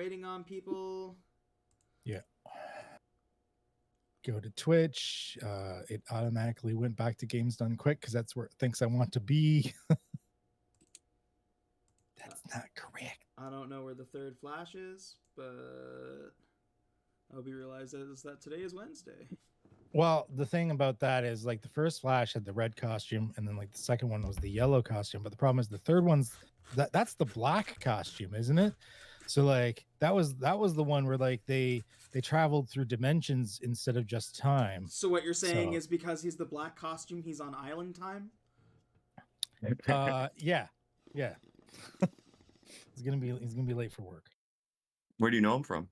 waiting on people. Yeah. Go to Twitch. It automatically went back to Games Done Quick because that's where it thinks I want to be. That's not correct. I don't know where the third flash is, but I hope you realize that today is Wednesday. Well, the thing about that is like the first flash had the red costume, and then like the second one was the yellow costume. But the problem is the third one's that's the black costume, isn't it? So like that was the one where like they traveled through dimensions instead of just time. So what you're saying is because he's the black costume, he's on island time? Yeah. He's gonna be late for work. Where do you know him from?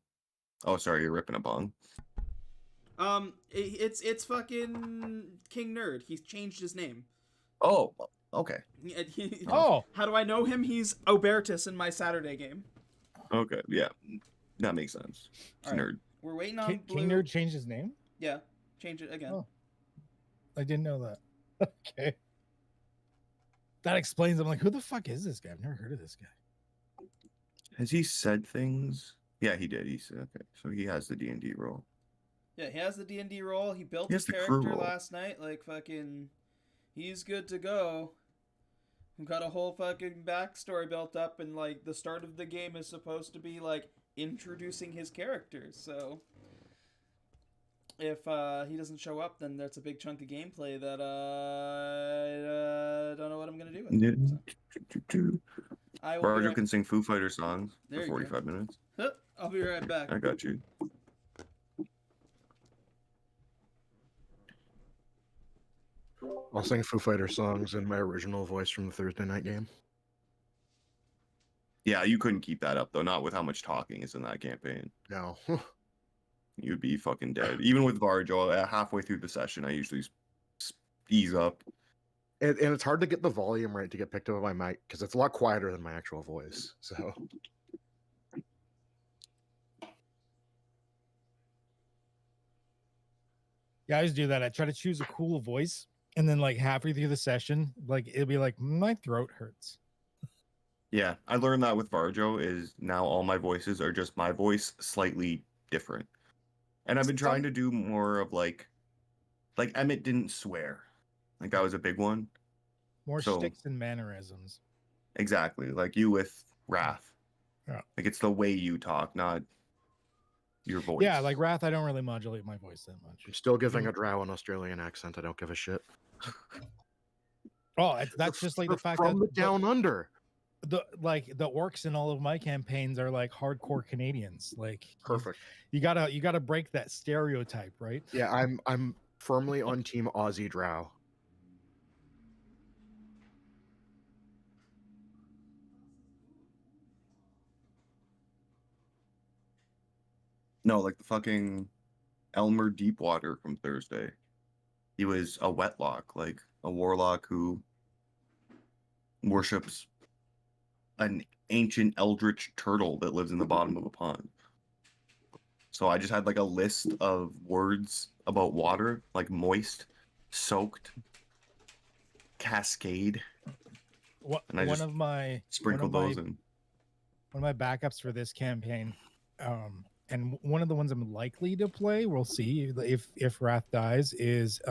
Oh, sorry, you're ripping a bong. It's fucking King Nerd. He's changed his name. Oh, okay. How do I know him? He's Obertus in my Saturday game. Okay, yeah, that makes sense. It's right. Nerd. We're waiting on King Nerd changed his name? Yeah, change it again. Oh, I didn't know that. Okay, that explains. I'm like, who the fuck is this guy? I've never heard of this guy. Has he said things? Yeah, he did. He said, okay, so he has the D&D role. Yeah, he has the D&D role. He built his character last night. Like, fucking, he's good to go. We've got a whole fucking backstory built up, and, like, the start of the game is supposed to be, like, introducing his character. So, if he doesn't show up, then that's a big chunk of gameplay that I don't know what I'm going to do with it. So. Barger can sing Foo Fighter songs for 45 go. minutes. I'll be right back. I got you. I'll sing Foo Fighter songs in my original voice from the Thursday night game. Yeah, you couldn't keep that up, though. Not with how much talking is in that campaign. No. You'd be fucking dead. Even with Varjo, halfway through the session, I usually ease up. And it's hard to get the volume right to get picked up by my mic, because it's a lot quieter than my actual voice. So... Yeah, I always do that. I try to choose a cool voice, and then like halfway through the session, like it'll be like my throat hurts. Yeah, I learned that with Varjo is now all my voices are just my voice slightly different. And I've been trying to do more of like Emmett didn't swear. Like that was a big one. More shticks and mannerisms. Exactly. Like you with Wrath. Yeah. Like it's the way you talk, not your voice. Yeah, like Wrath, I don't really modulate my voice that much. I'm still giving a drow an Australian accent. I don't give a shit. Oh, that's just like the fact from that the down under. The orcs in all of my campaigns are like hardcore Canadians. Like perfect. You gotta break that stereotype, right? Yeah, I'm firmly on team Aussie drow. No, like the fucking Elmer Deepwater from Thursday. He was a wetlock, like a warlock who worships an ancient eldritch turtle that lives in the bottom of a pond. So I just had like a list of words about water, like moist, soaked, cascade. And I sprinkled those in. One of my backups for this campaign, and one of the ones I'm likely to play, we'll see if Wrath dies, is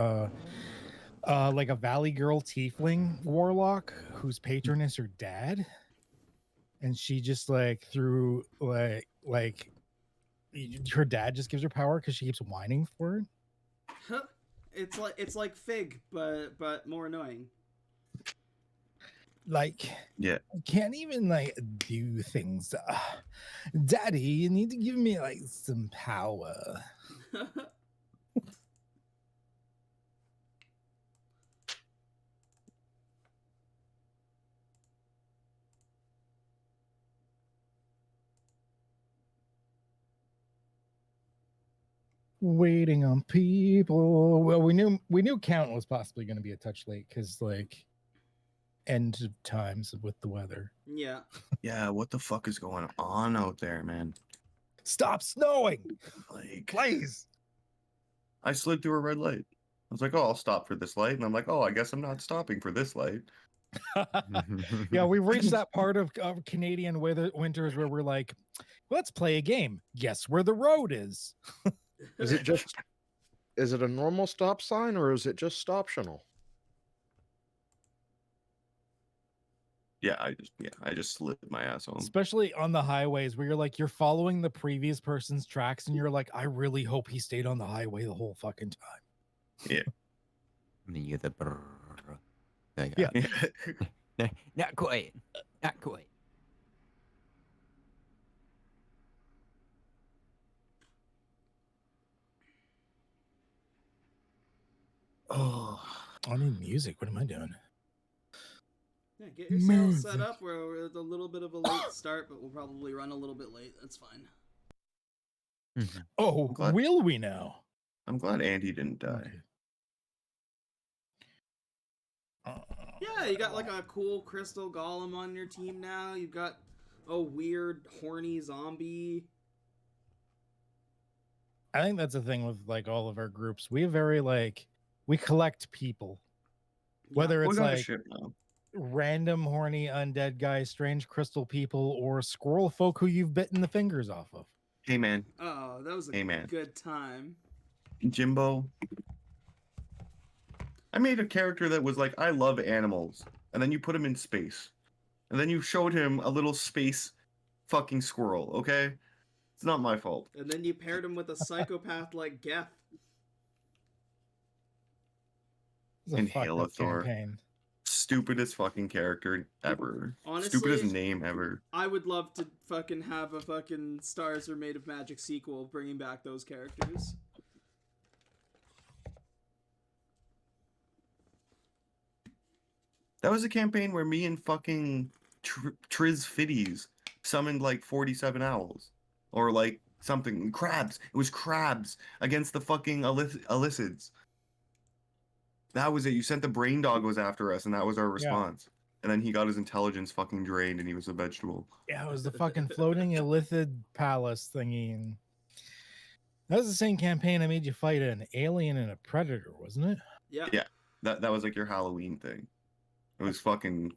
like a Valley Girl tiefling warlock whose patron is her dad, and she just like through like her dad just gives her power because she keeps whining for it. Huh. It's like Fig, but more annoying. Like, yeah, I can't even like do things. Daddy, you need to give me like some power. Waiting on people. Well, we knew Count was possibly going to be a touch late because like end of times with the weather. Yeah. Yeah, what the fuck is going on out there, man? Stop snowing! Like, please. I slid through a red light. I was like, oh, I'll stop for this light. And I'm like, oh, I guess I'm not stopping for this light. Yeah, we've reached that part of Canadian winters where we're like, let's play a game. Guess where the road is? Is it a normal stop sign or is it just optional? Yeah, I just slid my ass home. Especially on the highways where you're like, you're following the previous person's tracks and you're like, I really hope he stayed on the highway the whole fucking time. Yeah. You the brrr. Yeah. Not quite. Not quite. Oh, I need music. What am I doing? Yeah, get yourself set up. We're at a little bit of a late start, but we'll probably run a little bit late. That's fine. Oh, will we now? I'm glad Andy didn't die. Okay. Yeah, you got like a cool crystal golem on your team now. You've got a weird horny zombie. I think that's the thing with like all of our groups. We very like we collect people. Whether We it's got a like ship now. random horny undead guys, strange crystal people, or squirrel folk who you've bitten the fingers off of. Hey man, Oh, that was a good time. Jimbo. I made a character that was like, I love animals, and then you put him in space, and then you showed him a little space fucking squirrel. Okay, it's not my fault. And then you paired him with a psychopath like Geth. Inhalathor. Stupidest fucking character ever. Honestly, stupidest name ever. I would love to fucking have a fucking Stars Are Made of Magic sequel bringing back those characters. That was a campaign where me and fucking Triz Fiddies summoned like 47 owls. Or like something. Crabs. It was crabs against the fucking Alyssids. That was it. You sent the brain doggos after us, and that was our response. And then he got his intelligence fucking drained, and he was a vegetable. Yeah, it was the fucking floating Illithid palace thingy. And that was the same campaign I made you fight an alien and a predator, wasn't it? Yeah. Yeah. That was like your Halloween thing. It was fucking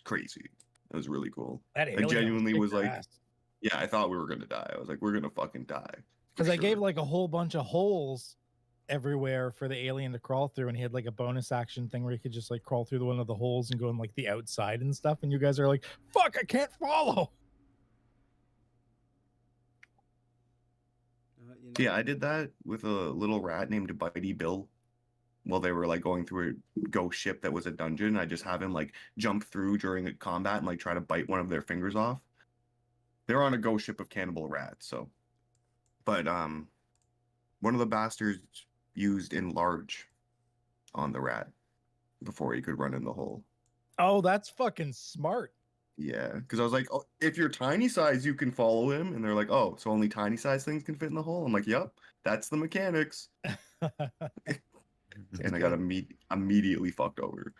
crazy. It was really cool. That I genuinely was like, ass. yeah, I thought we were gonna die. I was like, we're gonna fucking die. Because I gave like a whole bunch of holes everywhere for the alien to crawl through, and he had like a bonus action thing where he could just like crawl through one of the holes and go in like the outside and stuff. And you guys are like, fuck, I can't follow. Yeah, I did that with a little rat named Bitey Bill. While they were like going through a ghost ship that was a dungeon, I just have him like jump through during a combat and like try to bite one of their fingers off. They're on a ghost ship of cannibal rats, so. But one of the bastards used enlarge on the rat before he could run in the hole. Oh, that's fucking smart. Yeah, because I was like, oh, if you're tiny size, you can follow him, and they're like, oh, so only tiny size things can fit in the hole. I'm like, yep, that's the mechanics. And I got immediately fucked over.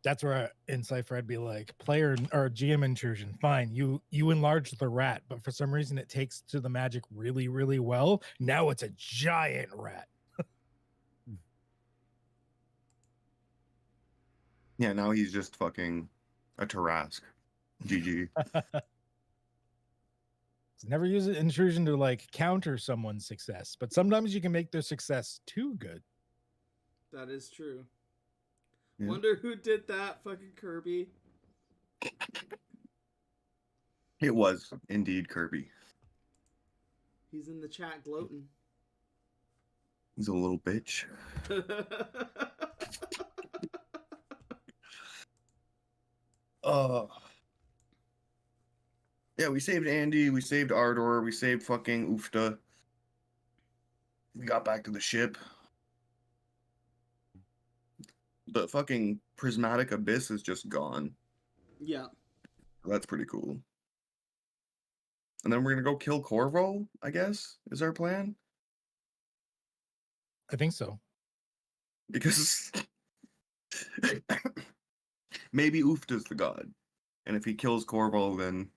That's where in Cypher I'd be like, player or GM intrusion, fine. You enlarge the rat, but for some reason it takes to the magic really, really well. Now it's a giant rat. Yeah, now he's just fucking a Tarask. GG. Never use an intrusion to like counter someone's success, but sometimes you can make their success too good. That is true. Yeah. Wonder who did that, fucking Kirby. It was indeed Kirby. He's in the chat gloating. He's a little bitch. Yeah, we saved Andy, we saved Ardor, we saved fucking Oofta. We got back to the ship. The fucking prismatic abyss is just gone. Yeah. That's pretty cool. And then we're gonna go kill Corvo, I guess, is our plan. I think so. Because maybe Oofta's the god. And if he kills Corvo, then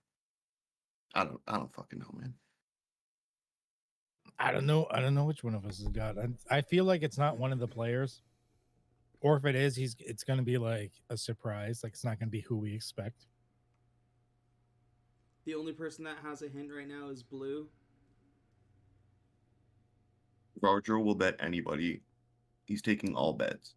I don't fucking know, man. I don't know. I don't know which one of us is God. I feel like it's not one of the players, or if it is, it's going to be like a surprise. Like it's not going to be who we expect. The only person that has a hint right now is Blue. Roger will bet anybody. He's taking all bets.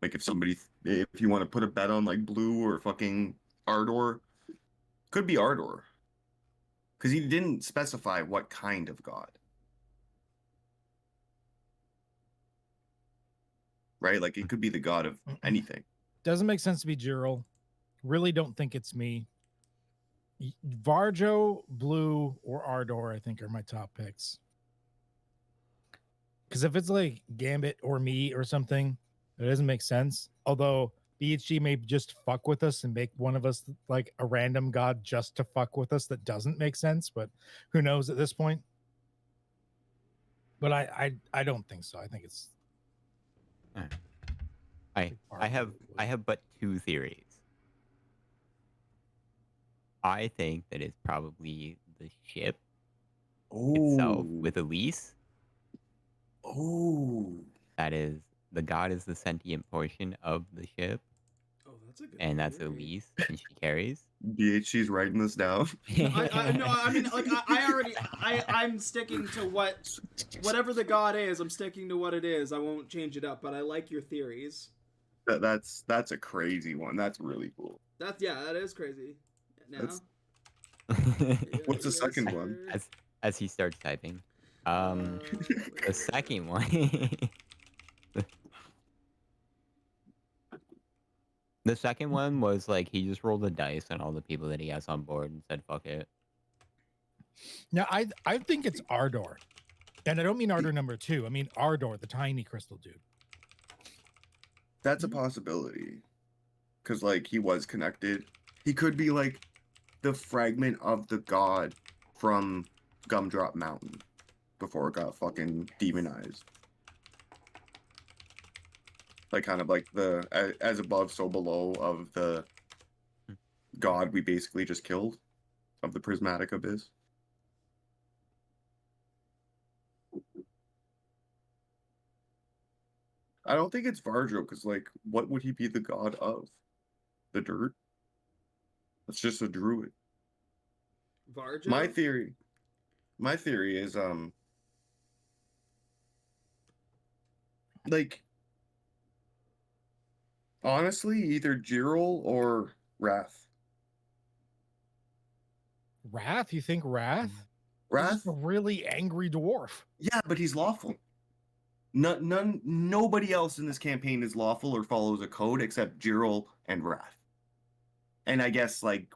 Like if you want to put a bet on like Blue or fucking Ardor, could be Ardor. Because he didn't specify what kind of god. Right? Like it could be the god of anything. Doesn't make sense to be Jiro. Really don't think it's me. Varjo, Blue, or Ardor, I think, are my top picks. Because if it's like Gambit or me or something, it doesn't make sense. Although BHG may just fuck with us and make one of us like a random god just to fuck with us. That doesn't make sense, but who knows at this point? But I don't think so. I think it's. I have but two theories. I think that it's probably the ship itself with Elise. Oh. That is, the god is the sentient portion of the ship, Oh, that's a good. and that's theory. Elise, and she carries. BHG's writing this down. No, I mean, like, I'm sticking to whatever the god is. I'm sticking to what it is. I won't change it up. But I like your theories. That's a crazy one. That's really cool. That is crazy. Now, What's the second one? As he starts typing, the second one. The second one was like he just rolled the dice on all the people that he has on board and said fuck it. Now I think it's Ardor, and I don't mean Ardor number 2. I mean Ardor, the tiny crystal dude. That's a possibility. Because, like, he was connected. He could be, like, the fragment of the god from Gumdrop Mountain before it got fucking demonized. Like, kind of like the as above, so below of the god we basically just killed of the prismatic abyss. I don't think it's Varjo, because, like, what would he be the god of? The dirt? That's just a druid. Varjo. My theory is, like, honestly, either Jiril or Wrath. Wrath? You think Wrath? He's Wrath? just a really angry dwarf. Yeah, but he's lawful. Nobody else in this campaign is lawful or follows a code except Jiril and Wrath. And I guess, like,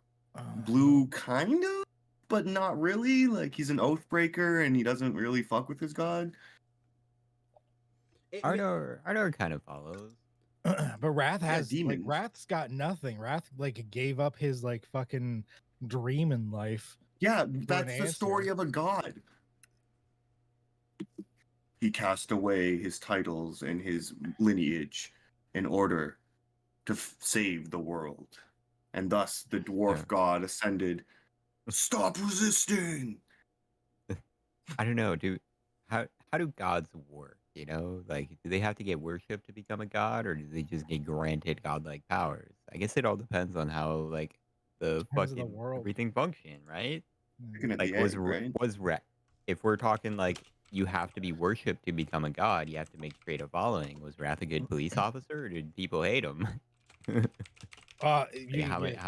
Blue kind of, but not really. Like, he's an oath breaker and he doesn't really fuck with his god. Ardor kind of follows. But Wrath has demons. like Wrath's got nothing. Wrath like gave up his like fucking dream in life. Yeah, that's the story of a god. He cast away his titles and his lineage in order to save the world. And thus the dwarf god ascended. Stop resisting! I don't know, how do gods work, you know? Like, do they have to get worshipped to become a god, or do they just get granted godlike powers? I guess it all depends on how, like, the fucking everything function, right? Like, if we're talking, like, you have to be worshipped to become a god, you have to create a following. Was Wrath a good police officer, or did people hate him? How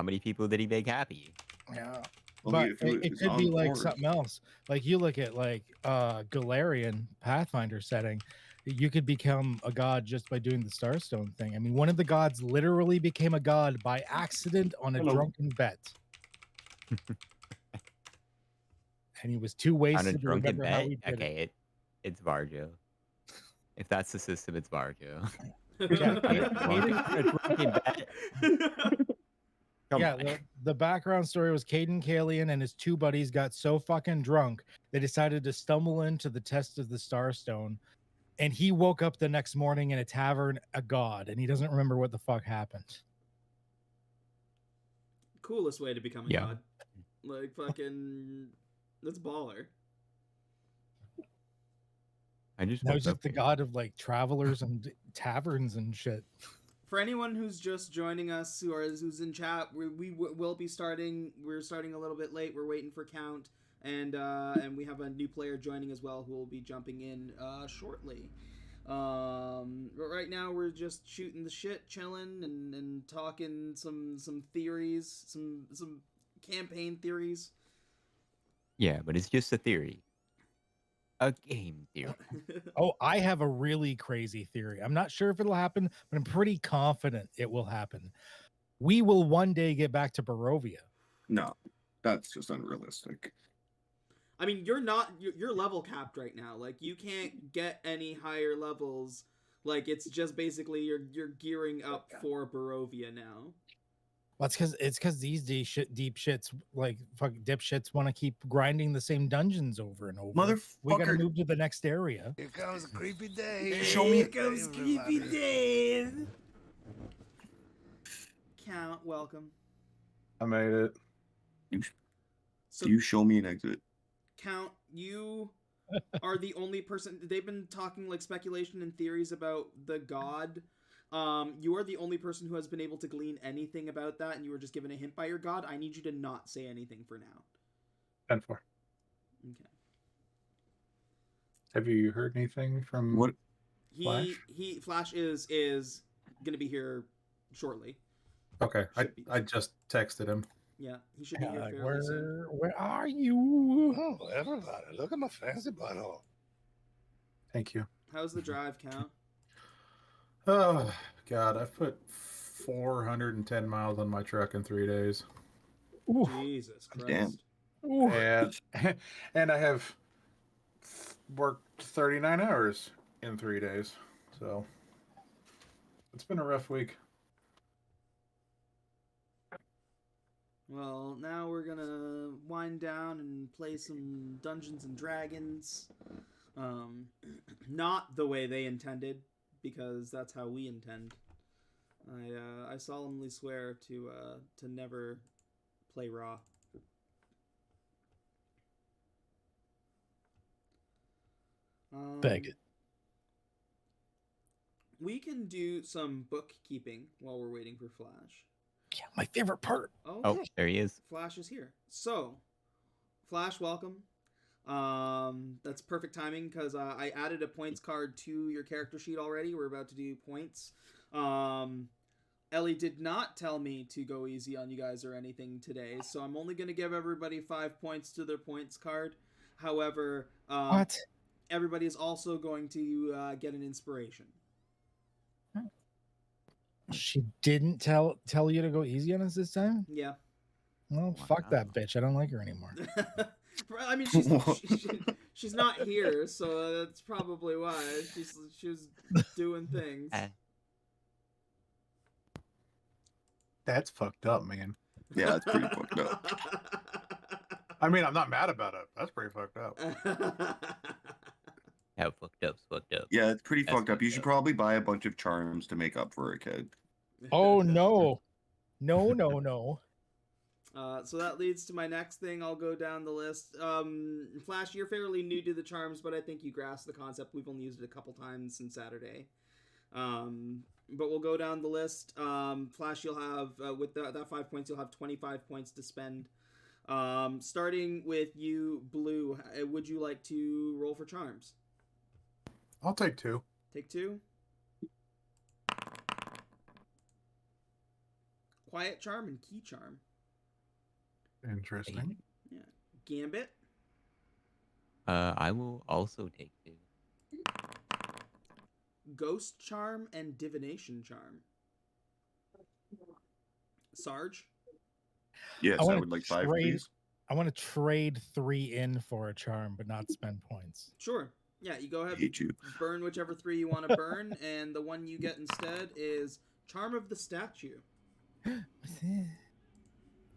many people did he make happy? Yeah. But it could be like something else. Like you look at like Galarian Pathfinder setting, you could become a god just by doing the Starstone thing. I mean, one of the gods literally became a god by accident on a drunken bet. And he was too wasted to remember how he did it. It's Varjo. If that's the system, it's Varjo. Yeah, A drunken bet. Come yeah, on. the background story was Caden Kalian and his two buddies got so fucking drunk they decided to stumble into the test of the Starstone, and he woke up the next morning in a tavern, a god, and he doesn't remember what the fuck happened. Coolest way to become a Yeah. god. Like fucking, that's baller. I just Now woke he's just up. the god of like travelers and taverns and shit. For anyone who's just joining us, who's in chat, will be starting. We're starting a little bit late. We're waiting for count, and we have a new player joining as well who will be jumping in shortly. But right now we're just shooting the shit, chilling, and talking some theories, some campaign theories. Yeah, but it's just a theory. A game theory. Oh, I have a really crazy theory. I'm not sure if it'll happen, but I'm pretty confident it will happen. We will one day get back to Barovia. No, that's just unrealistic. I mean, you're level capped right now. Like, you can't get any higher levels. Like, it's just basically you're gearing up for Barovia now. Well, it's because these deep shits, like fuck dipshits, want to keep grinding the same dungeons over and over. We gotta Motherfucker. move to the next area. Here comes Creepy Dave. Show me- Here comes Creepy Everybody. Dave. Count, welcome. I made it. So, You show me an exit. Count, you are the only person. They've been talking like speculation and theories about the god. You are the only person who has been able to glean anything about that, and you were just given a hint by your god. I need you to not say anything for now. 10-4. Okay. Have you heard anything from What? Flash is gonna be here shortly. Okay, Should be. I just texted him. Yeah, he should be here Like, fairly soon. where are you? Oh, everybody, look at my fancy butthole. Thank you. How's the drive, Count? Oh God, I've put 410 miles on my truck in 3 days, Ooh, Jesus Christ. Damn. ooh. and I have worked 39 hours in 3 days. So it's been a rough week. Well, now we're gonna wind down and play some Dungeons and Dragons. Not the way they intended, because that's how we intend. I solemnly swear to never play raw. Beg it. We can do some bookkeeping while we're waiting for Flash. Yeah, my favorite part. Oh, there he is. Flash is here. So, Flash, welcome. That's perfect timing because I added a points card to your character sheet already. We're about to do points. Ellie did not tell me to go easy on you guys or anything today, so I'm only going to give everybody 5 points to their points card. However, What? everybody is also going to get an inspiration. She didn't tell you to go easy on us this time? Yeah. Well, Wow. fuck that bitch. I don't like her anymore. I mean, she's not here, so that's probably why she was doing things. That's fucked up, man. Yeah, it's pretty fucked up. I mean, I'm not mad about it. That's pretty fucked up. How fucked up's fucked up. Yeah, it's pretty That's fucked up. fucked You should up. probably buy a bunch of charms to make up for it, kid. Oh no. No. So that leads to my next thing. I'll go down the list. Flash, you're fairly new to the charms, but I think you grasp the concept. We've only used it a couple times since Saturday. But we'll go down the list. Flash, you'll have, with that 5 points, you'll have 25 points to spend. Starting with you, Blue, would you like to roll for charms? I'll take 2. Take 2. Quiet charm and key charm. Interesting. Yeah. Gambit. I will also take 2. Ghost charm and divination charm. Sarge. Yes, I I wanna would like 5, trade- please. I want to trade 3 in for a charm, but not spend points. Sure. Yeah, you go I ahead. hate you. Burn whichever 3 you want to burn, and the one you get instead is Charm of the Statue.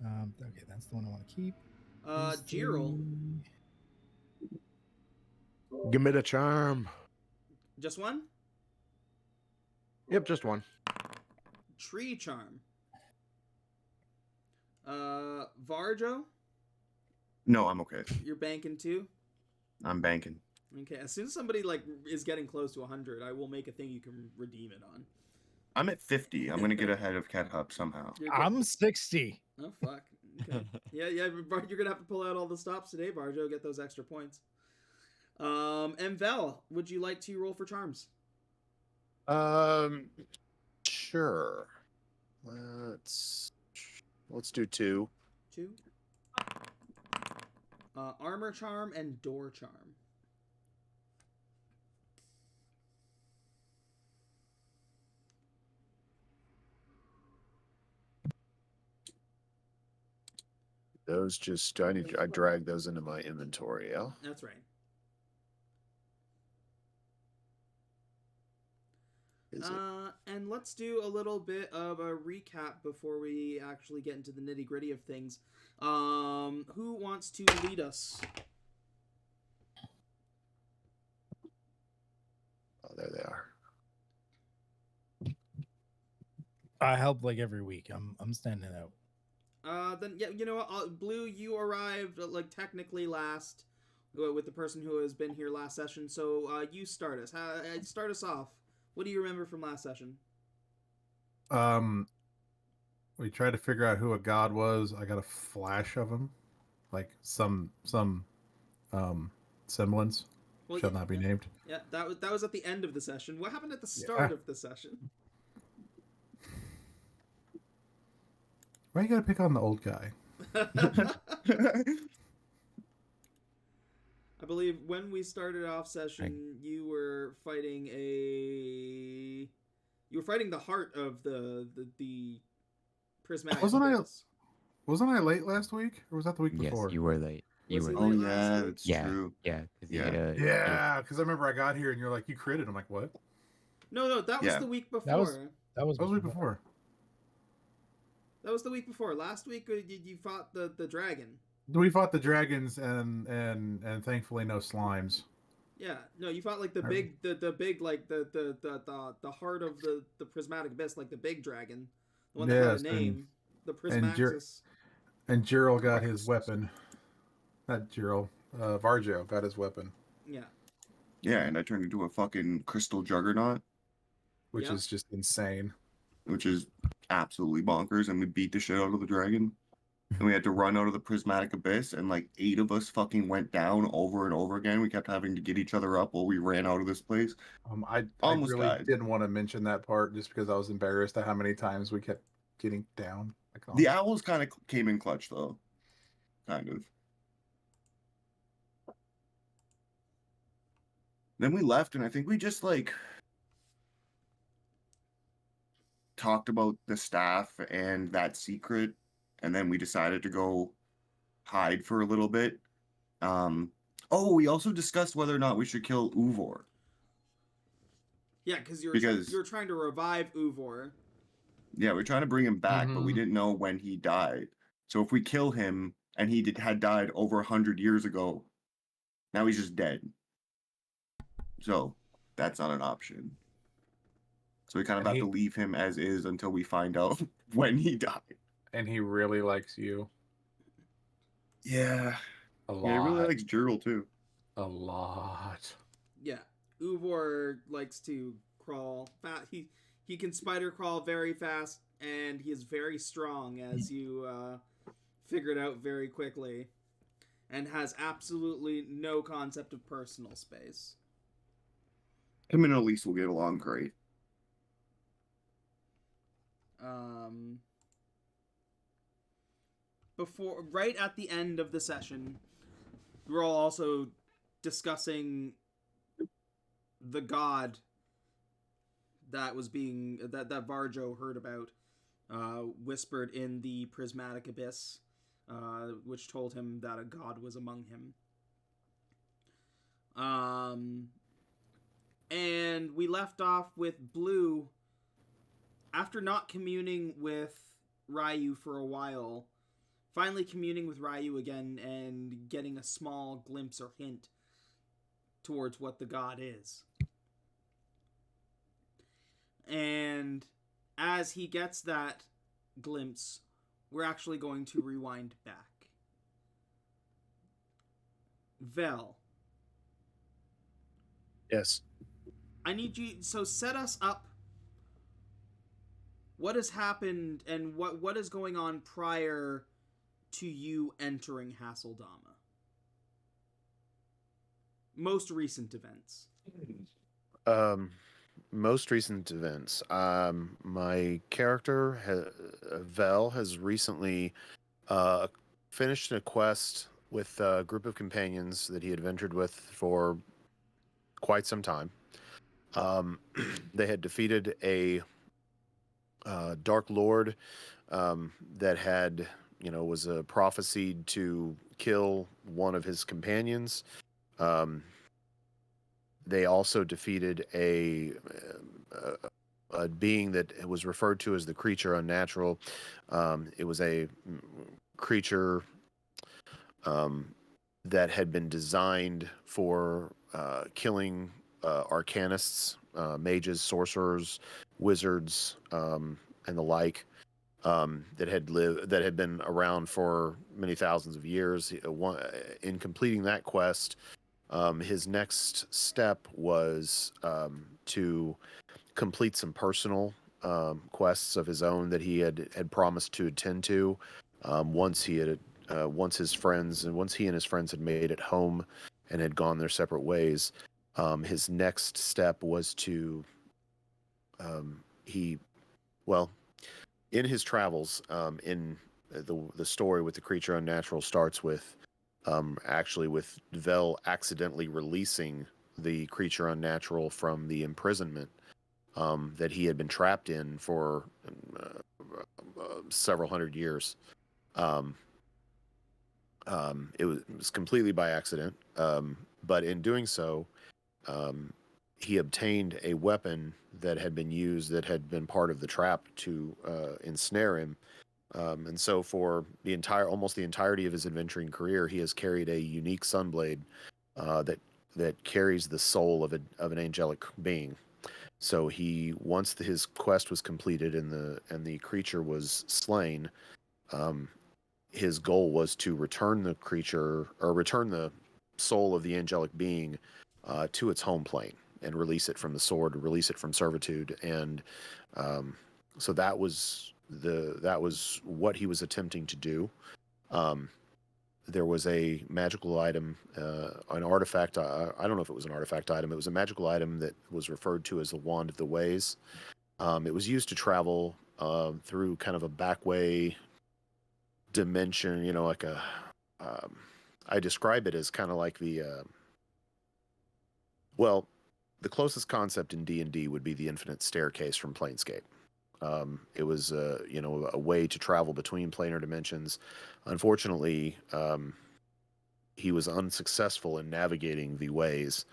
Okay, that's the one I want to keep. Girl. Give me the charm. Just one? Yep, just one. Tree charm. Varjo, No, I'm okay. you're banking too? I'm banking. Okay, as soon as somebody like is getting close to 100, I will make a thing you can redeem it on. I'm at 50. I'm gonna get ahead of Cat Hub somehow. I'm 60. Oh fuck. Okay. yeah, you're gonna have to pull out all the stops today, Varjo. Get those extra points. And Vel, would you like to roll for charms? Sure. Let's do 2. 2. Armor charm and door charm. Those just I drag those into my inventory, yeah? That's right. And let's do a little bit of a recap before we actually get into the nitty gritty of things. Who wants to lead us? Oh, there they are. I help like every week. I'm standing out. Then yeah, you know what? Blue, you arrived like technically last with the person who has been here last session. So you start us. Start us off. What do you remember from last session? We tried to figure out who a god was. I got a flash of him, like some semblance. Well, Shall not be named. Yeah, that was at the end of the session. What happened at the start of the session? Why you gotta pick on the old guy? I believe when we started off session, you were fighting the heart of the prismatic. Wasn't I late last week, or was that the week before? Yes, you were late. Was he Oh late yeah, last week? that's Yeah, true. yeah, because Yeah. Yeah, because I remember I got here and you're like, you critted. I'm like, what? No, that was Yeah. the week before. That was That was the week before. That was the week before. Last week you fought the dragon. We fought the dragons and thankfully no slimes. Yeah, no, you fought like the big like the heart of the prismatic abyss, like the big dragon, the one that had Yes, a name, the and Prismaxis. And Gerald got his weapon. Not Gerald. Varjo got his weapon. Yeah. Yeah, and I turned into a fucking crystal juggernaut, Which Yeah. is just insane. which is absolutely bonkers, and we beat the shit out of the dragon. And we had to run out of the prismatic abyss, and like 8 of us fucking went down over and over again. We kept having to get each other up while we ran out of this place. I Almost really died. didn't want to mention that part just because I was embarrassed at how many times we kept getting down. Like, The owls kind of came in clutch, though. Kind of. Then we left, and I think we just like talked about the staff and that secret, and then we decided to go hide for a little bit. We also discussed whether or not we should kill Uvor. Yeah, because you're trying to revive Uvor. Yeah, we're trying to bring him back, but we Mhm. didn't know when he died. So if we kill him and he had died over 100 years ago, now he's just dead. So that's not an option. So we kind of And have to leave him as is until we find out when he died. And he really likes you. Yeah. A lot. Yeah, he really likes Gerald too. A lot. Yeah, Uvor likes to crawl fast. He can spider crawl very fast, and he is very strong, as you figured out very quickly, and has absolutely no concept of personal space. Him and Elise will get along great. Right at the end of the session, we're all also discussing the god that was that Varjo heard about, whispered in the prismatic abyss, which told him that a god was among him. And we left off with Blue, after not communing with Ryu for a while, finally communing with Ryu again and getting a small glimpse or hint towards what the god is. And as he gets that glimpse, we're actually going to rewind back. Vel. Yes. I need you, so set us up. What has happened and what is going on prior to you entering Hasseldama? Most recent events. Most recent events. My character, Vel, has recently finished a quest with a group of companions that he had ventured with for quite some time. They had defeated a Dark Lord that had, was prophesied to kill one of his companions. They also defeated a being that was referred to as the creature unnatural. It was a creature that had been designed for killing arcanists, mages, sorcerers, wizards, and the like. That had been around for many thousands of years. In completing that quest, his next step was to complete some personal quests of his own that he had promised to attend to once he and his friends had made it home and had gone their separate ways. His next step was to in his travels, in the story with the creature unnatural starts with actually with Vel accidentally releasing the creature unnatural from the imprisonment that he had been trapped in for several hundred years. It was completely by accident, but in doing so, he obtained a weapon that had been used, that had been part of the trap to ensnare him. And so for almost the entirety of his adventuring career, he has carried a unique sunblade that carries the soul of an angelic being. So once his quest was completed and the creature was slain, his goal was to return the soul of the angelic being to its home plane and release it from the sword, release it from servitude. And so that was what he was attempting to do. There was a magical item, an artifact. I don't know if it was an artifact item. It was a magical item that was referred to as the Wand of the Ways. It was used to travel through kind of a backway dimension, like I describe it as kind of like the closest concept in D&D would be the infinite staircase from Planescape. It was a way to travel between planar dimensions. Unfortunately, he was unsuccessful in navigating the ways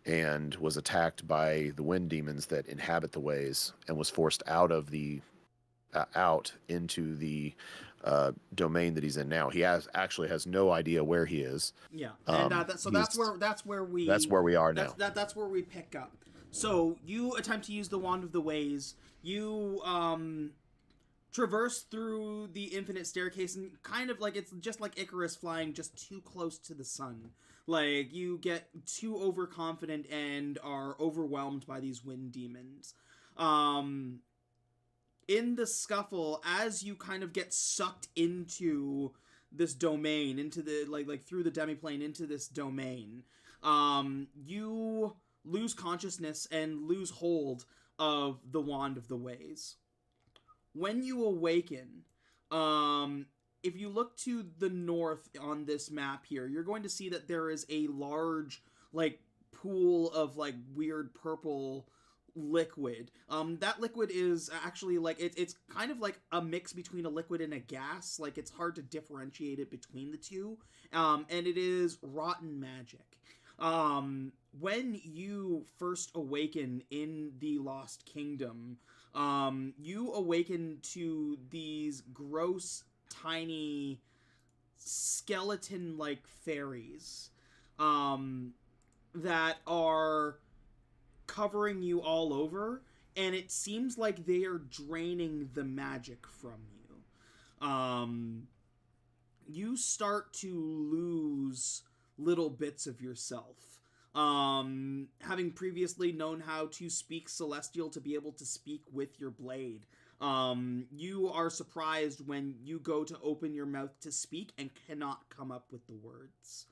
and was attacked by the wind demons that inhabit the ways and was forced out into the domain that he's in now. He actually has no idea where he is. Yeah, and that's where we are now. That's where we pick up. So you attempt to use the Wand of the Ways. You traverse through the infinite staircase, and kind of like it's just like Icarus flying just too close to the sun. Like you get too overconfident and are overwhelmed by these wind demons. In the scuffle, as you kind of get sucked into this domain, into the like through the demiplane into this domain, you lose consciousness and lose hold of the Wand of the Ways. When you awaken, if you look to the north on this map here, you're going to see that there is a large like pool of like weird purple liquid. That liquid is actually like it's kind of like a mix between a liquid and a gas. Like it's hard to differentiate it between the two. And it is rotten magic. When you first awaken in the Lost Kingdom, you awaken to these gross, tiny skeleton-like fairies that are covering you all over, and it seems like they are draining the magic from you. You start to lose little bits of yourself. Having previously known how to speak Celestial to be able to speak with your blade, you are surprised when you go to open your mouth to speak and cannot come up with the words.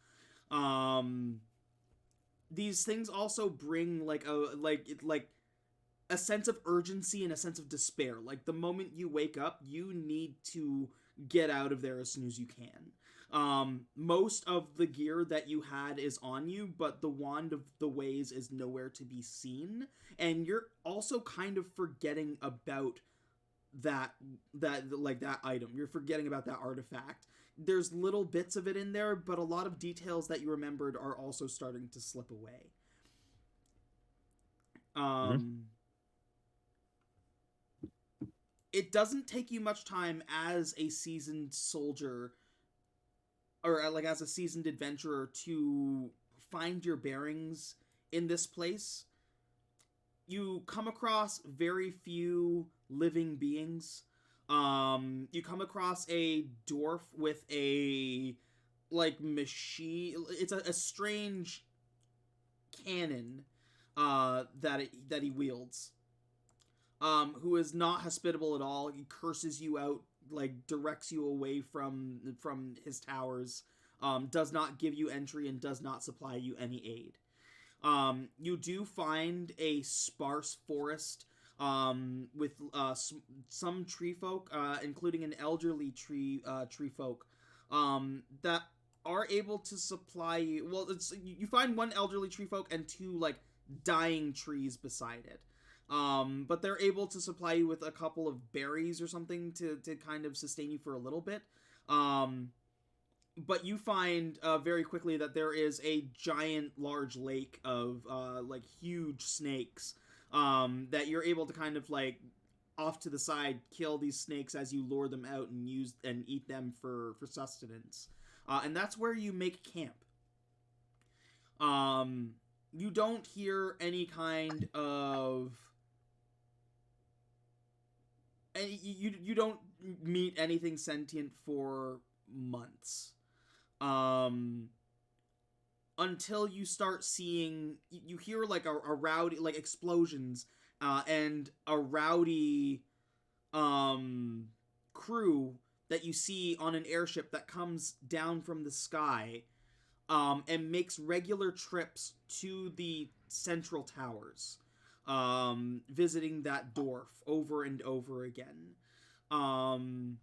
These things also bring like a sense of urgency and a sense of despair. Like the moment you wake up, you need to get out of there as soon as you can. Most of the gear that you had is on you, but the Wand of the Ways is nowhere to be seen, and you're also kind of forgetting about that item. You're forgetting about that artifact. There's little bits of it in there, but a lot of details that you remembered are also starting to slip away. It doesn't take you much time as a seasoned soldier, or like as a seasoned adventurer, to find your bearings in this place. You come across very few living beings. You come across a dwarf with a machine. It's a strange cannon that he wields. Who is not hospitable at all. He curses you out, like directs you away from his towers. Does not give you entry and does not supply you any aid. You do find a sparse forest with some tree folk, including an elderly tree folk that are able to supply you. Well, you find one elderly tree folk and two like dying trees beside it. But they're able to supply you with a couple of berries or something to kind of sustain you for a little bit. But you find very quickly that there is a giant large lake of like huge snakes that you're able to kind of like off to the side kill these snakes as you lure them out and use and eat them for sustenance. And that's where you make camp. You don't hear any kind of you don't meet anything sentient for months. Until you start seeing, you hear like a rowdy, like explosions, and a rowdy, crew that you see on an airship that comes down from the sky, and makes regular trips to the central towers, visiting that dwarf over and over again. The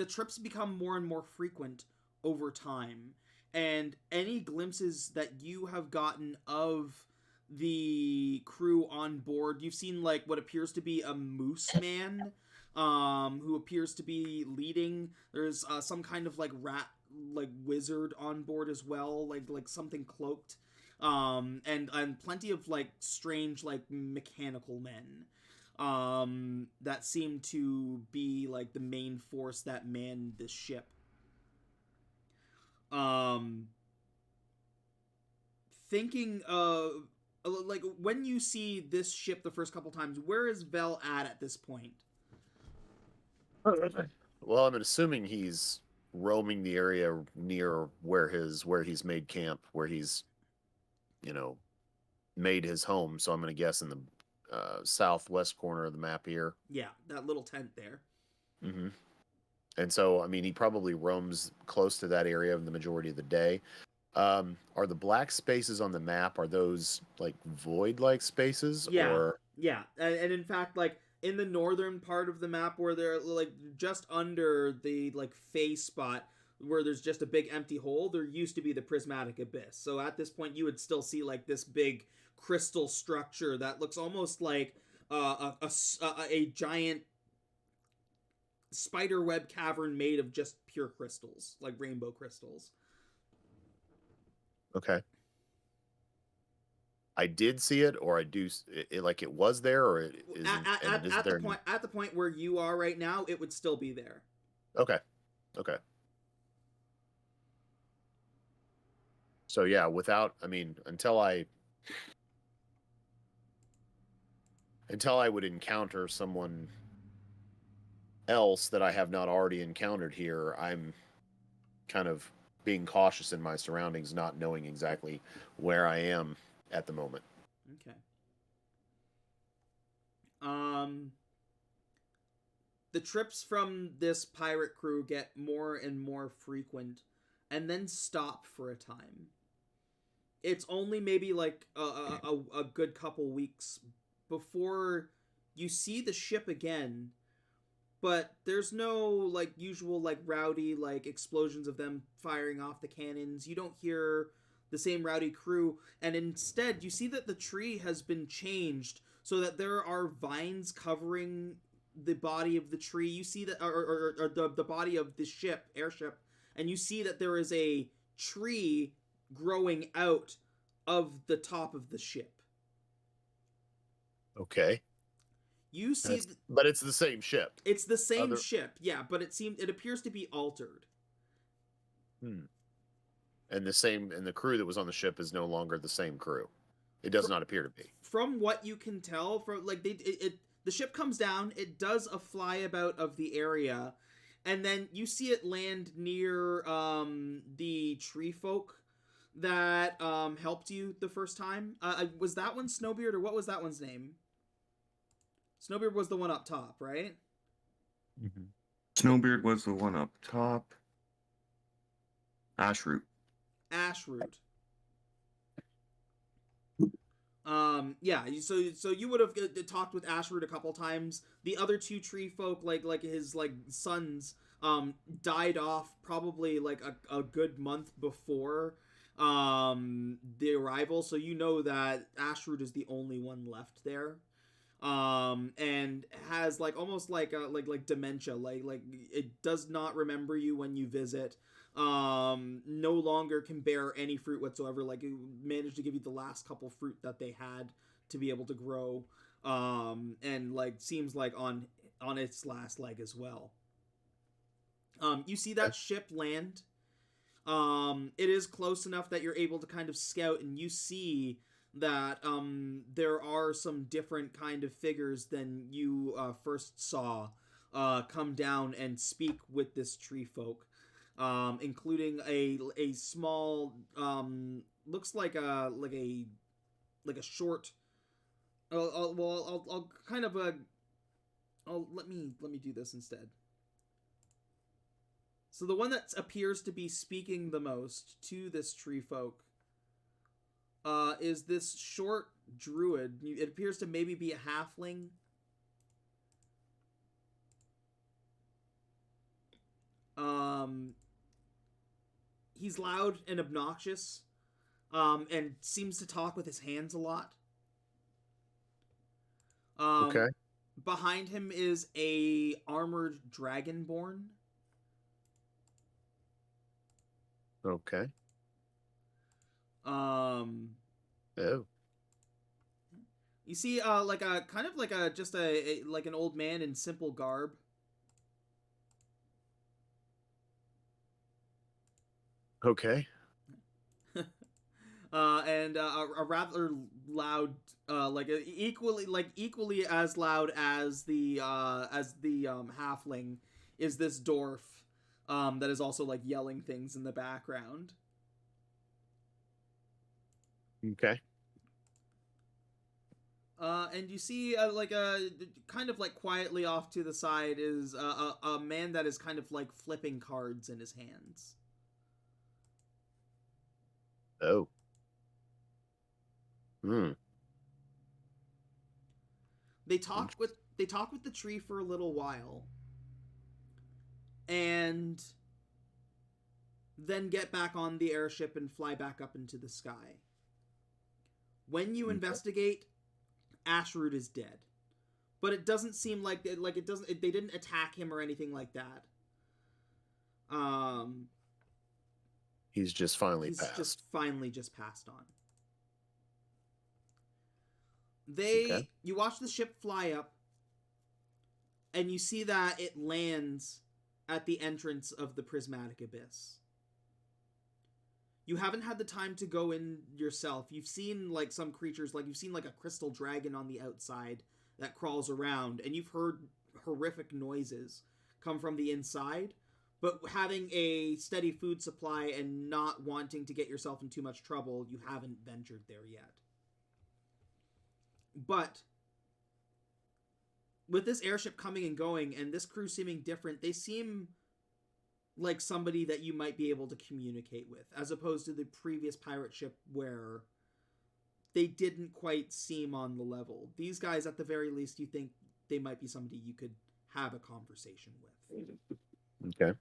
trips become more and more frequent over time, and any glimpses that you have gotten of the crew on board, you've seen like what appears to be a moose man, who appears to be leading. There's some kind of like rat, like wizard on board as well, like something cloaked, and plenty of like strange like mechanical men that seem to be like the main force that manned this ship. Thinking of like when you see this ship the first couple times, where is Vel at this point? Well, I'm assuming he's roaming the area near where he's made camp, where he's, made his home. So I'm going to guess in the southwest corner of the map here. Yeah, that little tent there. Mm-hmm. And so, I mean, he probably roams close to that area the majority of the day. Are the black spaces on the map, are those like void-like spaces? Yeah, or... yeah. And in fact, like in the northern part of the map where they're like just under the like face spot where there's just a big empty hole, there used to be the prismatic abyss. So at this point you would still see like this big crystal structure that looks almost like a giant spiderweb cavern made of just pure crystals, like rainbow crystals. Okay. I did see it, or I do like it was there, or it isn't. At the point where you are right now, it would still be there. Okay. Okay. So yeah, until I would encounter someone else that I have not already encountered here, I'm kind of being cautious in my surroundings, not knowing exactly where I am at the moment. Okay. The trips from this pirate crew get more and more frequent and then stop for a time. It's only maybe like a good couple weeks before you see the ship again, but there's no like usual like rowdy like explosions of them firing off the cannons. You don't hear the same rowdy crew, and instead you see that the tree has been changed so that there are vines covering the body of the tree. You see that, or the body of the airship, and you see that there is a tree growing out of the top of the ship. Okay. You see, but it's the same ship. It's the same ship, yeah, but it appears to be altered. And the crew that was on the ship is no longer the same crew. It does not appear to be. From what you can tell, from like the ship comes down, it does a flyabout of the area, and then you see it land near the tree folk that helped you the first time. Was that one Snowbeard, or what was that one's name? Snowbeard was the one up top, right? Mm-hmm. Snowbeard was the one up top. Ashroot. Yeah, so you would have talked with Ashroot a couple times. The other two tree folk, like his like sons, died off probably like a good month before the arrival, so you know that Ashroot is the only one left there. And has like almost like like dementia, like it does not remember you when you visit. No longer can bear any fruit whatsoever. Like it managed to give you the last couple fruit that they had to be able to grow. And like seems like on its last leg as well. You see that ship land. It is close enough that you're able to kind of scout, and you see that there are some different kind of figures than you first saw come down and speak with this tree folk, including a small looks like a short. I'll kind of let me do this instead. So the one that appears to be speaking the most to this tree folk is this short druid. It appears to maybe be a halfling. He's loud and obnoxious, and seems to talk with his hands a lot. Okay. Behind him is a armored dragonborn. Okay. Oh. You see, like a kind of like just like an old man in simple garb. Okay. And a rather loud, like equally as loud as the halfling is this dwarf, that is also like yelling things in the background. Okay. And you see, like kind of like quietly off to the side is a man that is kind of like flipping cards in his hands. Oh. They talk with the tree for a little while, and then get back on the airship and fly back up into the sky. When you investigate, Ashroot is dead, but it doesn't seem like they didn't attack him or anything like that. He's just finally passed. Just passed on. You watch the ship fly up, and you see that it lands at the entrance of the prismatic abyss. you haven't had the time to go in yourself. You've seen like some creatures, like you've seen like a crystal dragon on the outside that crawls around, and you've heard horrific noises come from the inside. But having a steady food supply and not wanting to get yourself in too much trouble, you haven't ventured there yet. But with this airship coming and going and this crew seeming different, they seem like somebody that you might be able to communicate with, as opposed to the previous pirate ship where they didn't quite seem on the level. These guys, at the very least, you think they might be somebody you could have a conversation with. Okay.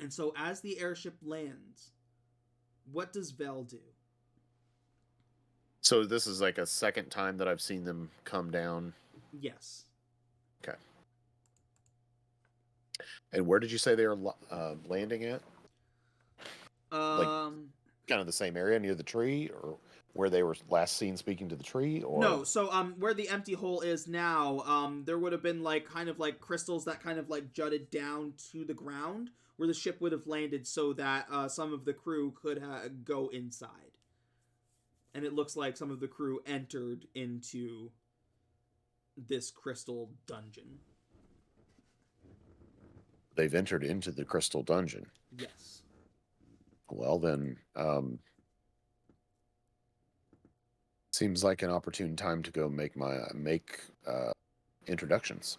And so as the airship lands, what does Vel do? So this is like a second time that I've seen them come down. Yes. Okay. And where did you say they are landing at? Kind of the same area near the tree, or where they were last seen speaking to the tree, or no? So where the empty hole is now, there would have been like kind of like crystals that kind of like jutted down to the ground where the ship would have landed, so that some of the crew could go inside. And it looks like some of the crew entered into this crystal dungeon. they've entered into the crystal dungeon. Yes. Well, then, seems like an opportune time to go make introductions.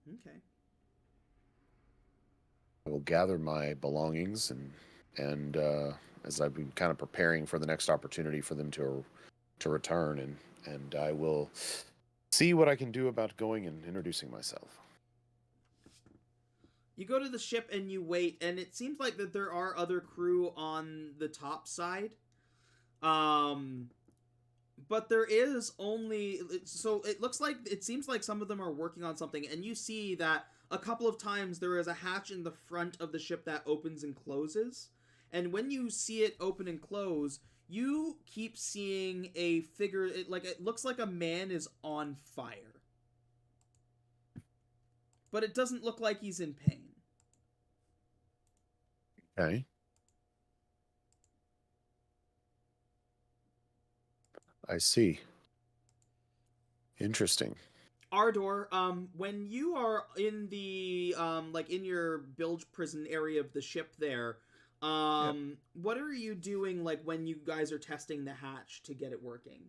Okay. I will gather my belongings and as I've been kind of preparing for the next opportunity for them to return, and I will see what I can do about going and introducing myself. You go to the ship and you wait, and it seems like that there are other crew on the top side. But there is only... So it seems like some of them are working on something, and you see that a couple of times there is a hatch in the front of the ship that opens and closes. And when you see it open and close, you keep seeing a figure... It looks like a man is on fire. But it doesn't look like he's in pain. Okay. I see. Interesting. Ardor, when you are in the in your bilge prison area of the ship there, what are you doing when you guys are testing the hatch to get it working?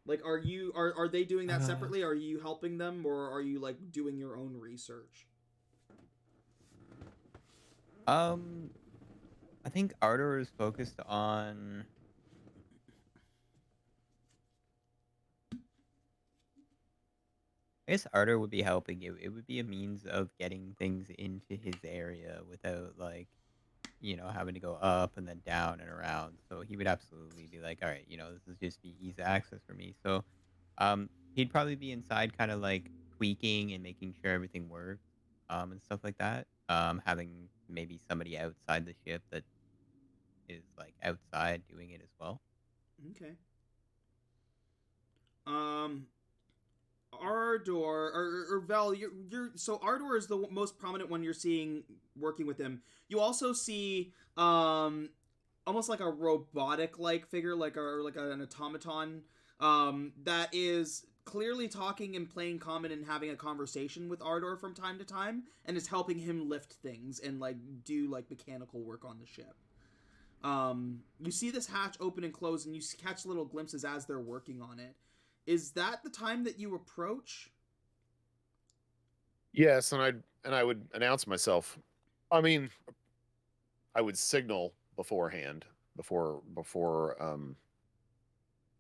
Are they doing that separately? Are you helping them, or are you doing your own research? I think Ardor is focused on I guess Ardor would be helping you. It would be a means of getting things into his area without having to go up and then down and around. So he would absolutely be like, all right, this is just be easy access for me. So he'd probably be inside kind of tweaking and making sure everything works and stuff like that. Having maybe somebody outside the ship that is outside doing it as well. Okay. Ardor or Vel, so Ardor is the most prominent one you're seeing working with him. You also see almost like a robotic figure, like an automaton that is clearly talking in plain common and having a conversation with Ardor from time to time, and is helping him lift things and do mechanical work on the ship. You see this hatch open and close, and you catch little glimpses as they're working on it. Is that the time that you approach? Yes, and I would announce myself. I mean, I would signal beforehand before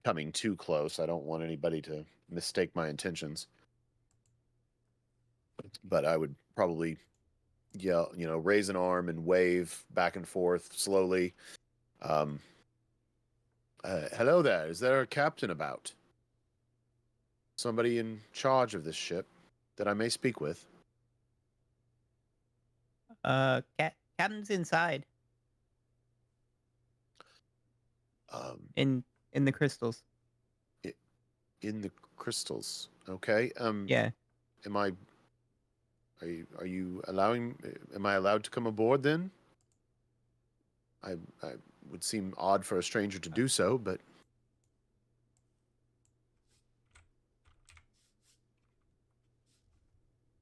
coming too close. I don't want anybody to mistake my intentions. But I would probably yell, raise an arm and wave back and forth slowly. Hello there. Is there a captain about? Somebody in charge of this ship that I may speak with? Captain's inside. In the crystals. In the crystals. Okay. Yeah. Are you allowing? Am I allowed to come aboard then? I would seem odd for a stranger to do so, but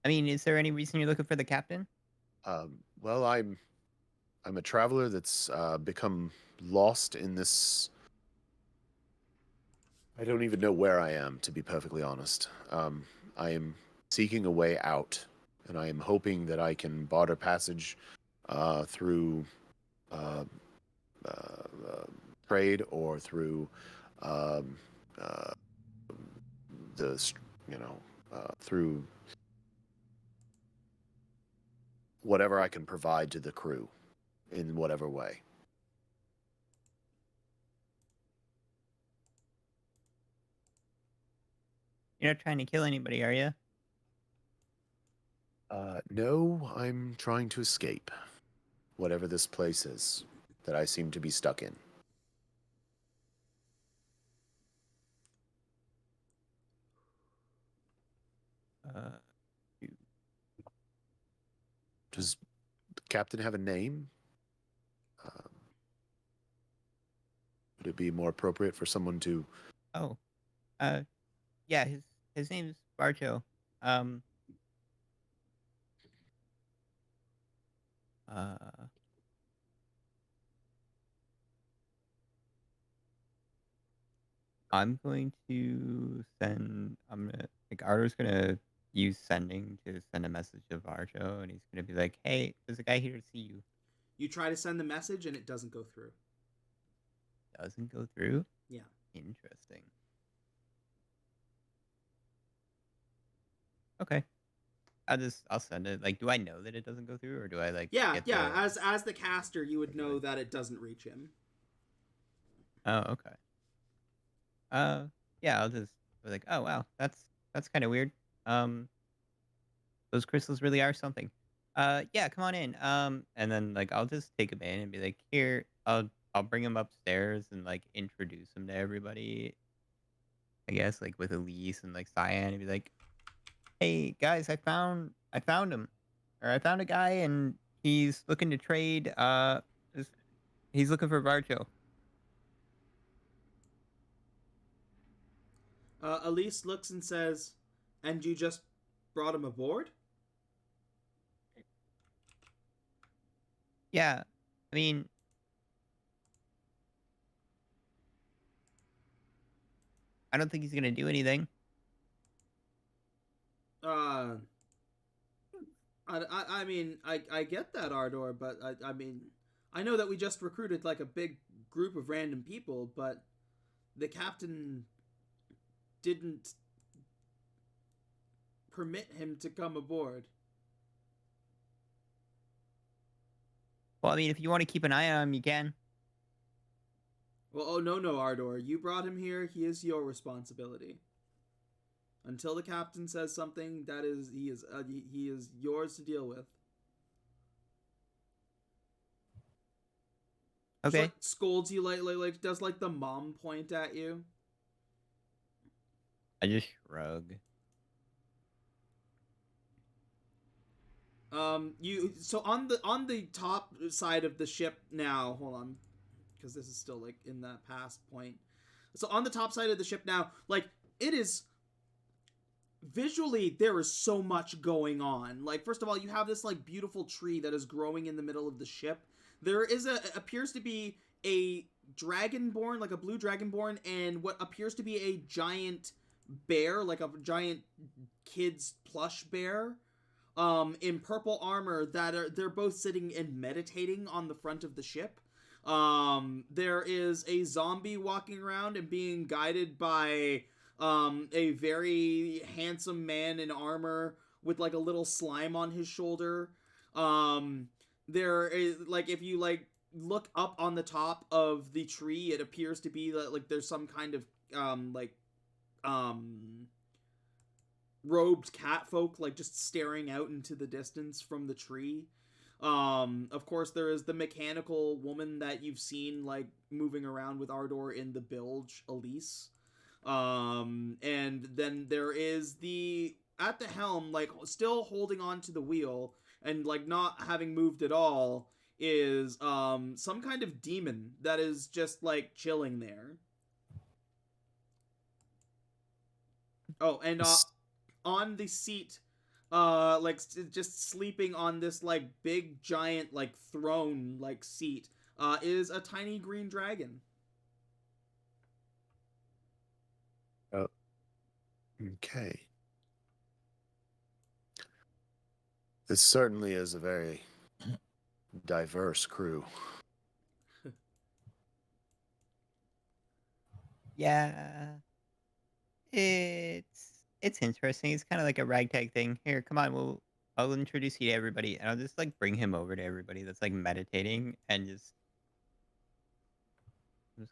I mean, is there any reason you're looking for the captain? well, I'm a traveler that's become lost in this. I don't even know where I am, to be perfectly honest. I am seeking a way out, and I am hoping that I can barter passage through trade or through um, uh, the through whatever I can provide to the crew in whatever way. You're not trying to kill anybody, are you? No, I'm trying to escape whatever this place is that I seem to be stuck in. Does the captain have a name? Would it be more appropriate for someone to? Oh, yeah. His name's Barcho. Uh, I'm going to send. I'm gonna like Ardo's gonna use sending to send a message to Barcho, and he's gonna be like, "Hey, there's a guy here to see you." You try to send the message and it doesn't go through. Doesn't go through. Yeah. Interesting. Okay. I'll send it. Like, do I know that it doesn't go through, or do I like? Yeah, get yeah. the... As the caster, you would know that it doesn't reach him. Oh, okay. Yeah. I'll just be like, oh wow, that's kind of weird. Those crystals really are something. Yeah, come on in. And then like I'll just take him in and be like, here, I'll bring him upstairs and like introduce him to everybody. I guess like with Elise and like Cyan, and be like, hey guys, I found him, or I found a guy and he's looking to trade. He's looking for Varjo. Elise looks and says, "And you just brought him aboard?" Yeah, I mean, I don't think he's gonna do anything. I mean, I get that, Ardor, but I mean, I know that we just recruited like a big group of random people, but the captain didn't permit him to come aboard. Well, I mean, if you want to keep an eye on him, you can. Well, oh no, Ardor, you brought him here. He is your responsibility. Until the captain says something, he is yours to deal with. Okay. Just, like, scolds you like does like the mom point at you. I just shrug. So on the top side of the ship now, hold on, because this is still like in that past point. So on the top side of the ship now, like it is visually there is so much going on. Like first of all, you have this like beautiful tree that is growing in the middle of the ship. There is appears to be a dragonborn, like a blue dragonborn, and what appears to be a giant bear, like a giant kid's plush bear, in purple armor they're both sitting and meditating on the front of the ship. There is a zombie walking around and being guided by a very handsome man in armor with like a little slime on his shoulder. There is like if you like look up on the top of the tree, it appears to be like there's some kind of robed catfolk like just staring out into the distance from the tree. Of course there is the mechanical woman that you've seen like moving around with Ardor in the bilge, Elise. And then there is the at the helm, like still holding on to the wheel and like not having moved at all, is some kind of demon that is just like chilling there. Oh, and on the seat, like just sleeping on this like big giant like throne like seat, is a tiny green dragon. Okay. This certainly is a very diverse crew. Yeah, it's interesting. It's kind of like a ragtag thing. Here, come on, I'll introduce you to everybody, and I'll just like bring him over to everybody that's like meditating, and I'm just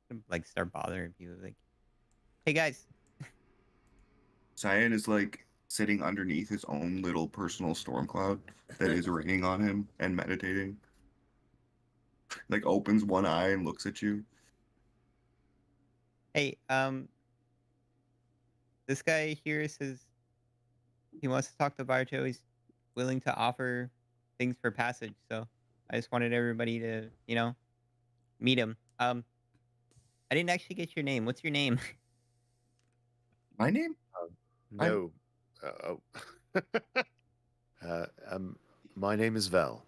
gonna like start bothering people. Like, hey guys, Cyan is like sitting underneath his own little personal storm cloud that is raining on him and meditating. Like opens one eye and looks at you. hey, this guy here says he wants to talk to Barto. He's willing to offer things for passage. So I just wanted everybody to, meet him. I didn't actually get your name. What's your name? My name? No. My name is Vel.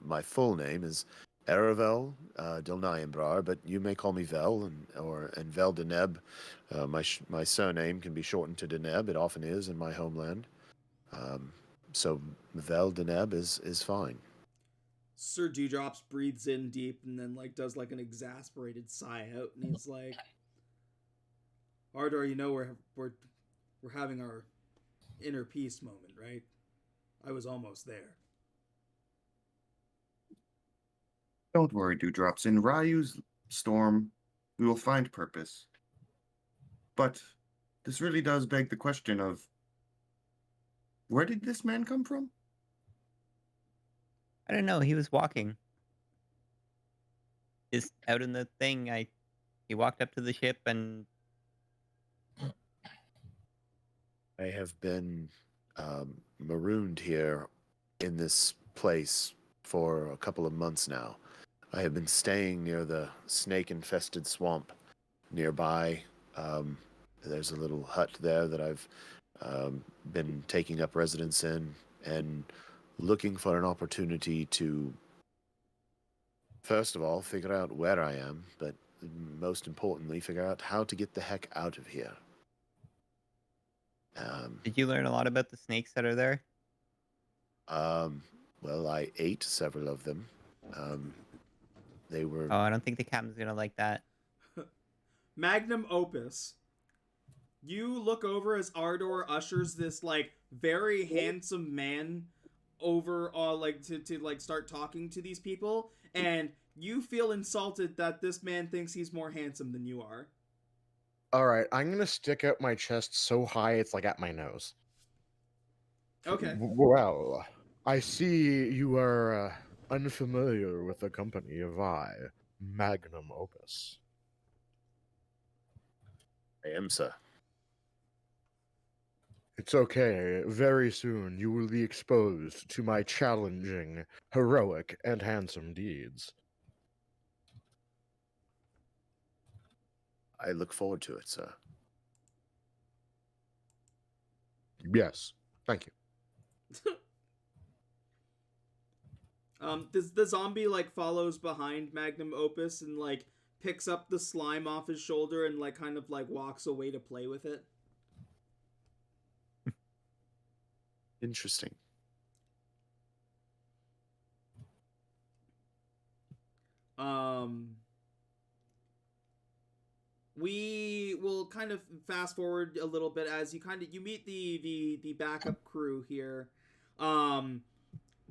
My full name is Aravel Dilnayembrar, but you may call me Vel and Vel Deneb. My surname can be shortened to Deneb. It often is in my homeland. So Vel Deneb is fine. Sir Dewdrops breathes in deep and then like does like an exasperated sigh out, and he's like, Ardor, we're having our inner peace moment, right? I was almost there. Don't worry, Dewdrops. In Ryu's storm, we will find purpose. But this really does beg the question of, where did this man come from? I don't know. He was walking. Just out in the thing. He walked up to the ship and I have been marooned here in this place for a couple of months now. I have been staying near the snake-infested swamp nearby. There's a little hut there that I've been taking up residence in and looking for an opportunity to, first of all, figure out where I am, but most importantly, figure out how to get the heck out of here. did you learn a lot about the snakes that are there? Well, I ate several of them. They were... Oh, I don't think the captain's gonna like that. Magnum opus. You look over as Ardor ushers this like very handsome man over like to like start talking to these people, and you feel insulted that this man thinks he's more handsome than you are. All right, I'm gonna stick out my chest so high it's like at my nose. Okay. Well, I see you are unfamiliar with the company of Magnum Opus. I am, sir. It's okay. Very soon you will be exposed to my challenging, heroic, and handsome deeds. I look forward to it, sir. Yes, thank you. The zombie like follows behind Magnum Opus and like picks up the slime off his shoulder and like kind of like walks away to play with it. Interesting. We will kind of fast forward a little bit as you meet the backup crew here.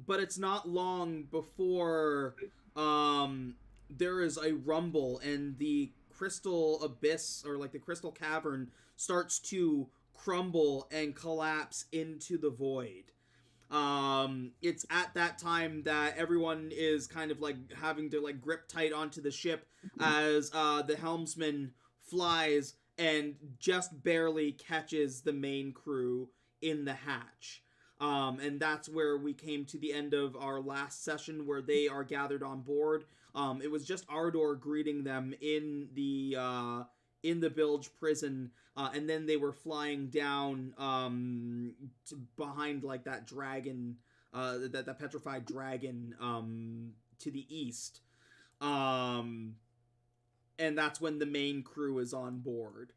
But it's not long before there is a rumble and the crystal abyss, or like the crystal cavern, starts to crumble and collapse into the void. It's at that time that everyone is kind of like having to like grip tight onto the ship as the helmsman flies and just barely catches the main crew in the hatch. And that's where we came to the end of our last session, where they are gathered on board. It was just Ardor greeting them in the bilge prison, and then they were flying down behind like that dragon, that petrified dragon, to the east. And that's when the main crew is on board.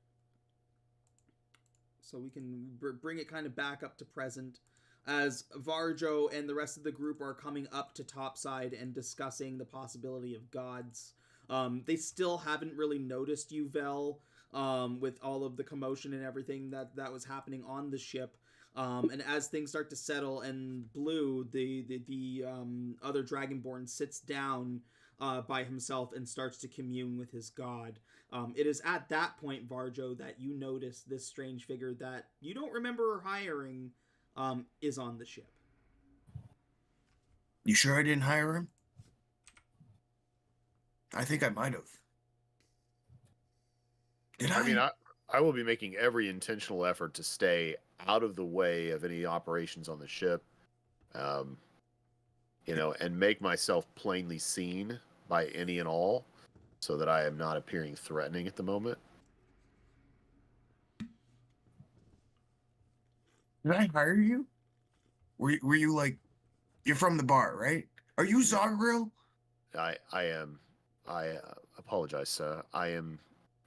So we can bring it kind of back up to present, as Varjo and the rest of the group are coming up to topside and discussing the possibility of gods. They still haven't really noticed you, Vel, with all of the commotion and everything that was happening on the ship. And as things start to settle, and Blue, the other Dragonborn, sits down by himself and starts to commune with his god. It is at that point, Varjo, that you notice this strange figure that you don't remember hiring is on the ship. You sure I didn't hire him? I think I might have. Did I? I mean, I will be making every intentional effort to stay out of the way of any operations on the ship, and make myself plainly seen by any and all, so that I am not appearing threatening at the moment. Did I hire you? Were you like, you're from the bar, right? Are you Zogril? I am. I apologize, sir.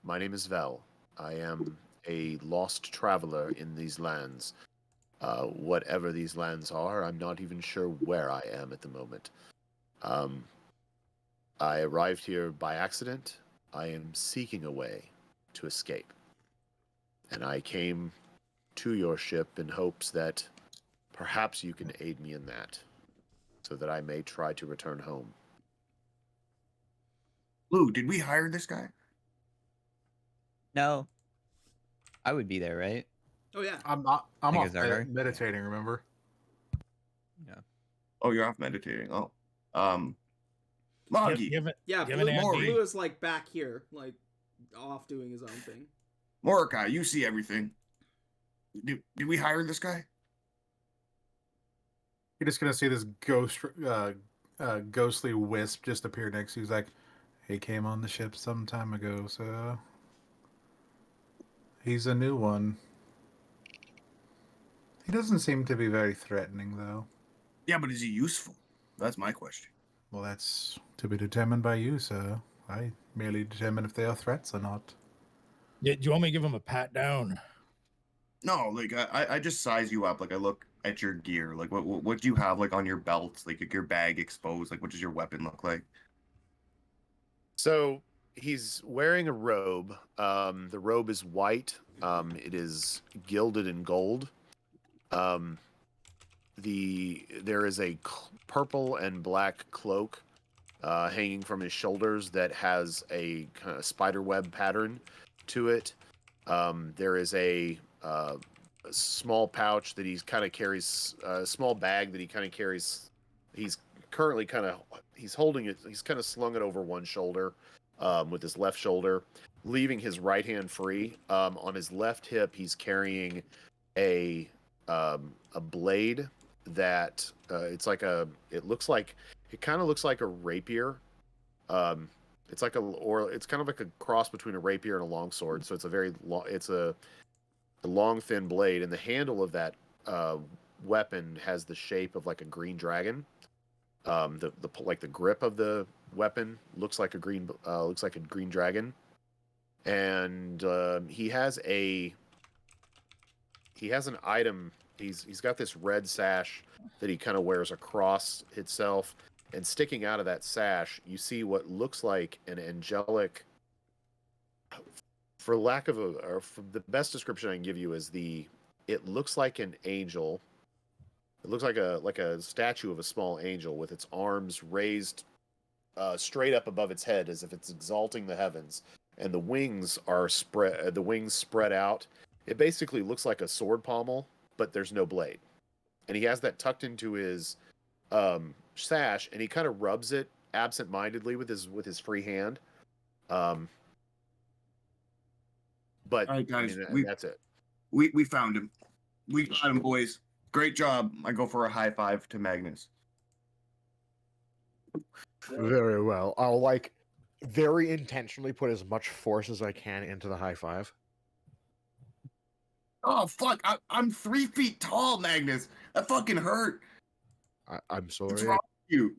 My name is Vel. I am a lost traveler in these lands. Whatever these lands are, I'm not even sure where I am at the moment. I arrived here by accident. I am seeking a way to escape. And I came to your ship in hopes that perhaps you can aid me in that, so that I may try to return home. Lou, did we hire this guy? No. I would be there, right? Oh yeah. I'm Like off a Zargar? meditating, remember? Yeah. Oh, you're off meditating. Oh. Moggy. Yeah, Give an Blue is like back here, like off doing his own thing. Mordecai, you see everything. Did we hire this guy? You're just gonna see this ghostly wisp just appear next to you. He's like, he came on the ship some time ago, so he's a new one. He doesn't seem to be very threatening, though. Yeah, but is he useful? That's my question. Well, that's to be determined by you, sir. I merely determine if they are threats or not. Yeah, do you want me to give him a pat down? No, like I just size you up. Like I look at your gear. Like what do you have like on your belt? Like your bag exposed. Like what does your weapon look like? So he's wearing a robe. The robe is white. It is gilded in gold. There is a purple and black cloak hanging from his shoulders that has a kind of spider web pattern to it. There is a small pouch that he kind of carries, a small bag that he kind of carries. He's currently he's holding it. He's kind of slung it over one shoulder with his left shoulder, leaving his right hand free. On his left hip, he's carrying a blade that it kind of looks like a rapier. It's kind of like a cross between a rapier and a longsword. So it's a long, thin blade, and the handle of that weapon has the shape of like a green dragon. The grip of the weapon looks like a green dragon, and he has an item. He's got this red sash that he kind of wears across itself, and sticking out of that sash, you see what looks like an angelic. For the best description I can give you is it looks like an angel. It looks like a statue of a small angel with its arms raised straight up above its head as if it's exalting the heavens, and the wings spread out. It basically looks like a sword pommel, but there's no blade. And he has that tucked into his sash, and he kind of rubs it absent-mindedly with his free hand. But all right, guys, I mean, that's it. We found him. We got him, boys. Great job. I go for a high five to Magnus. Very well. I'll like very intentionally put as much force as I can into the high five. Oh fuck! I'm 3 feet tall, Magnus. That fucking hurt. I'm What's sorry. wrong with you?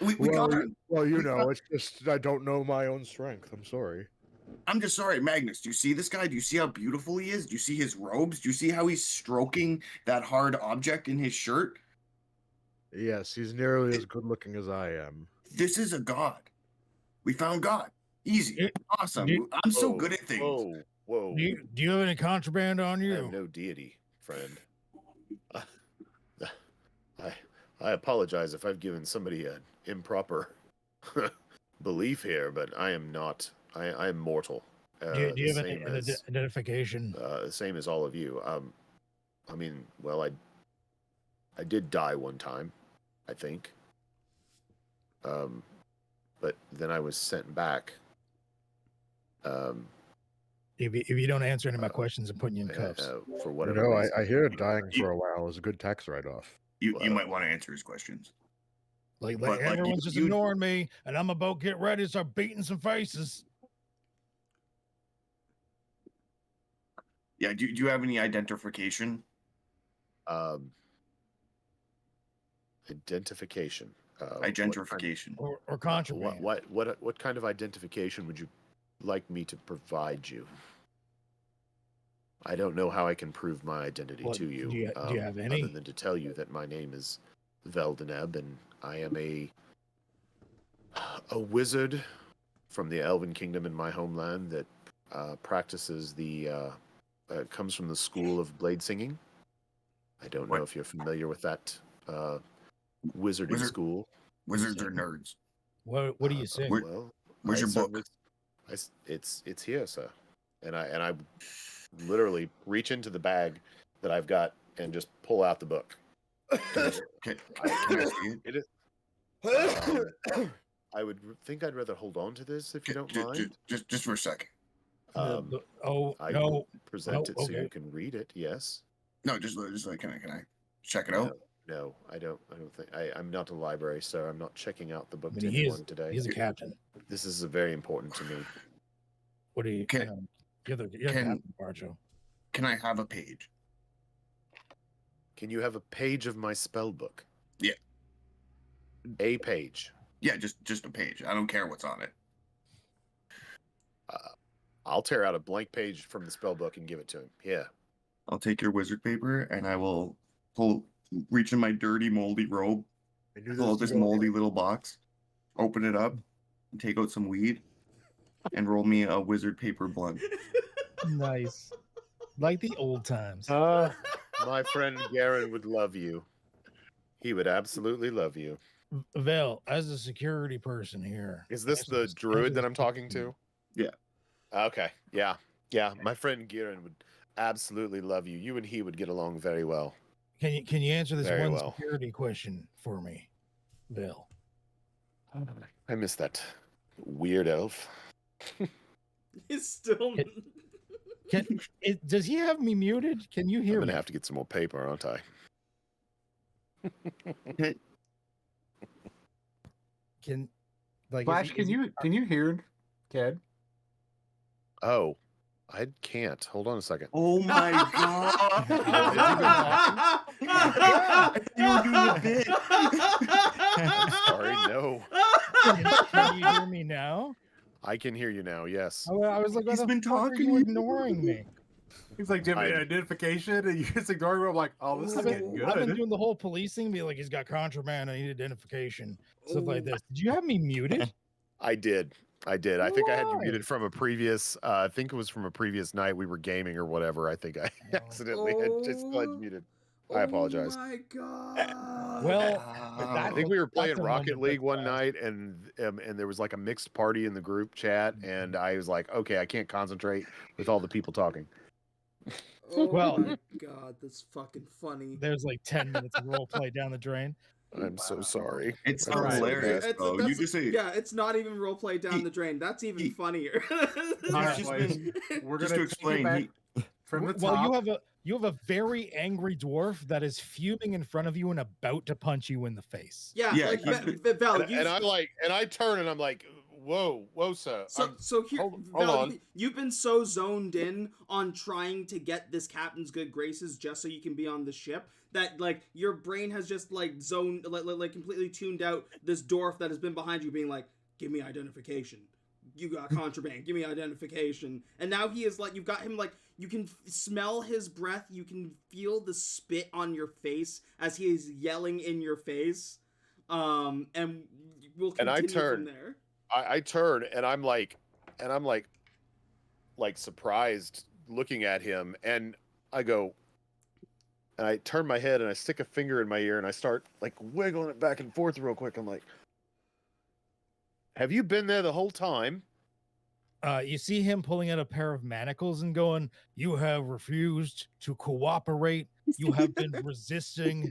We Well, got it. well, you know, it's just I don't know my own strength. I'm sorry. I'm just sorry, Magnus. Do you see this guy? Do you see how beautiful he is? Do you see his robes? Do you see how he's stroking that hard object in his shirt? Yes, he's nearly as good looking as I am. This is a god. We found God. Easy. It- Awesome. you- I'm so good at things. Whoa. Do you have any contraband on I you? have no deity, friend. I apologize if I've given somebody an improper belief here, but I am not. I am mortal. Do you have same an as identification? same as all of you. I mean, well, I did die one time, I think. But then I was sent back. If you don't answer any of my questions, I'm putting you in cuffs. For You whatever know, reason. I hear dying for a while is a good tax write-off. You Well, might want to answer his questions. Like but, like, everyone's you- just ignoring me, and I'm about to get ready to start beating some faces. Yeah. Do you have any identification? Identification. Identification. Or contraband. What kind of identification would you like me to provide you? I don't know how I can prove my identity Well, to you. do you have any? Other than to tell you that my name is Veldeneb, and I am a wizard from the Elven Kingdom in my homeland that practices comes from the school of blade singing. I don't know if you're familiar with that wizarding school. Wizards are nerds. What do you say? Well, Where's your serve book? It's here, sir. And I literally reach into the bag that I've got and just pull out the book. Can I see it? It is. I would think I'd rather hold on to this if you don't mind. Just for a second. I no. present it so okay. you can read it. Yes. No, just like can I check it out? No, I don't think I'm not a library, sir. I'm not checking out the book I to mean, anyone today. He's a captain. This is very important to me. What do you? You're Captain Barjo. Can I have a page? Can you have a page of my spell book? Yeah. A page. Yeah, just a page. I don't care what's on it. I'll tear out a blank page from the spell book and give it to him. Yeah. I'll take your wizard paper and I will reach in my dirty, moldy robe, pull out this moldy little box, open it up, and take out some weed, and roll me a wizard paper blunt. Nice. Like the old times. My friend Garen would love you. He would absolutely love you. Vel, as a security person here. Is this the druid that I'm talking to? Yeah. Okay. Yeah. My friend Garen would absolutely love you. You and he would get along very well. Can you answer this Very one well. security question for me, Vel? I miss that weird elf. He's still. Does he have me muted? Can you hear I'm me? gonna have to get some more paper, aren't I? Flash, can you hear Ked? Oh, I can't. Hold on a second. Oh my god! You were doing a bit. I'm sorry, no. Can you hear me now? I can hear you now. Yes. I was like, He's been talking you to you. ignoring me. He's like, identification, and you just ignoring him. I'm like, oh, this is getting good. I've been doing the whole police thing, be like, he's got contraband, I need identification, stuff like this. Did you have me muted? I did. I think I had you muted from a previous. I think it was from a previous night we were gaming or whatever. I think I accidentally had just muted. I apologize. Oh my god. Well, I think we were playing that's a Rocket moment League that's one fast. night, and there was like a mixed party in the group chat, and I was like, okay, I can't concentrate with all the people talking. Oh Well- my god, that's fucking funny. There's like 10 minutes of role play down the drain. I'm so sorry. It's All right. hilarious, It's- though. that's- You just say, Yeah, it's not even roleplay down the drain. That's even funnier. All right, just boys. been- We're just gonna to explain, take it back from the Well, top. You have a very angry dwarf that is fuming in front of you and about to punch you in the face. Yeah, Yeah, like you- Val, And I'm like, and I turn and I'm like, whoa, sir. So here, hold Val, on. you've been so zoned in on trying to get this captain's good graces just so you can be on the ship that like your brain has just like zoned, like completely tuned out this dwarf that has been behind you, being like, "Give me identification. You got contraband. Give me identification." And now he is like, you've got him like, you can smell his breath. You can feel the spit on your face as he is yelling in your face. And we'll And I continue turn. from there. I turn and I'm like surprised looking at him, and I go, and I turn my head and I stick a finger in my ear and I start like wiggling it back and forth real quick. I'm like, have you been there the whole time? You see him pulling out a pair of manacles and going, "You have refused to cooperate. You have been resisting.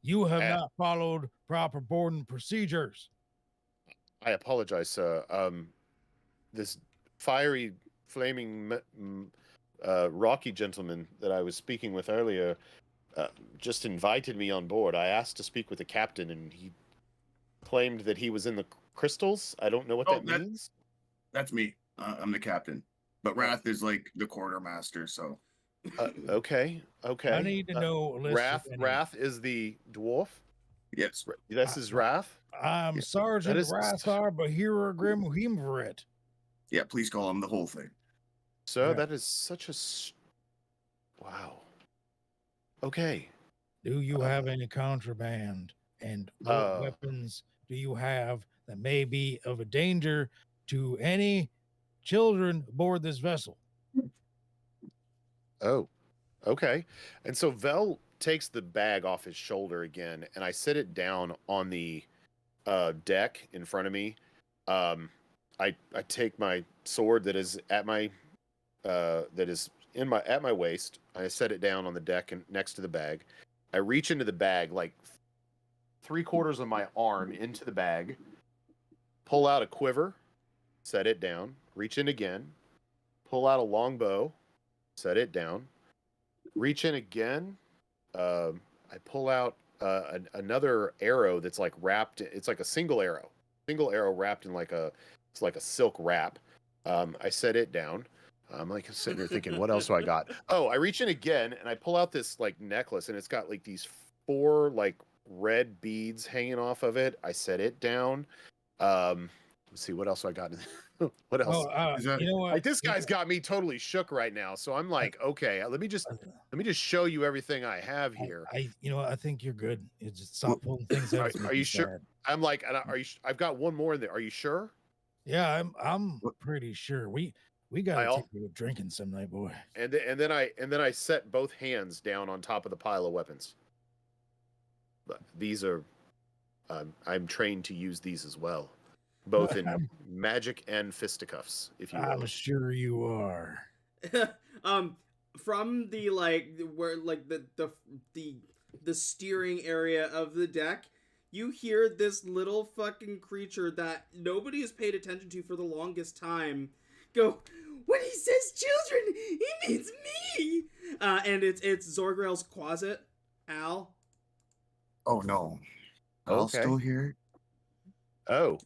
You have Uh, not followed proper boarding procedures." I apologize, sir. This fiery, flaming, rocky gentleman that I was speaking with earlier just invited me on board. I asked to speak with the captain, and he claimed that he was in the crystals. I don't know what that means. That's me. I'm the captain. But Wrath is like the quartermaster, so. Okay. I need to know a list of any- Wrath is the dwarf. Yes. This is Wrath. I'm Sergeant is- Rathar, but here Grim Himvrit. Yeah, please call him the whole thing. Sir, Yeah. that is such a wow. Okay. Do you have any contraband? And what weapons do you have that may be of a danger to any children aboard this vessel? Oh, okay. And so Vel takes the bag off his shoulder again, and I set it down on the deck in front of me. I take my sword that is at my at my waist. I set it down on the deck and next to the bag. I reach into the bag like 3/4 of my arm into the bag, pull out a quiver, set it down, reach in again, pull out a long bow, set it down, reach in again. I pull out another arrow that's like wrapped. It's like a single arrow wrapped in it's like a silk wrap. I set it down. I'm like sitting there thinking, what else do I got? Oh, I reach in again and I pull out this like necklace, and it's got like these 4 like red beads hanging off of it. I set it down. Let's see what else I got. What else? Well, you know what? Like this guy's got me totally shook right now. So I'm like, okay, let me just show you everything I have here. You know what? I think you're good. You just stop pulling things out. Are you sure? I'm like, are you? I've got one more in there. Are you sure? Yeah, I'm pretty sure. We gotta take you drinking some night, boy. And then I set both hands down on top of the pile of weapons. But these are, I'm trained to use these as well, both in magic and fisticuffs, if you will. I'm sure you are. From the where the steering area of the deck, you hear this little fucking creature that nobody has paid attention to for the longest time go, "When he says children, he means me!" And it's Zorgrail's Quasit, Al. Oh no. Al's Okay. still here? Oh.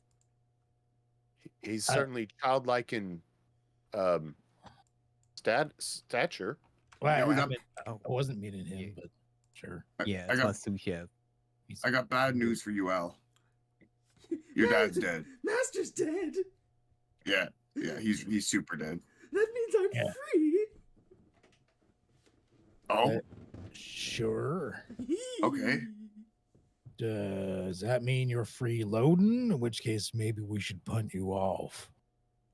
He's certainly childlike in stature. Well, Yeah, I wasn't meaning him, but sure. Yeah, I it's got- my sous chef. I got bad news for you, Al. Your dad's dead. Master's dead. Yeah, he's super dead. That means I'm free. Oh, Sure. okay. Does that mean you're freeloading? In which case, maybe we should punt you off.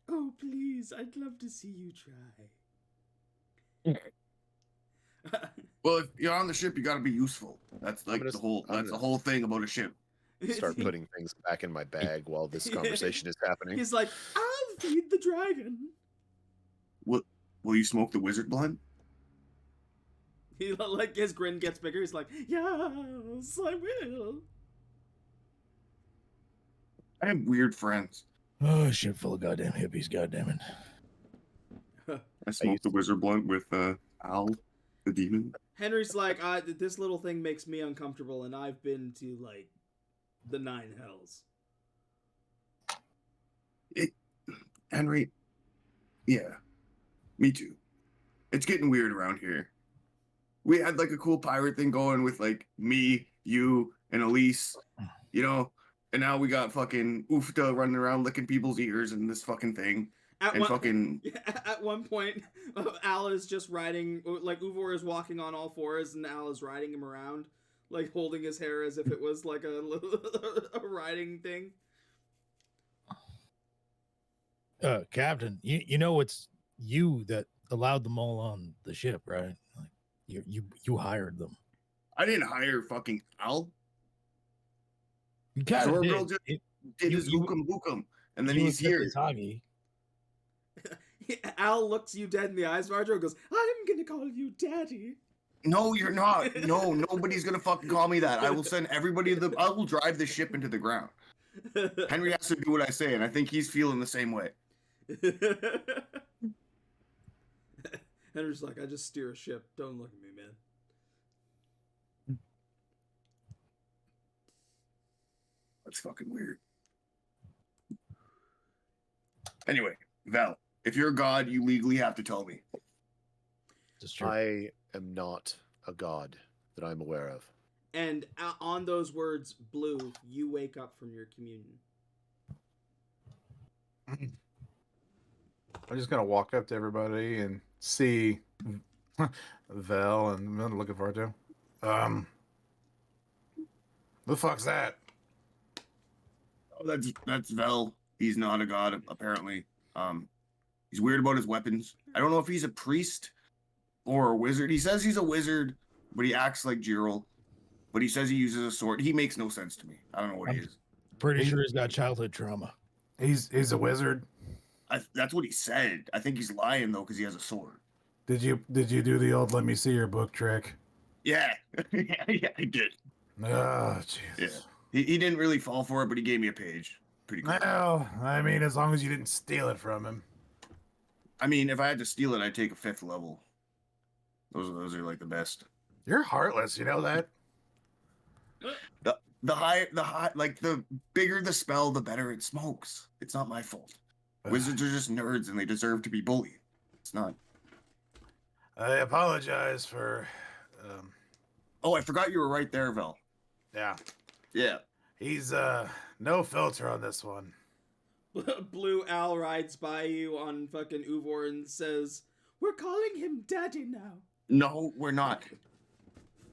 Oh, please. I'd love to see you try. Well, if you're on the ship, you got to be useful. That's like the whole thing about a ship. Start putting things back in my bag while this conversation is happening. He's like, "I'll feed the dragon." Will you smoke the wizard blunt? He like his grin gets bigger. He's like, "Yes, I will." I have weird friends. Oh, shit full of goddamn hippies, goddammit. I smoked the wizard blunt with Al, the demon. Henry's like, this little thing makes me uncomfortable, and I've been to like the 9 hells. Henry, yeah, me too. It's getting weird around here. We had like a cool pirate thing going with like me, you, and Elise, you know, and now we got fucking Oofta running around licking people's ears and this fucking thing. At one point, Al is just riding, like Uvor is walking on all fours, and Al is riding him around, like holding his hair as if it was like a riding thing. Captain, you know it's you that allowed them all on the ship, right? Like you hired them. I didn't hire fucking Al. You kind of did his ookum, and then he's here. Al looks you dead in the eyes, Vardro, and goes, I'm gonna call you daddy. No, you're not. No, nobody's gonna fucking call me that. I will send everybody I will drive the ship into the ground. Henry has to do what I say, and I think he's feeling the same way. Henry's like, I just steer a ship. Don't look at me, man. That's fucking weird. Anyway, Val, if you're a god, you legally have to tell me. I am not a god that I'm aware of. And on those words, Blue, you wake up from your communion. I'm just gonna walk up to everybody and see Vel, and I'm gonna look at Vardo. Who the fuck's that? Oh, that's Vel. He's not a god, apparently. He's weird about his weapons. I don't know if he's a priest or a wizard. He says he's a wizard, but he acts like Gerald. But he says he uses a sword. He makes no sense to me. I don't know what he is. Pretty sure he's got childhood trauma. He's a wizard. That's what he said. I think he's lying though because he has a sword. Did you do the old "let me see your book" trick? Yeah, yeah, I did. Oh, jeez. Yeah, he didn't really fall for it, but he gave me a page. Pretty cool. Well, I mean, as long as you didn't steal it from him. I mean, if I had to steal it, I'd take a 5th level. Those are like the best. You're heartless, you know that. The high, like the bigger the spell, the better it smokes. It's not my fault. Wizards are just nerds and they deserve to be bullied. It's not. I apologize for. Oh, I forgot you were right there, Vel. Yeah. Yeah. He's no filter on this one. Blue Al rides by you on fucking Uvor and says, "We're calling him Daddy now." No, we're not.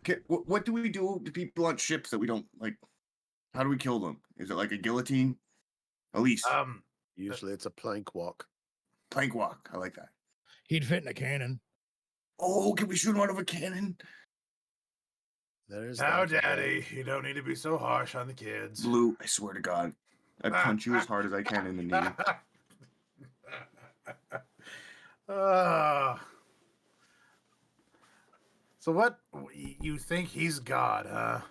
Okay, what do we do to people on ships that we don't like? How do we kill them? Is it like a guillotine? Elise. Usually it's a plank walk. Plank walk. I like that. He'd fit in a cannon. Oh, can we shoot him out of a cannon? There's now, Daddy, you don't need to be so harsh on the kids. Blue, I swear to God, I punch you as hard as I can in the knee. So what? You think he's God, huh?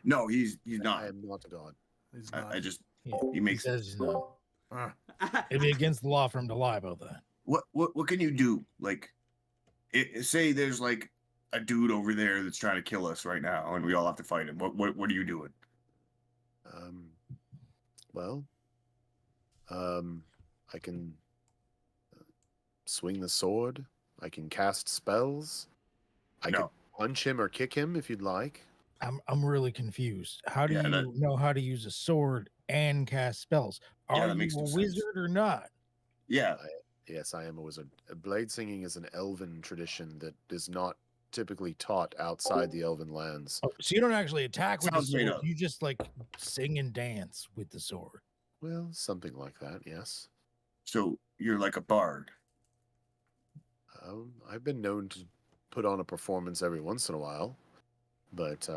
No, he's not. I am not a god. He's not. I just Yeah, he makes. He says he's not. It'd be against the law for him to lie about that. What can you do? Like, say there's like a dude over there that's trying to kill us right now, and we all have to fight him. What are you doing? I can swing the sword. I can cast spells. I can punch him or kick him if you'd like. I'm really confused. How do you know how to use a sword and cast spells? Are you a wizard or not? Yeah. Yes, I am a wizard. Blade singing is an elven tradition that is not typically taught outside the elven lands. Oh, so you don't actually attack with the Sounds made sword. up. You just like sing and dance with the sword. Well, something like that, yes. So you're like a bard. I've been known to put on a performance every once in a while, but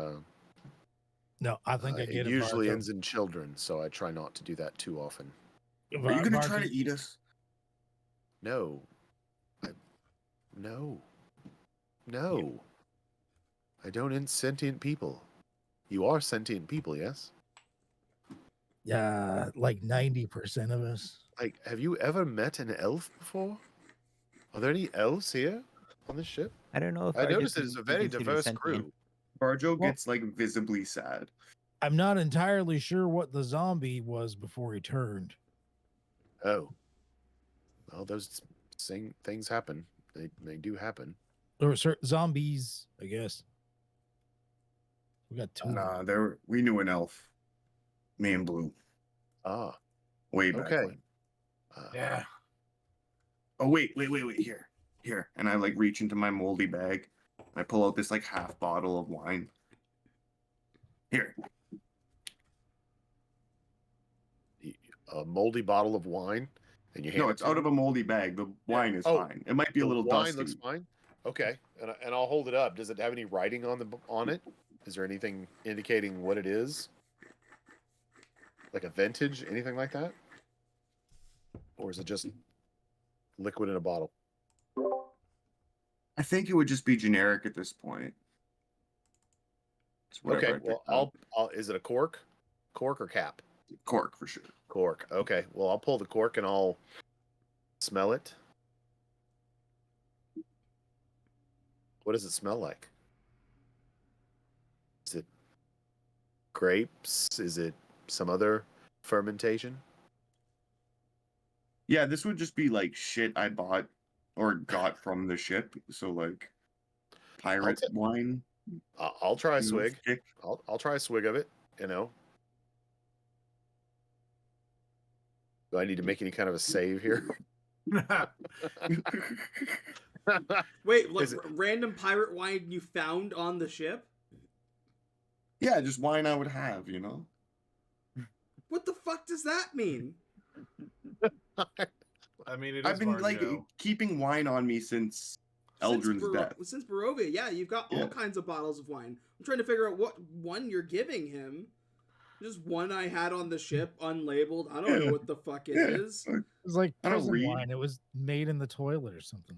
no, I think I get it. Usually ends in children, so I try not to do that too often. Are you gonna try to eat us? No. No. I don't eat sentient people. You are sentient people, yes? Yeah, like 90% of us. Like, have you ever met an elf before? Are there any elves here on this ship? I don't know if I Arjo noticed can it's a be very considered diverse sentient. crew. Barjo Well- gets like visibly sad. I'm not entirely sure what the zombie was before he turned. Oh. Well, those things happen. They do happen. Or zombies, I guess. We got two. Nah, we knew an elf. Me and Blue. Ah. Way back Okay. when. Yeah. Oh wait. Here. And I like reach into my moldy bag. And I pull out this like half bottle of wine. Here. A moldy bottle of wine, and you hand No, it it's to out of me? a moldy bag. The wine is Oh, fine. It might be a The little wine dusty. looks fine. Okay, and I'll hold it up. Does it have any writing on it? Is there anything indicating what it is? Like a vintage, anything like that? Or is it just liquid in a bottle? I think it would just be generic at this point. It's whatever I Okay, well, picked up. I'll. Is it a cork or cap? Cork for sure. Cork. Okay, well, I'll pull the cork and I'll smell it. What does it smell like? Is it grapes? Is it some other fermentation? Yeah, this would just be like shit I bought or got from the ship. So like pirate wine. I'll try a you swig. stick. I'll try a swig of it. You know. Do I need to make any kind of a save here? Wait, like Is it- random pirate wine you found on the ship? Yeah, just wine I would have, you know? What the fuck does that mean? I mean, it is I've been like Varjo. keeping wine on me since Eldrin's death. Since Barovia, yeah, you've got all Yeah. kinds of bottles of wine. I'm trying to figure out what one you're giving him. Just one I had on the ship, unlabeled. I don't know what the fuck it is. It was like I don't prison read. wine. It was made in the toilet or something.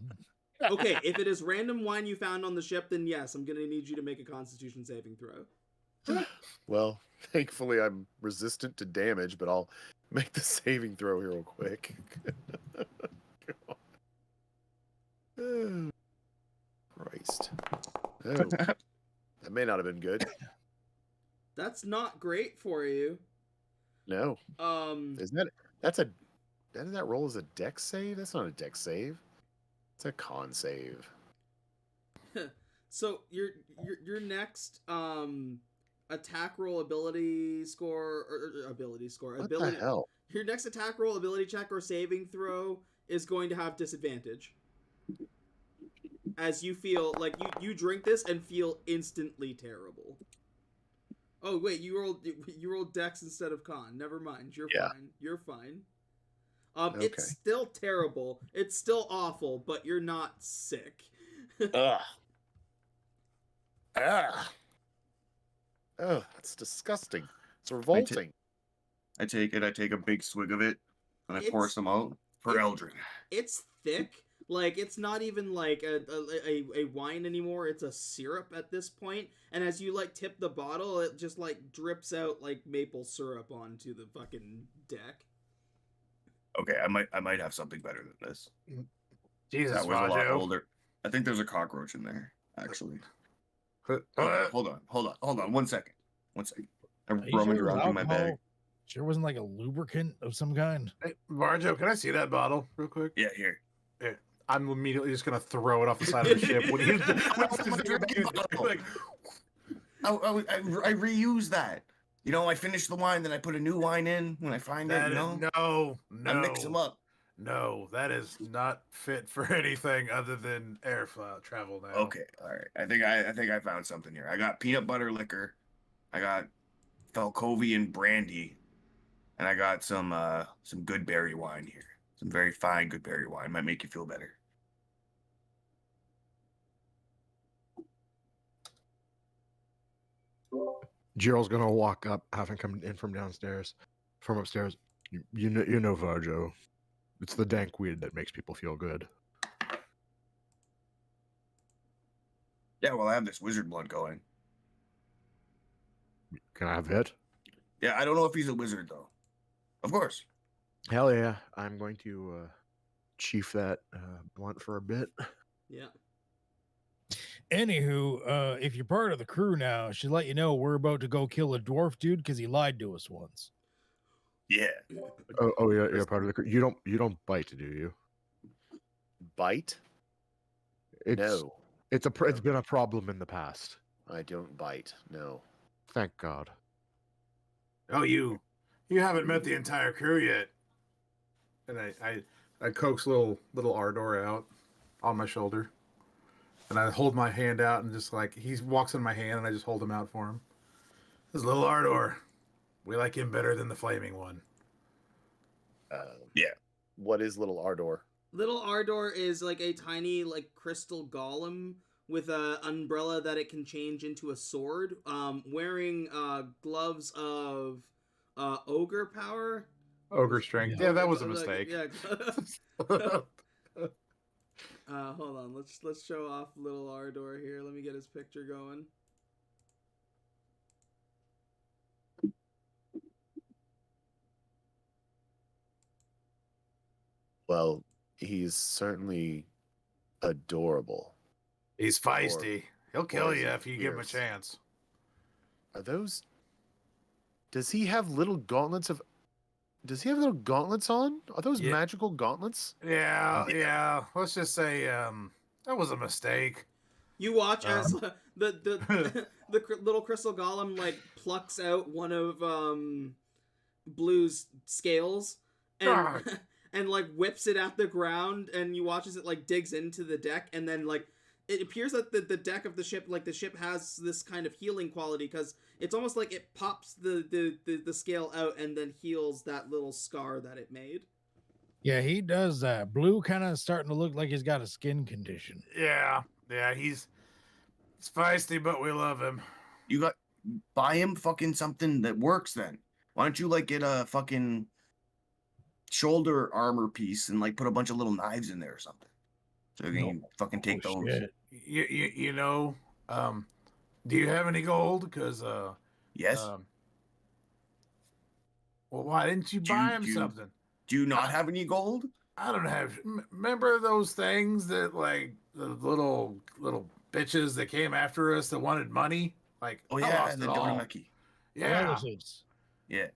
Okay, if it is random wine you found on the ship, then yes, I'm gonna need you to make a Constitution saving throw. Well, thankfully I'm resistant to damage, but I'll make the saving throw here real quick. Oh, Christ. Oh, that may not have been good. That's not great for you. No. Is That roll as a dex save? That's not a dex save. It's a con save. so your next attack roll ability score or ability score What ability the hell? your next attack roll ability check or saving throw is going to have disadvantage. As you feel like you drink this and feel instantly terrible. Oh wait, you rolled dex instead of con. Never mind. You're Yeah. fine. You're fine. Okay. It's still terrible. It's still awful, but you're not sick. Ugh. Ugh. Oh, that's disgusting. It's revolting. I take a big swig of it, and I pour It's- some out for Eldrin. It's thick. Like it's not even like a wine anymore. It's a syrup at this point. And as you like tip the bottle, it just like drips out like maple syrup onto the fucking deck. Okay, I might have something better than this. Jesus, That was a lot Varjo. older. I think there's a cockroach in there, actually. Uh, Okay, hold on. 1 second. I Are you rummage sure it was around through my bag. alcohol? Sure wasn't like a lubricant of some kind. Hey, Varjo, can I see that bottle real quick? Yeah, here. I'm immediately just gonna throw it off the side of the ship. When he's like, I reuse that. You know, I finish the wine, then I put a new wine in when I find it. that You is, know, no, I mix them up. No, that is not fit for anything other than air travel now. Okay, all right. I think I found something here. I got peanut butter liquor, I got Falcovian brandy, and I got some good berry wine here. Some very fine good berry wine. Might make you feel better. Gerald's gonna walk up, having come in from upstairs. You know, Varjo. It's the dank weed that makes people feel good. Yeah, well, I have this wizard blood going. Can I have it? Yeah, I don't know if he's a wizard though. Of course. Hell yeah! I'm going to chief that blunt for a bit. Yeah. Anywho, if you're part of the crew now, I should let you know we're about to go kill a dwarf dude because he lied to us once. Yeah. Oh yeah, you're part of the crew. You don't bite, do you? Bite? It's No, it's been a problem in the past. I don't bite. No. Thank God. Oh, you haven't met the entire crew yet. And I coax little Ardor out on my shoulder, and I hold my hand out and just like he walks in my hand, and I just hold him out for him. This is little Ardor. We like him better than the flaming one. Yeah. What is little Ardor? Little Ardor is like a tiny like crystal golem with a umbrella that it can change into a sword. Wearing gloves of ogre power. Ogre strength. Yeah, that was a Like, mistake. yeah. Hold on. Let's show off little Ardor here. Let me get his picture going. Well, he's certainly adorable. He's feisty. He'll kill is you he if you give him a fierce? chance. Are those? Does he have little gauntlets of? Does he have little gauntlets on? Are those Yeah. magical gauntlets? Yeah. Let's just say that was a mistake. You watch as the little crystal golem like plucks out one of Blue's scales and and like whips it at the ground, and you watch as it like digs into the deck, and then like it appears that the deck of the ship, like the ship has this kind of healing quality because it's almost like it pops the scale out and then heals that little scar that it made. Yeah, he does that. Blue kind of starting to look like he's got a skin condition. Yeah, he's feisty, but we love him. You got buy him fucking something that works then. Why don't you like get a fucking shoulder armor piece and like put a bunch of little knives in there or something? So you can fucking take those. Shit. You know, do you have any gold? Because Yes. Well, why didn't you buy him something? Do you not have any gold? I don't have. Remember those things that like the little bitches that came after us that wanted money? Like, Oh I yeah, lost the it all. Donaki. Yeah, Relatives. Yeah.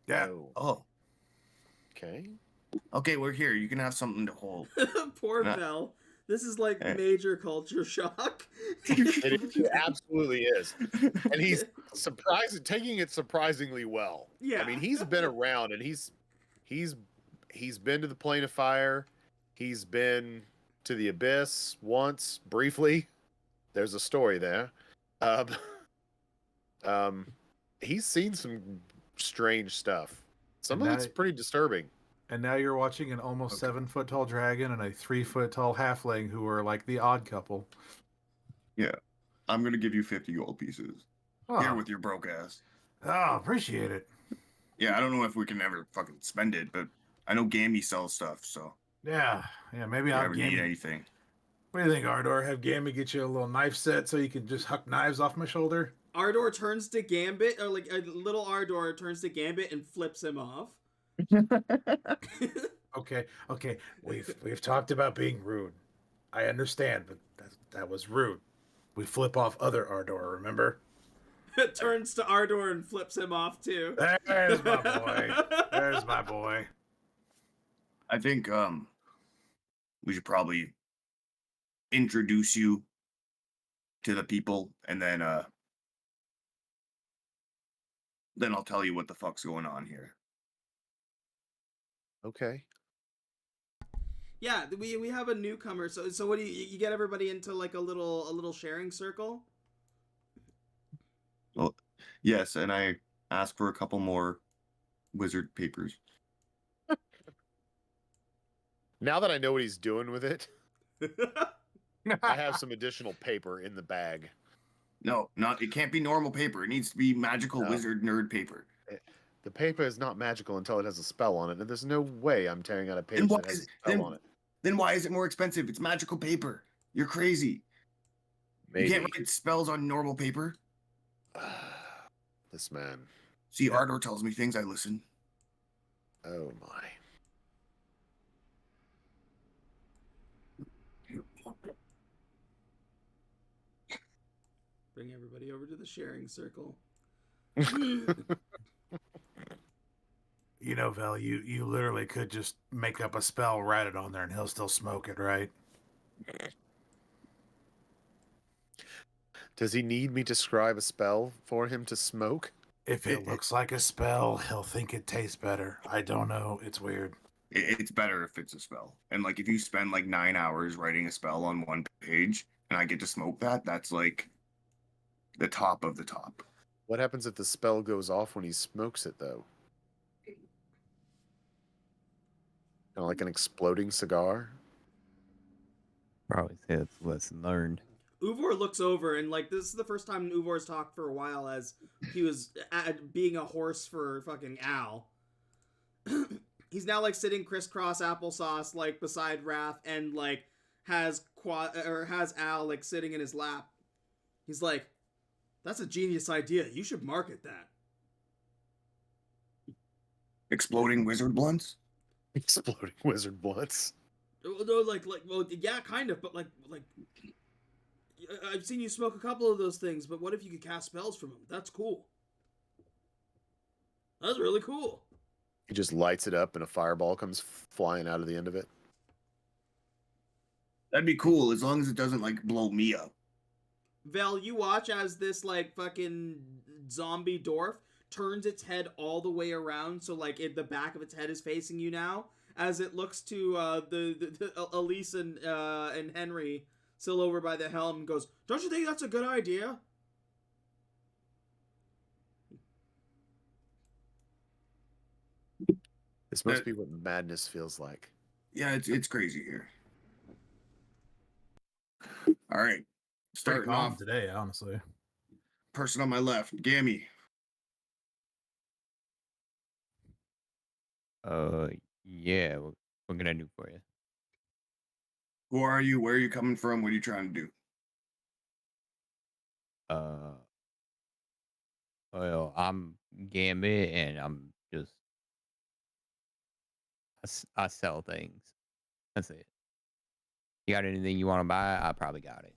yeah. Oh. Okay. Okay, we're here. You can have something to hold. Poor Belle. This is like major culture shock. It absolutely is, and he's taking it surprisingly well. Yeah. I mean, he's been around, and he's been to the Plane of Fire. He's been to the Abyss once, briefly. There's a story there. He's seen some strange stuff. Some of it's pretty disturbing. And now you're watching an almost 7-foot tall dragon and a 3-foot tall halfling who are like the odd couple. Yeah. I'm gonna give you 50 gold pieces. Here with your broke ass. Oh, appreciate it. Yeah, I don't know if we can ever fucking spend it, but I know Gammy sells stuff, so Yeah, maybe if I'll you ever need anything. What do you think, Ardor? Have Gammy get you a little knife set so you can just huck knives off my shoulder? Ardor turns to Gambit, or like a little Ardor turns to Gambit and flips him off. Okay. We've talked about being rude. I understand, but that was rude. We flip off other Ardor, remember? It turns to Ardor and flips him off too. There's my boy. There's my boy. I think we should probably introduce you to the people, and then I'll tell you what the fuck's going on here. Okay. Yeah, we have a newcomer. So what do you get everybody into like a little sharing circle? Well, yes, and I ask for a couple more wizard papers. Now that I know what he's doing with it, I have some additional paper in the bag. No, it can't be normal paper. It needs to be magical wizard nerd paper. The paper is not magical until it has a spell on it, and there's no way I'm tearing out a page that has a spell on it. Then why is it more expensive? It's magical paper. You're crazy. Maybe. You can't write spells on normal paper. This man. See, Ardor tells me things, I listen. Oh my. Bring everybody over to the sharing circle. You know, Vel, you literally could just make up a spell, write it on there, and he'll still smoke it, right? Does he need me to scribe a spell for him to smoke? If it looks like a spell, he'll think it tastes better. I don't know. It's weird. It's better if it's a spell. And like if you spend like 9 hours writing a spell on one page and I get to smoke that, that's like the top of the top. What happens if the spell goes off when he smokes it, though? Kind of like an exploding cigar? Probably say it's a lesson learned. Uvor looks over, and like this is the first time Uvor's talked for a while, as he was being a horse for fucking Al. He's now like sitting crisscross applesauce like beside Wrath, and like has Al like sitting in his lap. He's like, "That's a genius idea. You should market that." Exploding wizard blunts? Exploding wizard blunts? No, well, yeah, kind of, but like, I've seen you smoke a couple of those things, but what if you could cast spells from them? That's cool. That's really cool. He just lights it up and a fireball comes flying out of the end of it. That'd be cool as long as it doesn't like blow me up. Vel, you watch as this like fucking zombie dwarf turns its head all the way around, so like the back of its head is facing you now, as it looks to the Elise and Henry still over by the helm, and goes, "Don't you think that's a good idea?" This must be what madness feels like. Yeah, it's crazy here. All right. Starting Pretty calm off today, honestly. person on my left, Gammy. Yeah. What can I do for you? Who are you? Where are you coming from? What are you trying to do? Well, I'm Gambit, and I'm just I sell things. That's it. You got anything you want to buy? I probably got it.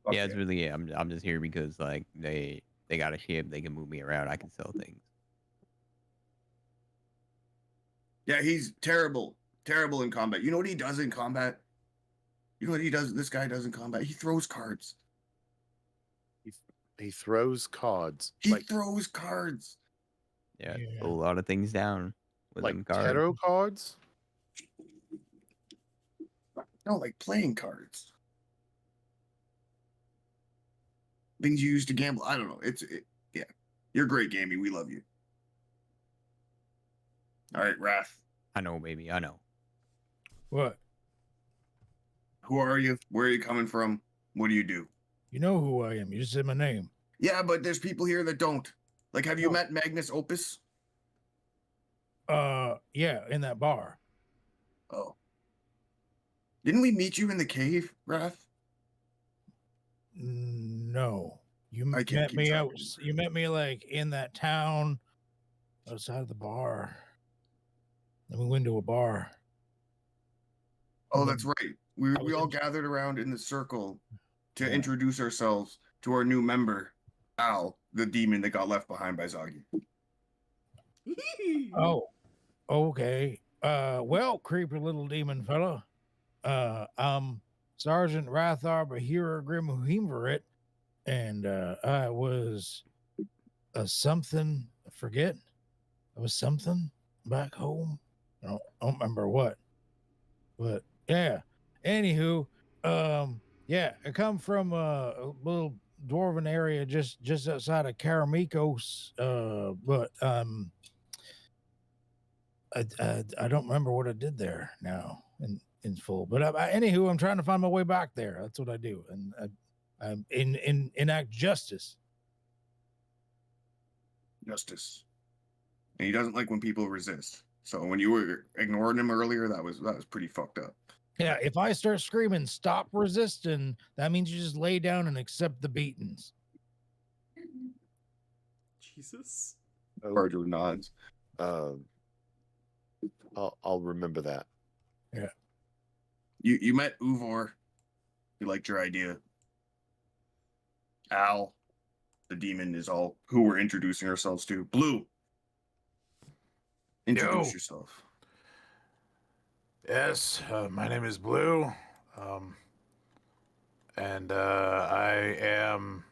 Okay. Yeah, it's really it. I'm just here because like they got a ship. They can move me around. I can sell things. Yeah, he's terrible in combat. You know what he does in combat? You know what he does? This guy does in combat. He throws cards. He throws cards. He throws cards. Yeah, a lot of things down with Like them cards. tarot cards? No, like playing cards. Things you use to gamble. I don't know. Yeah. You're great, Gammy. We love you. All right, Wrath. I know, baby. I know. What? Who are you? Where are you coming from? What do you do? You know who I am. You just said my name. Yeah, but there's people here that don't. Like, have you met Magnus Opus? Yeah, in that bar. Oh. Didn't we meet you in the cave, Wrath? No. You I can't met keep me track out. anymore. You met me like in that town outside of the bar. Then we went to a bar. Oh, that's right. We was all in- gathered around in the circle to Yeah. introduce ourselves to our new member, Al, the demon that got left behind by Zoggy. Oh, okay. Well, creepy little demon fella. I'm Sergeant Rathar Bahira Grimhimverit, and I was a something. I forget. I was something back home. I don't remember what, but yeah. Anywho, yeah, I come from a little dwarven area just outside of Karamikos. But I don't remember what I did there now in full. But anywho, I'm trying to find my way back there. That's what I do, and I'm enact justice. Justice. And he doesn't like when people resist. So when you were ignoring him earlier, that was pretty fucked up. Yeah, if I start screaming, "Stop resisting," that means you just lay down and accept the beatings. Jesus. Barjo nods. I'll remember that. Yeah. You met Uvor. He liked your idea. Al, the demon, is all who we're introducing ourselves to. Blue, introduce Yo. yourself. Yes, my name is Blue, and I am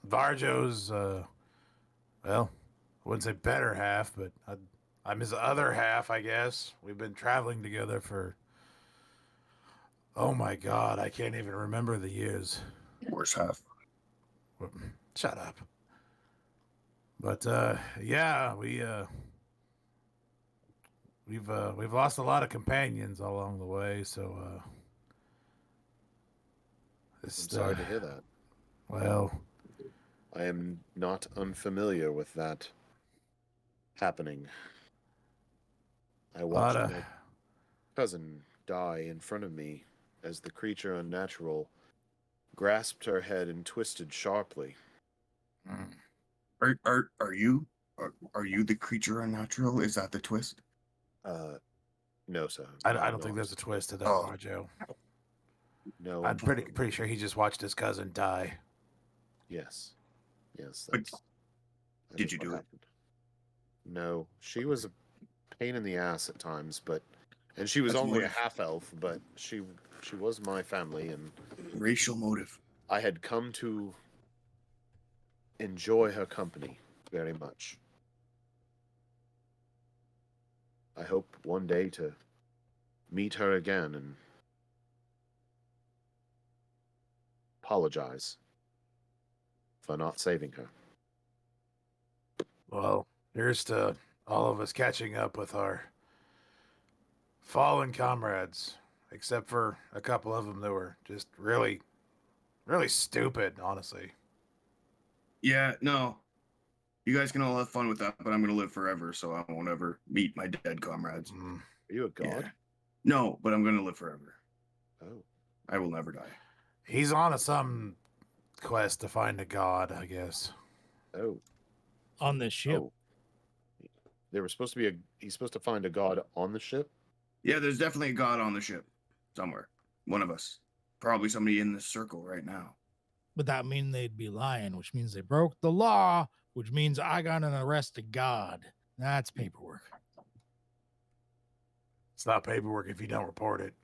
Varjo's. Well, I wouldn't say better half, but I'm his other half, I guess. We've been traveling together for. Oh my God, I can't even remember the years. Worst half. Shut up. But yeah, we've lost a lot of companions along the way, so I'm sorry to hear that. Well, I am not unfamiliar with that happening. I watched my cousin die in front of me as the creature unnatural grasped her head and twisted sharply. Are you the creature unnatural? Is that the twist? No, sir. I don't think there's a twist to that, Varjo. No, I'm pretty sure he just watched his cousin die. Yes, that's did you do it? No, she was a pain in the ass at times, and she was That's only motive. a half elf, but she was my family, and Racial motive. I had come to enjoy her company very much. I hope one day to meet her again and apologize for not saving her. Well, here's to all of us catching up with our fallen comrades, except for a couple of them that were just really, really stupid, honestly. Yeah, no. You guys can all have fun with that, but I'm gonna live forever, so I won't ever meet my dead comrades. Are you a god? Yeah. No, but I'm gonna live forever. Oh. I will never die. He's on some quest to find a god, I guess. Oh. On the ship. Oh. There was supposed to be he's supposed to find a god on the ship? Yeah, there's definitely a god on the ship. Somewhere. One of us. Probably somebody in this circle right now. But that means they'd be lying, which means they broke the law, which means I got an arrest of God. That's paperwork. It's not paperwork if you don't report it.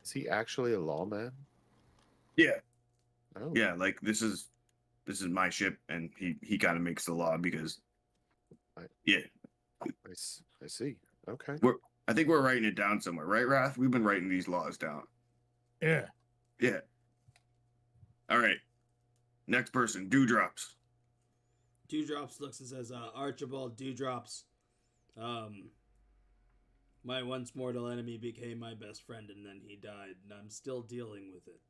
Is he actually a lawman? Yeah. Oh. Yeah, like this is my ship, and he kind of makes the law because yeah. I see. Okay. I think we're writing it down somewhere, right, Wrath? We've been writing these laws down. Yeah. Yeah. All right. Next person, Dewdrops. Dewdrops looks and says, Archibald Dewdrops. My once mortal enemy became my best friend, and then he died, and I'm still dealing with it.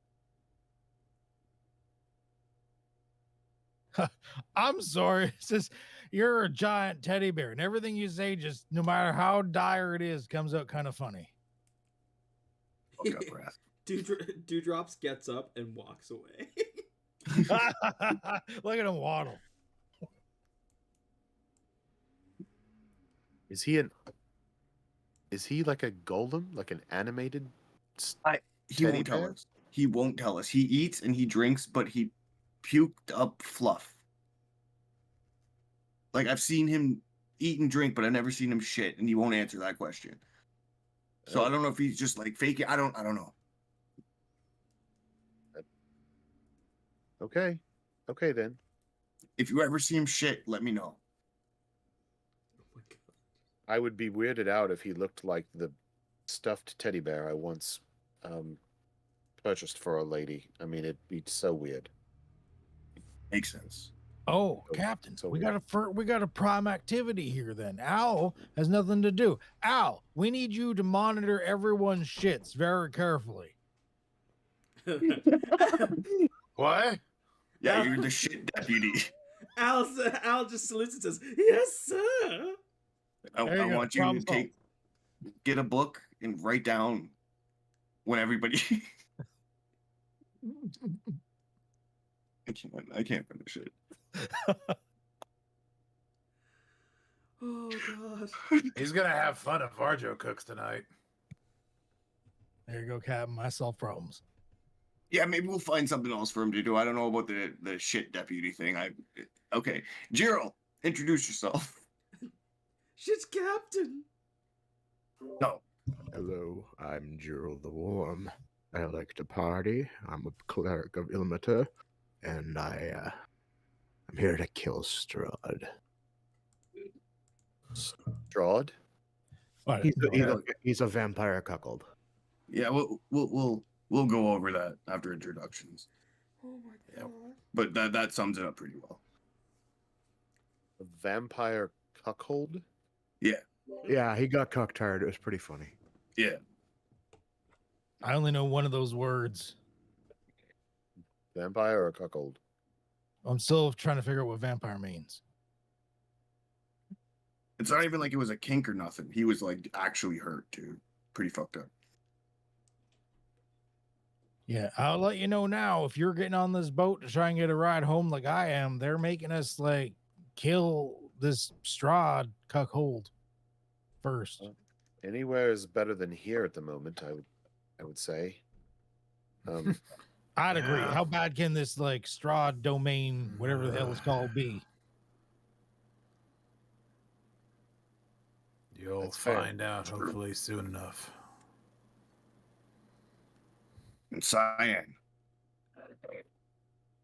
I'm sorry. It's just, you're a giant teddy bear, and everything you say, just no matter how dire it is, comes out kind of funny. Dewdrops gets up and walks away. Look at him waddle. Is he like a golem, like an animated? He won't tell us. He won't tell us. He eats and he drinks, but he puked up fluff. Like I've seen him eat and drink, but I've never seen him shit, and he won't answer that question. So I don't know if he's just like faking. I don't know. Okay. Okay then. If you ever see him shit, let me know. Oh my god. I would be weirded out if he looked like the stuffed teddy bear I once purchased for a lady. I mean, it'd be so weird. Makes sense. Oh, Captain, we got a prime activity here then. Al has nothing to do. Al, we need you to monitor everyone's shits very carefully. What? Yeah, you're the shit deputy. Al just salutes and says, "Yes, sir." I want you to get a book and write down when everybody. I can't finish it. Oh god. He's gonna have fun if Varjo cooks tonight. There you go, Captain. I solve problems. Yeah, maybe we'll find something else for him to do. I don't know about the shit deputy thing. Okay, Gerald, introduce yourself. Shit's Captain. No. Hello, I'm Gerald the Warm. I like to party. I'm a cleric of Ilmater, and I'm here to kill Strahd. Strahd? What? He's a vampire cuckold. Yeah, we'll go over that after introductions. Oh my god. But that sums it up pretty well. A vampire cuckold? Yeah. Yeah, he got cock-tired. It was pretty funny. Yeah. I only know one of those words. Vampire or cuckold? I'm still trying to figure out what vampire means. It's not even like it was a kink or nothing. He was like actually hurt, dude. Pretty fucked up. Yeah, I'll let you know now. If you're getting on this boat to try and get a ride home like I am, they're making us like kill this Strahd cuckold first. Anywhere is better than here at the moment, I would say. I'd agree. Yeah. How bad can this like Strahd domain, whatever the hell it's called, be? You'll That's fair. find out hopefully soon enough. And Cyan.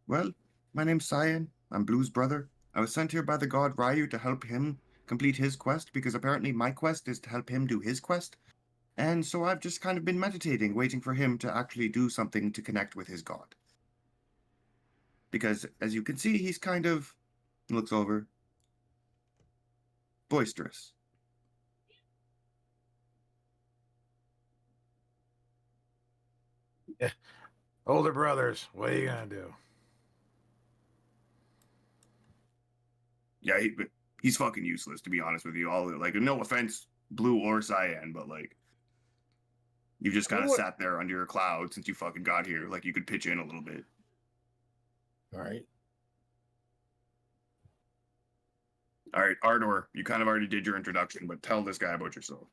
Well, my name's Cyan. I'm Blue's brother. I was sent here by the god Ryu to help him complete his quest, because apparently my quest is to help him do his quest. And so I've just kind of been meditating, waiting for him to actually do something to connect with his god. Because, as you can see, he's kind of, looks over, boisterous. Older brothers, what are you gonna do? Yeah, he's fucking useless, to be honest with you. All like, no offense, Blue or Cyan, but like, you've just kind of sat there under your cloud since you fucking got here. Like, you could pitch in a little bit. All right. All right, Ardor, you kind of already did your introduction, but tell this guy about yourself.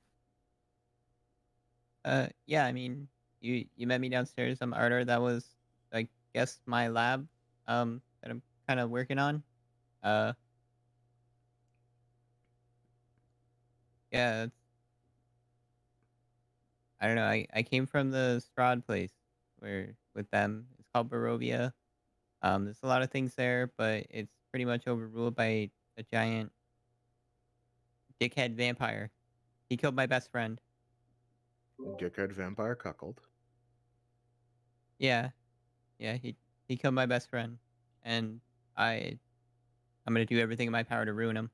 Yeah, I mean, you met me downstairs. I'm Ardor. That was, I guess, my lab, that I'm kind of working on. Yeah, I don't know. I came from the Strahd place where with them. It's called Barovia. There's a lot of things there, but it's pretty much overruled by a giant dickhead vampire. He killed my best friend. Dickhead vampire cuckold. Yeah, he killed my best friend, and I'm gonna do everything in my power to ruin him.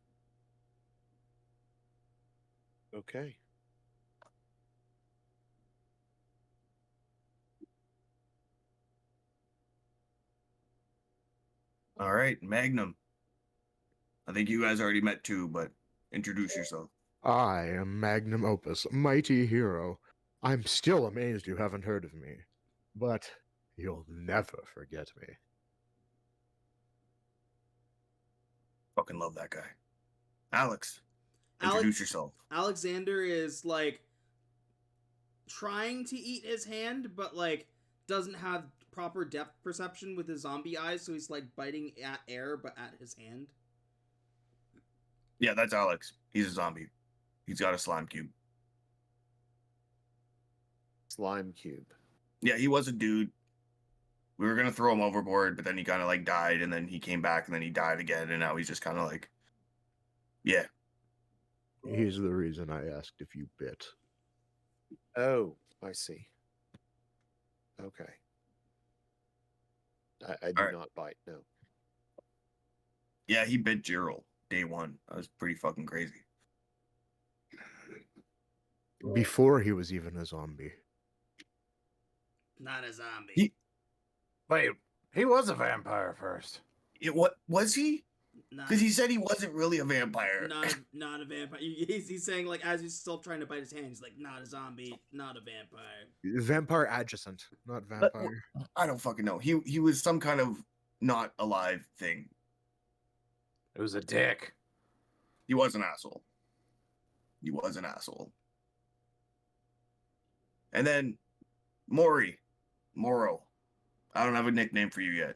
Okay. All right, Magnum. I think you guys already met too, but introduce yourself. I am Magnum Opus, mighty hero. I'm still amazed you haven't heard of me, but you'll never forget me. Fucking love that guy. Alex, introduce yourself. Alexander is like trying to eat his hand, but like doesn't have proper depth perception with his zombie eyes, so he's like biting at air but at his hand. Yeah, that's Alex. He's a zombie. He's got a slime cube. Slime cube. Yeah, he was a dude. We were gonna throw him overboard, but then he kind of like died, and then he came back, and then he died again, and now he's just kind of like, yeah. He's the reason I asked if you bit. Oh, I see. Okay. I do not bite, no. Yeah, he bit Gerald day one. That was pretty fucking crazy. Before he was even a zombie. Not a zombie. Wait, he was a vampire first. What was he? Not, Because he said he wasn't really a vampire. not a vampire. He's saying like as he's still trying to bite his hand, he's like not a zombie, not a vampire. Vampire adjacent, not vampire. I don't fucking know. He was some kind of not alive thing. It was a dick. He was an asshole. He was an asshole. And then Mori. Moro. I don't have a nickname for you yet.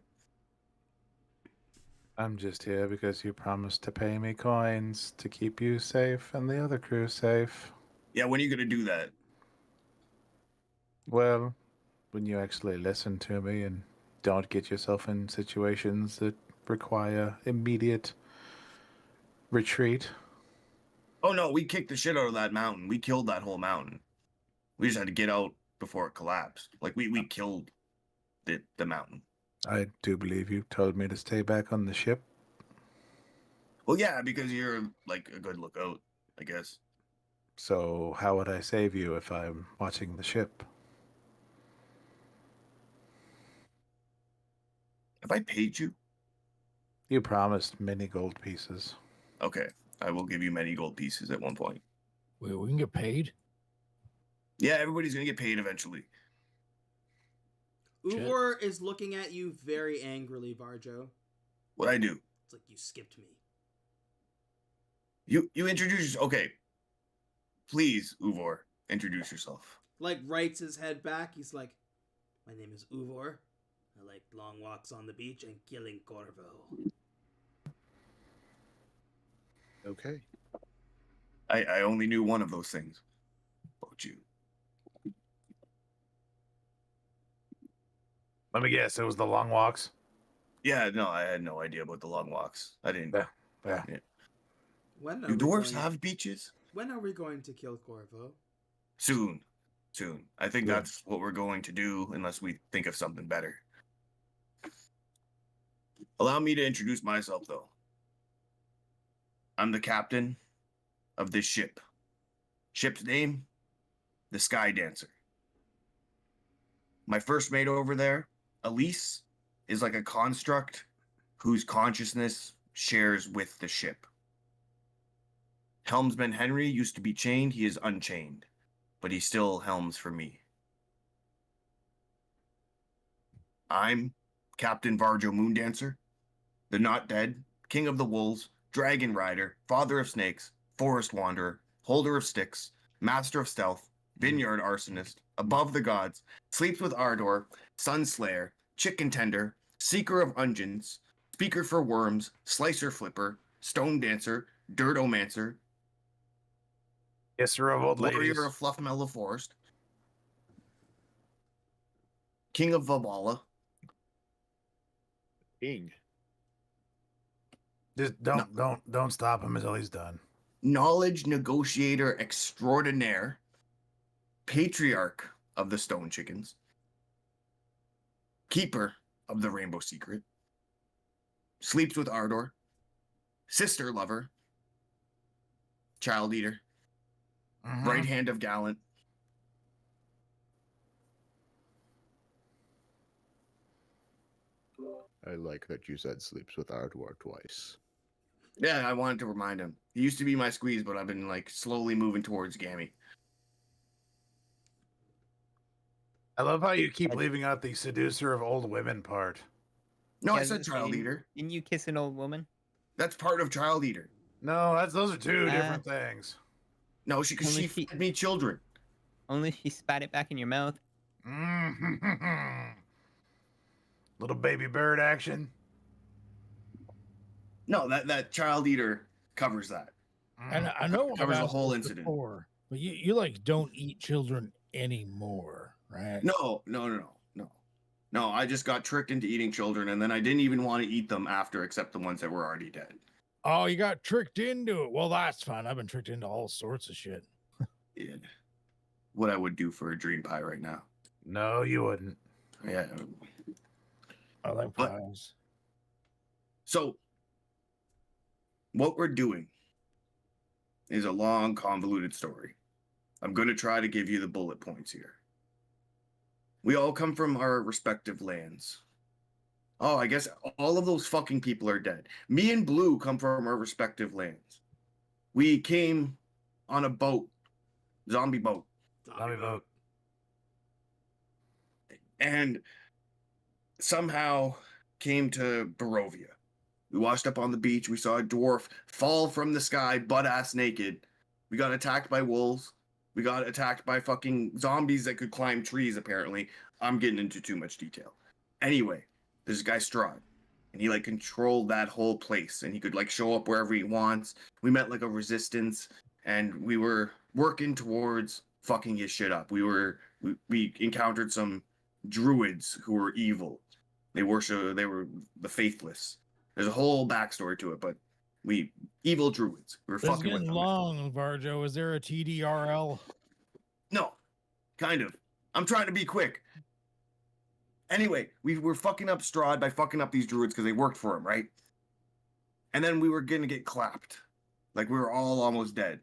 I'm just here because you promised to pay me coins to keep you safe and the other crew safe. Yeah, when are you gonna do that? Well, when you actually listen to me and don't get yourself in situations that require immediate retreat. Oh no, we kicked the shit out of that mountain. We killed that whole mountain. We just had to get out before it collapsed. Like we killed the mountain. I do believe you told me to stay back on the ship. Well, yeah, because you're like a good lookout, I guess. So how would I save you if I'm watching the ship? Have I paid you? You promised many gold pieces. Okay, I will give you many gold pieces at one point. Wait, we can get paid? Yeah, everybody's gonna get paid eventually. Uvor is looking at you very angrily, Varjo. What'd I do? It's like you skipped me. You introduce okay. Please, Uvor, introduce yourself. Like rights his head back. He's like, "My name is Uvor. I like long walks on the beach and killing Corvo." Okay. I only knew one of those things about you. Let me guess, it was the long walks? Yeah, no, I had no idea about the long walks. I didn't. Yeah. When are Do we dwarves going- have beaches? When are we going to kill Corvo? Soon. I think Good. that's what we're going to do unless we think of something better. Allow me to introduce myself, though. I'm the captain of this ship. Ship's name, the Sky Dancer. My first mate over there, Elise, is like a construct whose consciousness shares with the ship. Helmsman Henry used to be chained. He is unchained, but he still helms for me. I'm Captain Varjo Moondancer, the not dead, king of the wolves, dragon rider, father of snakes, forest wanderer, holder of sticks, master of stealth, vineyard arsonist, above the gods, sleeps with Ardor, sun slayer, chicken tender, seeker of unguents, speaker for worms, slicer flipper, stone dancer, dirtomancer, Kisser of old ladies. warrior of Fluffmellow Forest, king of Valhalla. King. Just don't stop him until he's done. Knowledge negotiator extraordinaire, patriarch of the Stone Chickens, keeper of the Rainbow Secret, sleeps with Ardor, sister lover, child eater, right hand of Gallant. I like that you said sleeps with Ardwar twice. Yeah, I wanted to remind him. He used to be my squeeze, but I've been like slowly moving towards Gammy. I love how you keep leaving out the seducer of old women part. No, Yeah, I said child didn't- eater. Didn't you kiss an old woman? That's part of child eater. No, those are two different things. No, because Only she she- fed me children. Only if she spat it back in your mouth. Little baby bird action. No, that child eater covers that. And I know I've Covers the asked whole this incident. before, but you like don't eat children anymore, right? No. No, I just got tricked into eating children, and then I didn't even want to eat them after, except the ones that were already dead. Oh, you got tricked into it. Well, that's fine. I've been tricked into all sorts of shit. Yeah. What I would do for a dream pie right now. No, you wouldn't. Yeah. I like But- pies. So, what we're doing is a long, convoluted story. I'm going to try to give you the bullet points here. We all come from our respective lands. Oh, I guess all of those fucking people are dead. Me and Blue come from our respective lands. We came on a boat, zombie boat, Zombie boat. and somehow came to Barovia. We washed up on the beach. We saw a dwarf fall from the sky, butt ass naked. We got attacked by wolves. We got attacked by fucking zombies that could climb trees, apparently. I'm getting into too much detail. Anyway, there's a guy Strahd, and he like controlled that whole place, and he could like show up wherever he wants. We met like a resistance, and we were working towards fucking his shit up. We encountered some druids who were evil. They were the faithless. There's a whole backstory to it, but evil druids. We were This is fucking with getting them. long, Varjo. Is there a TDRL? No, kind of. I'm trying to be quick. Anyway, we were fucking up Strahd by fucking up these druids because they worked for him, right? And then we were gonna get clapped. Like we were all almost dead.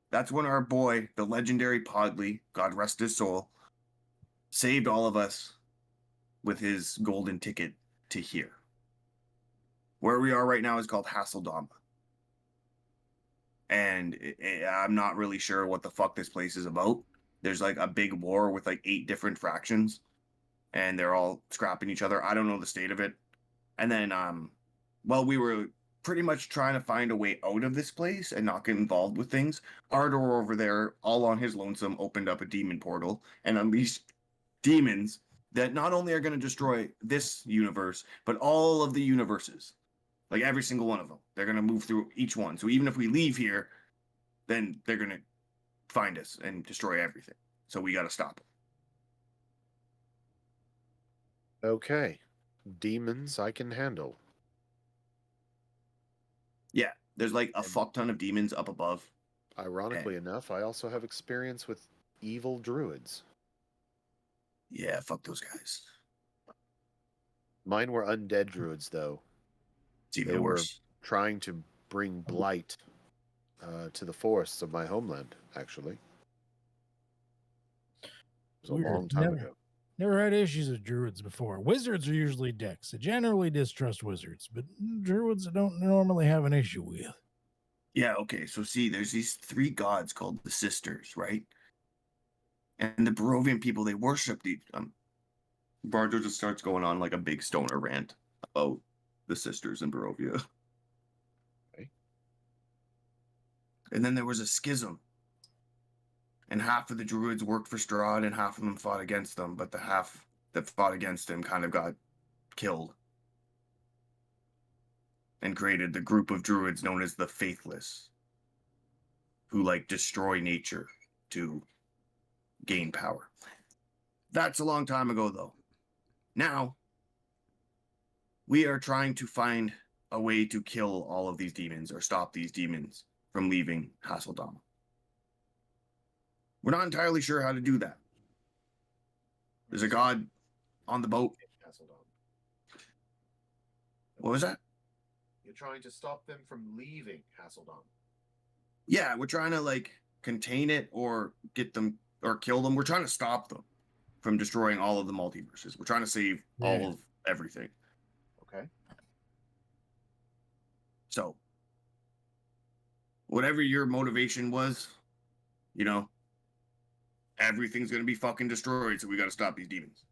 That's when our boy, the legendary Podley, God rest his soul, saved all of us with his golden ticket to here. Where we are right now is called Hasseldama. And I'm not really sure what the fuck this place is about. There's like a big war with like 8 different fractions, and they're all scrapping each other. I don't know the state of it. And then, while we were pretty much trying to find a way out of this place and not get involved with things, Ardor over there, all on his lonesome, opened up a demon portal and unleashed demons that not only are going to destroy this universe, but all of the universes. Like every single one of them. They're going to move through each one. So even if we leave here, then they're going to find us and destroy everything. So we got to stop them. Okay. Demons I can handle. Yeah, there's like a fuck ton of demons up above. Ironically enough, I also have experience with evil druids. Yeah, fuck those guys. Mine were undead druids, though. It's even They were worse. trying to bring blight to the forests of my homeland, actually. It was a long time ago. Never had issues with druids before. Wizards are usually dicks. I generally distrust wizards, but druids I don't normally have an issue with. Yeah, okay. So see, there's these 3 gods called the Sisters, right? And the Barovian people, they worship the Bardo just starts going on like a big stoner rant about the Sisters in Barovia. Okay. And then there was a schism. And half of the druids worked for Strahd and half of them fought against them, but the half that fought against him kind of got killed. And created the group of druids known as the Faithless, who like destroy nature to gain power. That's a long time ago, though. Now, we are trying to find a way to kill all of these demons or stop these demons from leaving Hasseldama. We're not entirely sure how to do that. There's a god on the boat. What was that? You're trying to stop them from leaving Hasseldam. Yeah, we're trying to like contain it or get them or kill them. We're trying to stop them from destroying all of the multiverses. We're trying to save all of everything. Okay. So, whatever your motivation was, you know, everything's going to be fucking destroyed, so we got to stop these demons.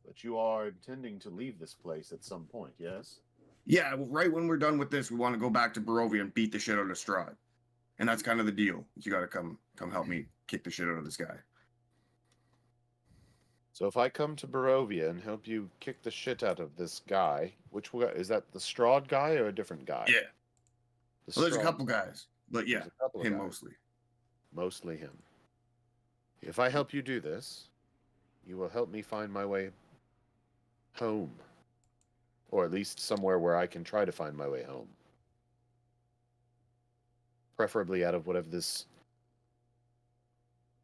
But you are intending to leave this place at some point, yes? Yeah, well, right when we're done with this, we want to go back to Barovia and beat the shit out of Strahd. And that's kind of the deal. You got to come help me kick the shit out of this guy. So if I come to Barovia and help you kick the shit out of this guy, which one, is that the Strahd guy or a different guy? Yeah. Well, there's a Strahd couple guys, but yeah, There's a couple of him guys. mostly. Mostly him. If I help you do this, you will help me find my way home. Or at least somewhere where I can try to find my way home. Preferably out of whatever this...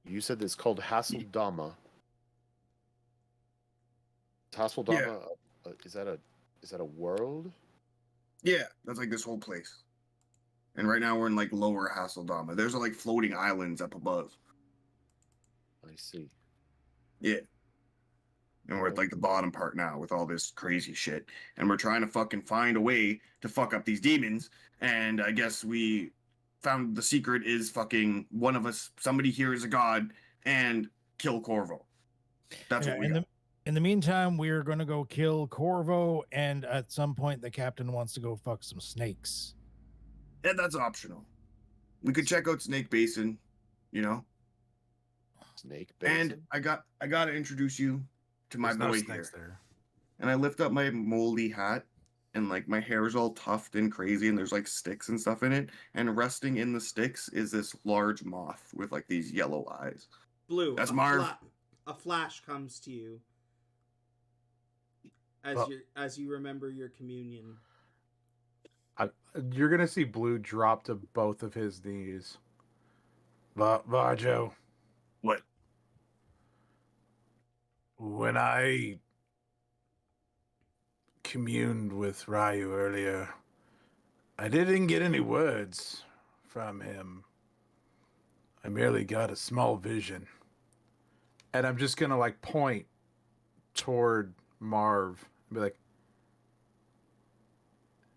You said it's called Hasseldama. Hasseldama, is that a world? Yeah, that's like this whole place. And right now we're in like lower Hasseldama. There's like floating islands up above. I see. Yeah. And we're at like the bottom part now with all this crazy shit. And we're trying to fucking find a way to fuck up these demons. And I guess we found the secret is fucking one of us, somebody here is a god, and kill Corvo. That's what we got. In the meantime, we're going to go kill Corvo, and at some point, the captain wants to go fuck some snakes. Yeah, that's optional. We could check out Snake Basin, you know? Snake And basin. I gotta introduce you to my There's no boy snakes here. there. And I lift up my moldy hat, and like my hair is all tufted and crazy, and there's like sticks and stuff in it. And resting in the sticks is this large moth with like these yellow eyes. Blue, That's Marv. A flash comes to you as you remember your communion. You're gonna see Blue drop to both of his knees. Varjo, What? when I communed with Ryu earlier, I didn't get any words from him. I merely got a small vision. And I'm just gonna like point toward Marv and be like,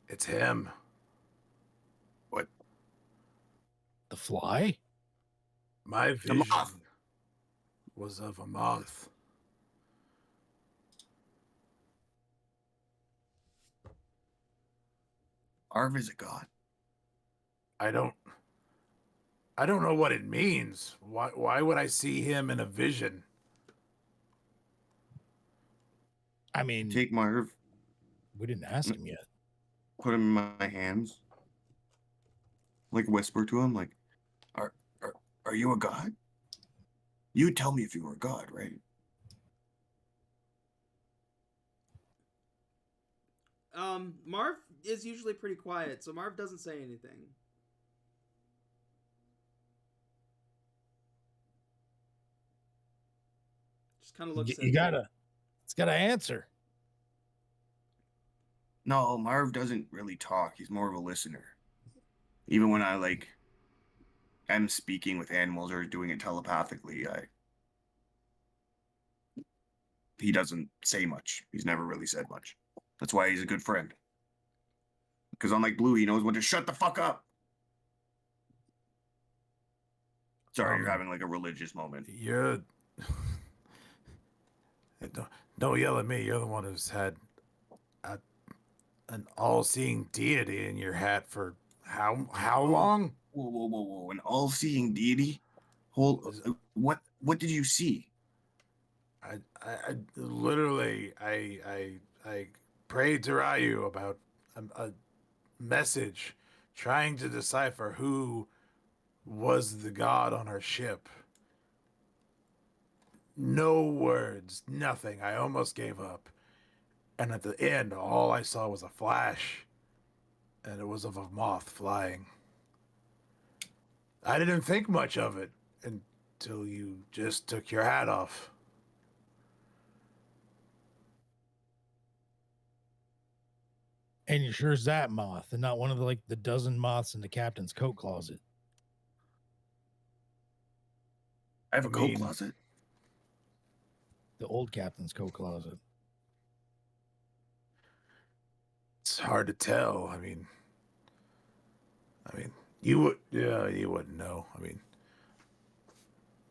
it's him. What? The fly? My The vision moth. was of a moth. Arv is a god. I don't know what it means. Why would I see him in a vision? I mean, Take Marv, we didn't ask him yet. put him in my hands, like whisper to him, like, are you a god? You tell me if you were a god, right? Marv is usually pretty quiet, so Marv doesn't say anything. Just kind of looks at You gotta, it's gotta answer. No, Marv doesn't really talk. He's more of a listener. Even when I like am speaking with animals or doing it telepathically, he doesn't say much. He's never really said much. That's why he's a good friend. Because unlike Blue, he knows when to shut the fuck up. Sorry, you're having like a religious moment. You're don't yell at me. You're the one who's had an all-seeing deity in your hat for how long? Whoa! An all-seeing deity? What did you see? I literally I prayed to Ryu about a message, trying to decipher who was the god on our ship. No words, nothing. I almost gave up. And at the end, all I saw was a flash, and it was of a moth flying. I didn't think much of it until you just took your hat off. And you're sure it's that moth and not one of the dozen moths in the captain's coat closet. I have a coat closet. The old captain's coat closet. It's hard to tell. I mean, you wouldn't know. I mean,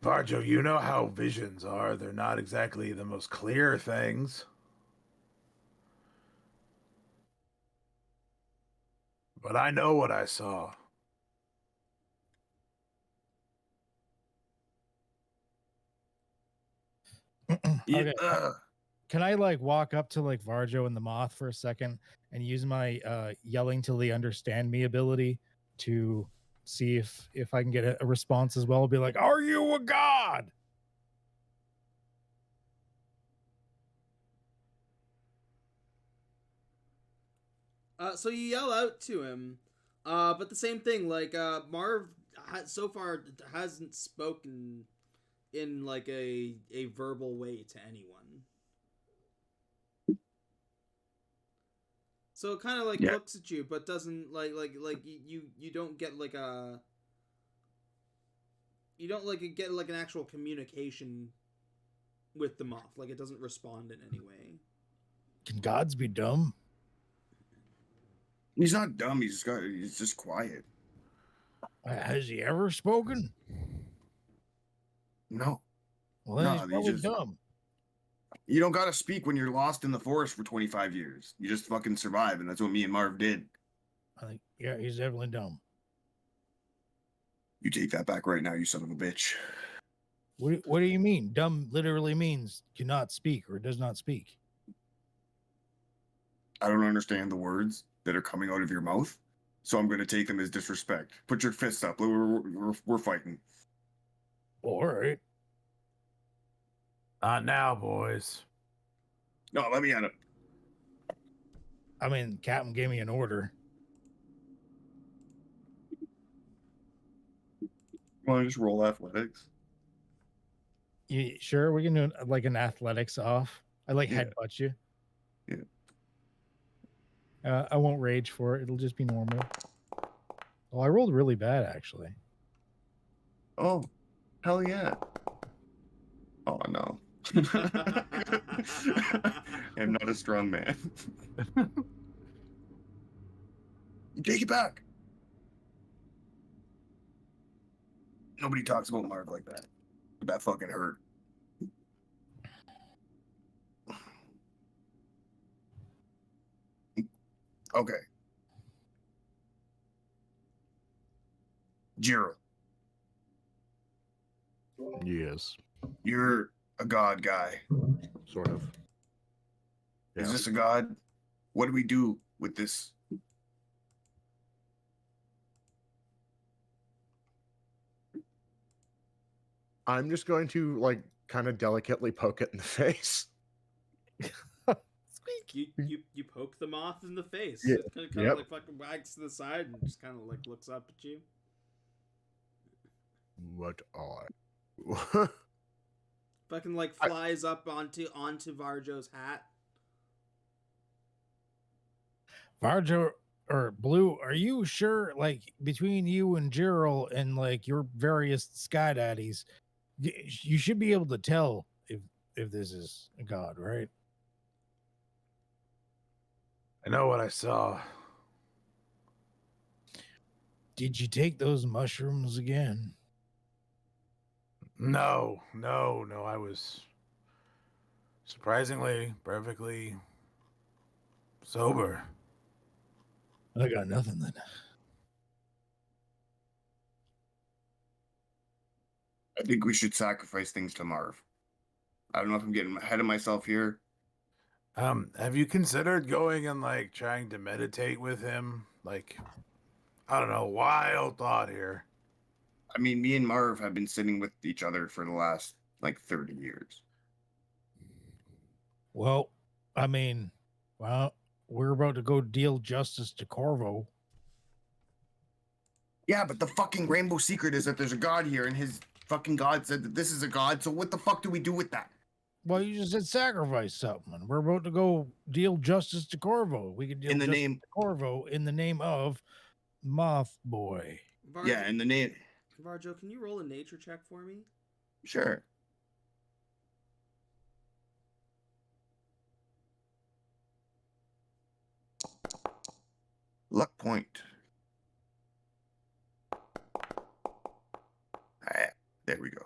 Varjo, you know how visions are. They're not exactly the most clear things. But I know what I saw. Okay. Can I walk up to Varjo and the moth for a second and use my yelling till they understand me ability to see if I can get a response as well? I'll be like, "Are you a god?" So you yell out to him, but the same thing. Marv so far hasn't spoken in a verbal way to anyone. So it kind of looks at you, but doesn't you don't get get an actual communication with the moth. It doesn't respond in any way. Can gods be dumb? He's not dumb. He's just quiet. Has he ever spoken? No. Well, then he's probably dumb. You don't gotta speak when you're lost in the forest for 25 years. You just fucking survive, and that's what me and Marv did. I think, yeah, he's definitely dumb. You take that back right now, you son of a bitch. What do you mean? Dumb literally means cannot speak or does not speak. I don't understand the words that are coming out of your mouth, so I'm going to take them as disrespect. Put your fists up. We're fighting. All right. Not now, boys. No, let me at it. I mean, Captain gave me an order. Want to just roll athletics? You sure we can do like an athletics off? I like Yeah. headbutt you. Yeah. I won't rage for it. It'll just be normal. Well, I rolled really bad actually. Oh, hell yeah. Oh, no. I'm not a strong man. You take it back. Nobody talks about Marv like that. That fucking hurt. Okay. Jiro, Yes, you're a god guy. sort of. Is Yeah. this a god? What do we do with this? I'm just going to like kind of delicately poke it in the face. You poke the moth in the face. Yeah, It kind yep. of like fucking wags to the side and just kind of like looks up at you. What are Fucking like flies up onto Varjo's hat. Varjo or Blue, are you sure? Like between you and Gerald and like your various sky daddies, you should be able to tell if this is a god, right? I know what I saw. Did you take those mushrooms again? No. I was surprisingly perfectly sober. I got nothing then. I think we should sacrifice things to Marv. I don't know if I'm getting ahead of myself here. Have you considered going and like trying to meditate with him? Like, I don't know, wild thought here. I mean, me and Marv have been sitting with each other for the last like 30 years. Well, I mean, well, we're about to go deal justice to Corvo. Yeah, but the fucking rainbow secret is that there's a god here, and his fucking god said that this is a god. So what the fuck do we do with that? Well, you just said sacrifice something, and we're about to go deal justice to Corvo. We can deal In the justice name- to Corvo in the name of Moth Boy. Yeah, in the name. Varjo, can you roll a nature check for me? Sure. Luck point. Ah, there we go.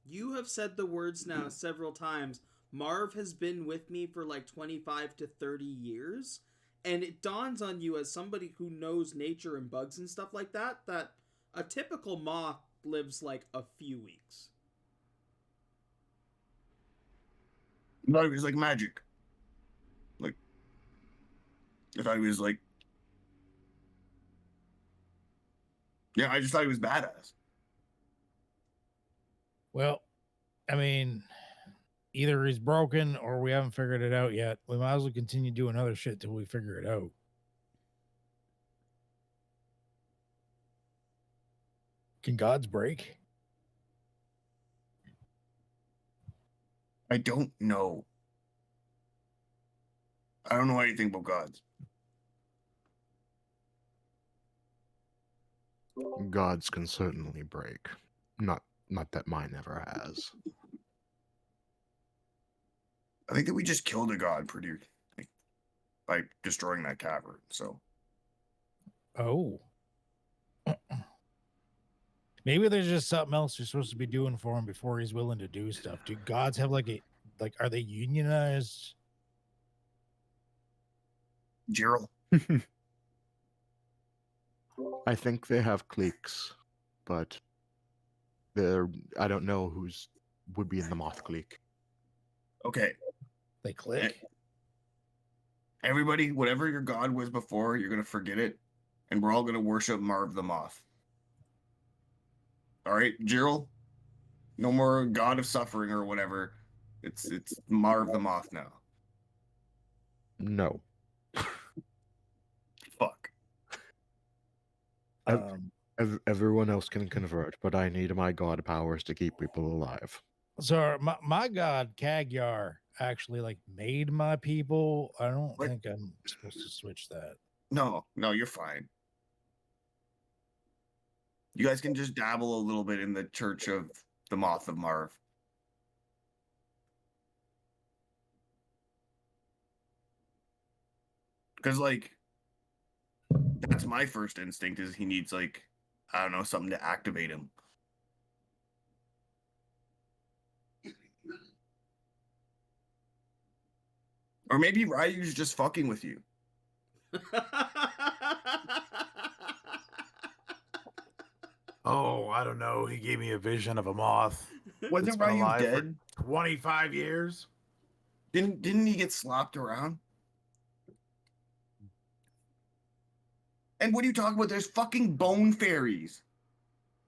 You have said the words now several times. Marv has been with me for like 25 to 30 years. And it dawns on you as somebody who knows nature and bugs and stuff like that a typical moth lives like a few weeks. I thought it was like magic. Like, I thought it was like. Yeah, I just thought he was badass. Well, I mean, either he's broken or we haven't figured it out yet. We might as well continue doing other shit till we figure it out. Can gods break? I don't know. I don't know anything about gods. Gods can certainly break. Not that mine ever has. I think that we just killed a god pretty like, by destroying that cavern. So Oh. Maybe there's just something else you're supposed to be doing for him before he's willing to do stuff. Do gods have like are they unionized? Gerald, I think they have cliques, but I don't know who's would be in the moth clique. Okay. They click. Everybody, whatever your god was before, you're gonna forget it, and we're all gonna worship Marv the Moth. All right, Gerald. No more god of suffering or whatever. It's Marv the Moth now. No. Fuck. Everyone else can convert, but I need my god powers to keep people alive. So my god Cagyar actually like made my people. I don't think I'm supposed to switch that. No, you're fine. You guys can just dabble a little bit in the Church of the Moth of Marv. Because, like, that's my first instinct is he needs, like, I don't know, something to activate him. Or maybe Ryu's just fucking with you. Oh, I don't know. He gave me a vision of a moth. Wasn't Ryu dead? For 25 years. Didn't he get slopped around? And what are you talking about? There's fucking bone fairies.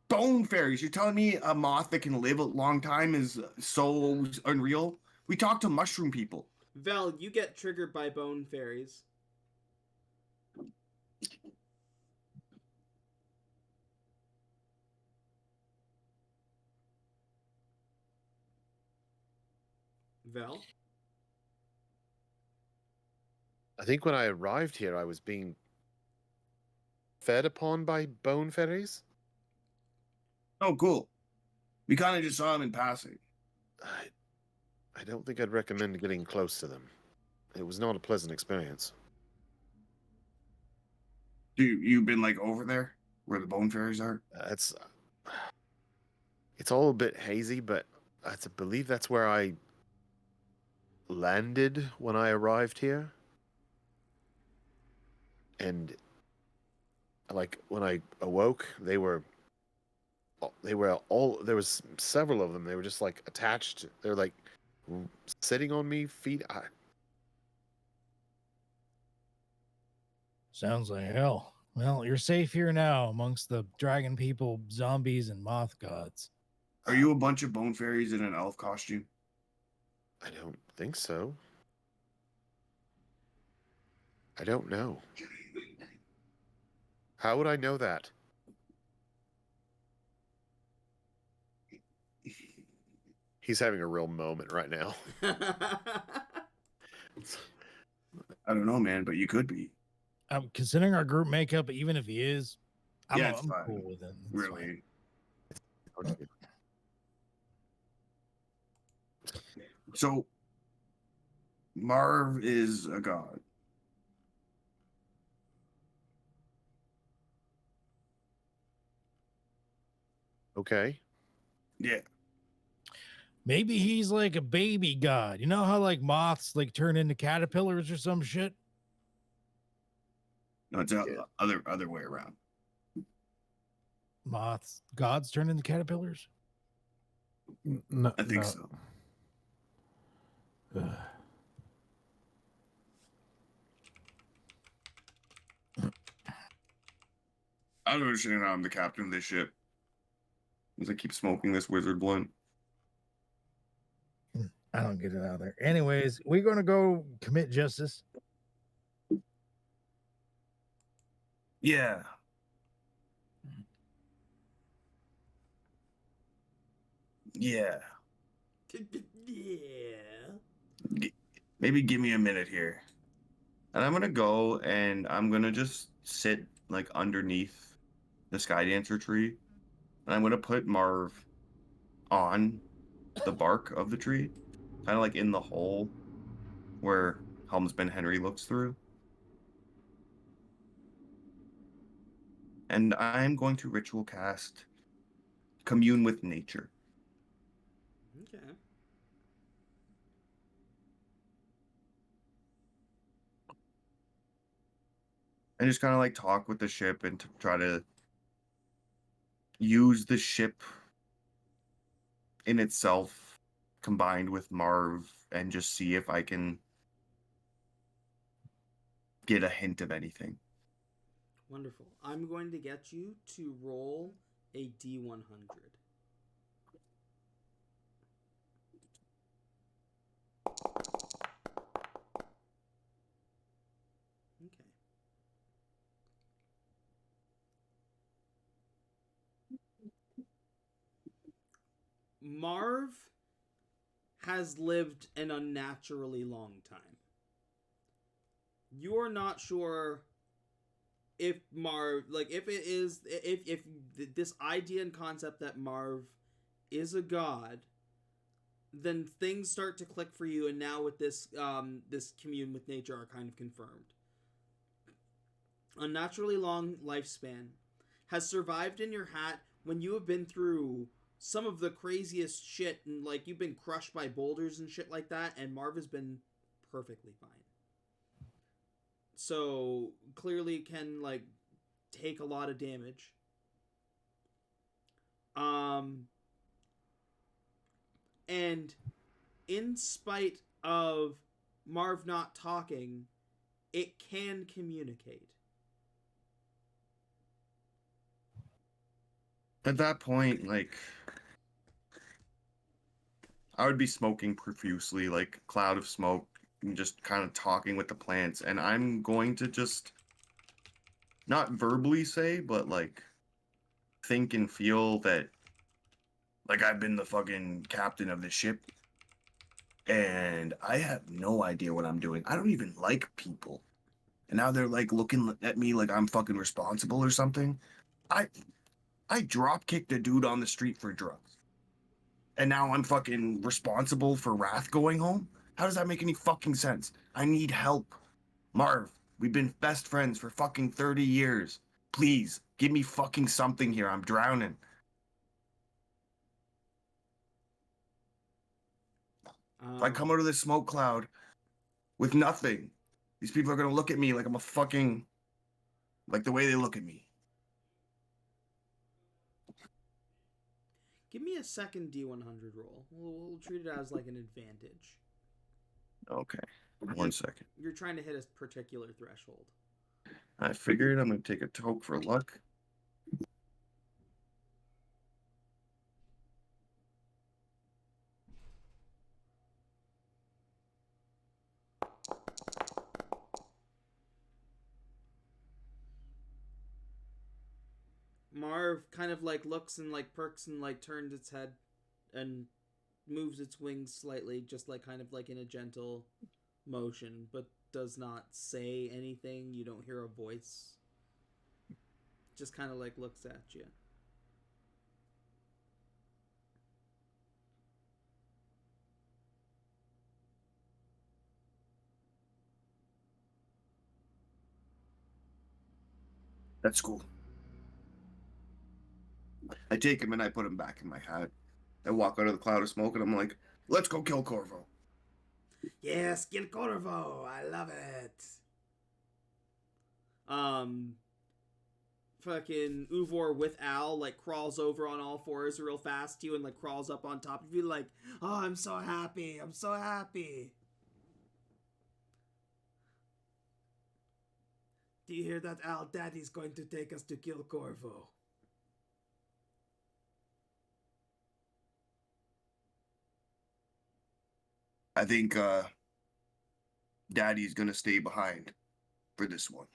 Bone fairies. You're telling me a moth that can live a long time is so unreal? We talked to mushroom people. Vel, you get triggered by bone fairies. Vel? I think when I arrived here, I was being fed upon by bone fairies. Oh, cool. We kind of just saw him in passing. I don't think I'd recommend getting close to them. It was not a pleasant experience. You've been like over there where the bone fairies are? It's all a bit hazy, but I believe that's where I landed when I arrived here. And like when I awoke, there was several of them. They were just like attached. They're like sitting on me, feet. Sounds like hell. Well, you're safe here now amongst the dragon people, zombies, and moth gods. Are you a bunch of bone fairies in an elf costume? I don't think so. I don't know. How would I know that? He's having a real moment right now. I don't know, man, but you could be. Considering our group makeup, even if he is, I'm fine. cool with it. It's Really. fine. So, Marv is a god. Okay. Yeah. Maybe he's like a baby god. You know how like moths like turn into caterpillars or some shit? No, it's the other way around. Gods turn into caterpillars? No, I think so. I don't understand how I'm the captain of this ship. As I keep smoking this wizard blunt. I don't get it out there. Anyways, we're going to go commit justice. Yeah. Yeah. Yeah. Maybe give me a minute here. And I'm going to go and I'm going to just sit like underneath the Skydancer tree. And I'm going to put Marv on the bark of the tree. Kind of like in the hole where Helmsman Henry looks through. And I'm going to ritual cast Commune with Nature. Okay. And just kind of like talk with the ship and to try to use the ship in itself combined with Marv and just see if I can get a hint of anything. Wonderful. I'm going to get you to roll a D100. Okay. Marv has lived an unnaturally long time. You're not sure if Marv, like, if it is, if this idea and concept that Marv is a god, then things start to click for you, and now with this, this commune with nature are kind of confirmed. Unnaturally long lifespan has survived in your hat when you have been through some of the craziest shit, and like you've been crushed by boulders and shit like that, and Marv has been perfectly fine. So clearly can like take a lot of damage. And in spite of Marv not talking, it can communicate. At that point, like, I would be smoking profusely, like cloud of smoke, and just kind of talking with the plants. And I'm going to just not verbally say, but like think and feel that, like, I've been the fucking captain of this ship, and I have no idea what I'm doing. I don't even like people, and now they're like looking at me like I'm fucking responsible or something. I drop kicked a dude on the street for drugs, and now I'm fucking responsible for Wrath going home? How does that make any fucking sense? I need help. Marv, we've been best friends for fucking 30 years. Please, give me fucking something here. I'm drowning. If I come out of this smoke cloud with nothing, these people are gonna look at me like I'm a fucking... like the way they look at me. Give me a second D100 roll. We'll treat it as like an advantage. Okay, 1 second. You're trying to hit a particular threshold. I figured I'm gonna take a toke for luck. Marv kind of like looks and like perks and like turns its head and moves its wings slightly, just like kind of like in a gentle motion, but does not say anything. You don't hear a voice. Just kind of like looks at you. That's cool. I take him and I put him back in my hat. I walk out of the cloud of smoke and I'm like, let's go kill Corvo. Yes, kill Corvo. I love it. Fucking Uvor with Al like crawls over on all fours real fast to you and like crawls up on top of you like, oh, I'm so happy. I'm so happy. Do you hear that, Al? Daddy's going to take us to kill Corvo. I think Daddy's gonna stay behind for this one.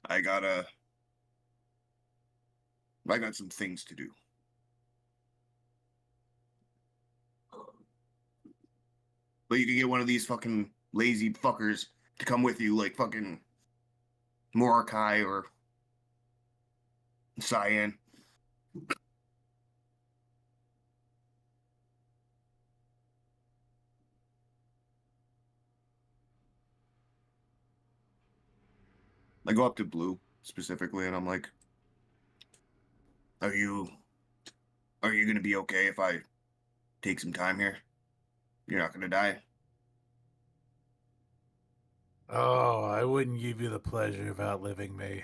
I got some things to do. But you can get one of these fucking lazy fuckers to come with you, like fucking Morokai or Cyan. I go up to Blue specifically and I'm like, Are you gonna be okay if I take some time here? You're not gonna die? Oh, I wouldn't give you the pleasure of outliving me.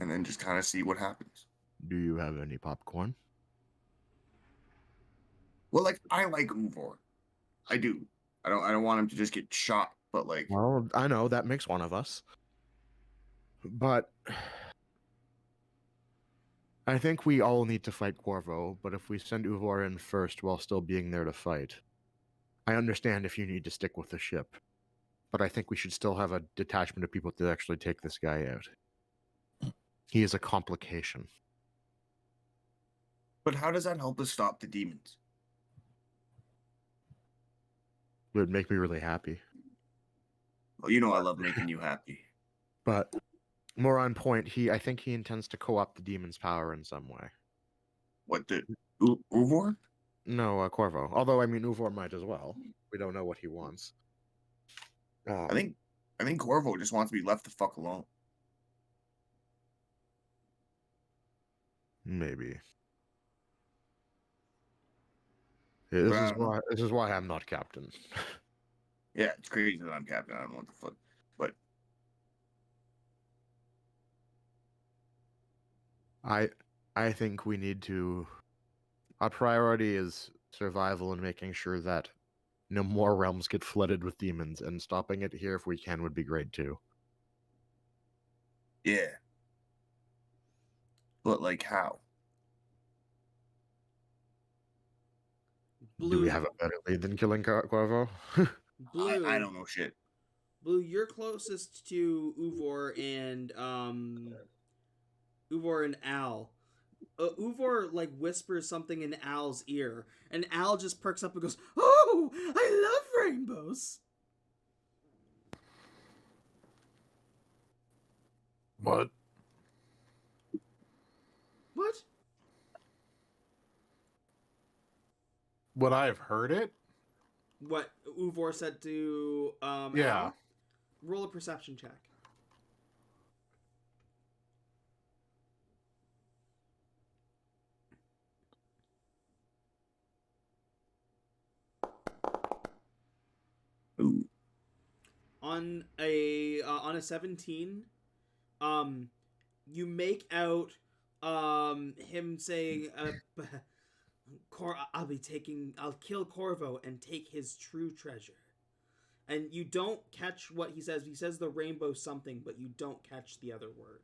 and then just kind of see what happens. Do you have any popcorn? Well, like I like Uvor, I do. I don't want him to just get shot, but like, Well, I know that makes one of us. But I think we all need to fight Corvo, but if we send Uvor in first while still being there to fight, I understand if you need to stick with the ship, but I think we should still have a detachment of people to actually take this guy out. He is a complication. but how does that help us stop the demons? It would make me really happy. Well, you know I love making you happy. But more on point, I think he intends to co-opt the demon's power in some way. What the Uvor? No, Corvo. Although I mean, Uvor might as well. We don't know what he wants. I think Corvo just wants to be left the fuck alone. Maybe. But I don't know. This is why I'm not captain. Yeah, it's crazy that I'm captain. I don't know what the fuck, but I think we need to. Our priority is survival and making sure that no more realms get flooded with demons, and stopping it here if we can would be great too. yeah. But like how? Blue, Do we have a better lead than killing Corvo? Blue, I don't know shit. Blue, you're closest to Uvor and Al. Uvor like whispers something in Al's ear, and Al just perks up and goes, "Oh, I love rainbows." What? What? Would I have heard it? What Uvor said to Yeah. Al? Roll a perception check. Ooh. On a 17, you make out him saying I'll kill Corvo and take his true treasure. And you don't catch what he says. He says the rainbow something, but you don't catch the other word.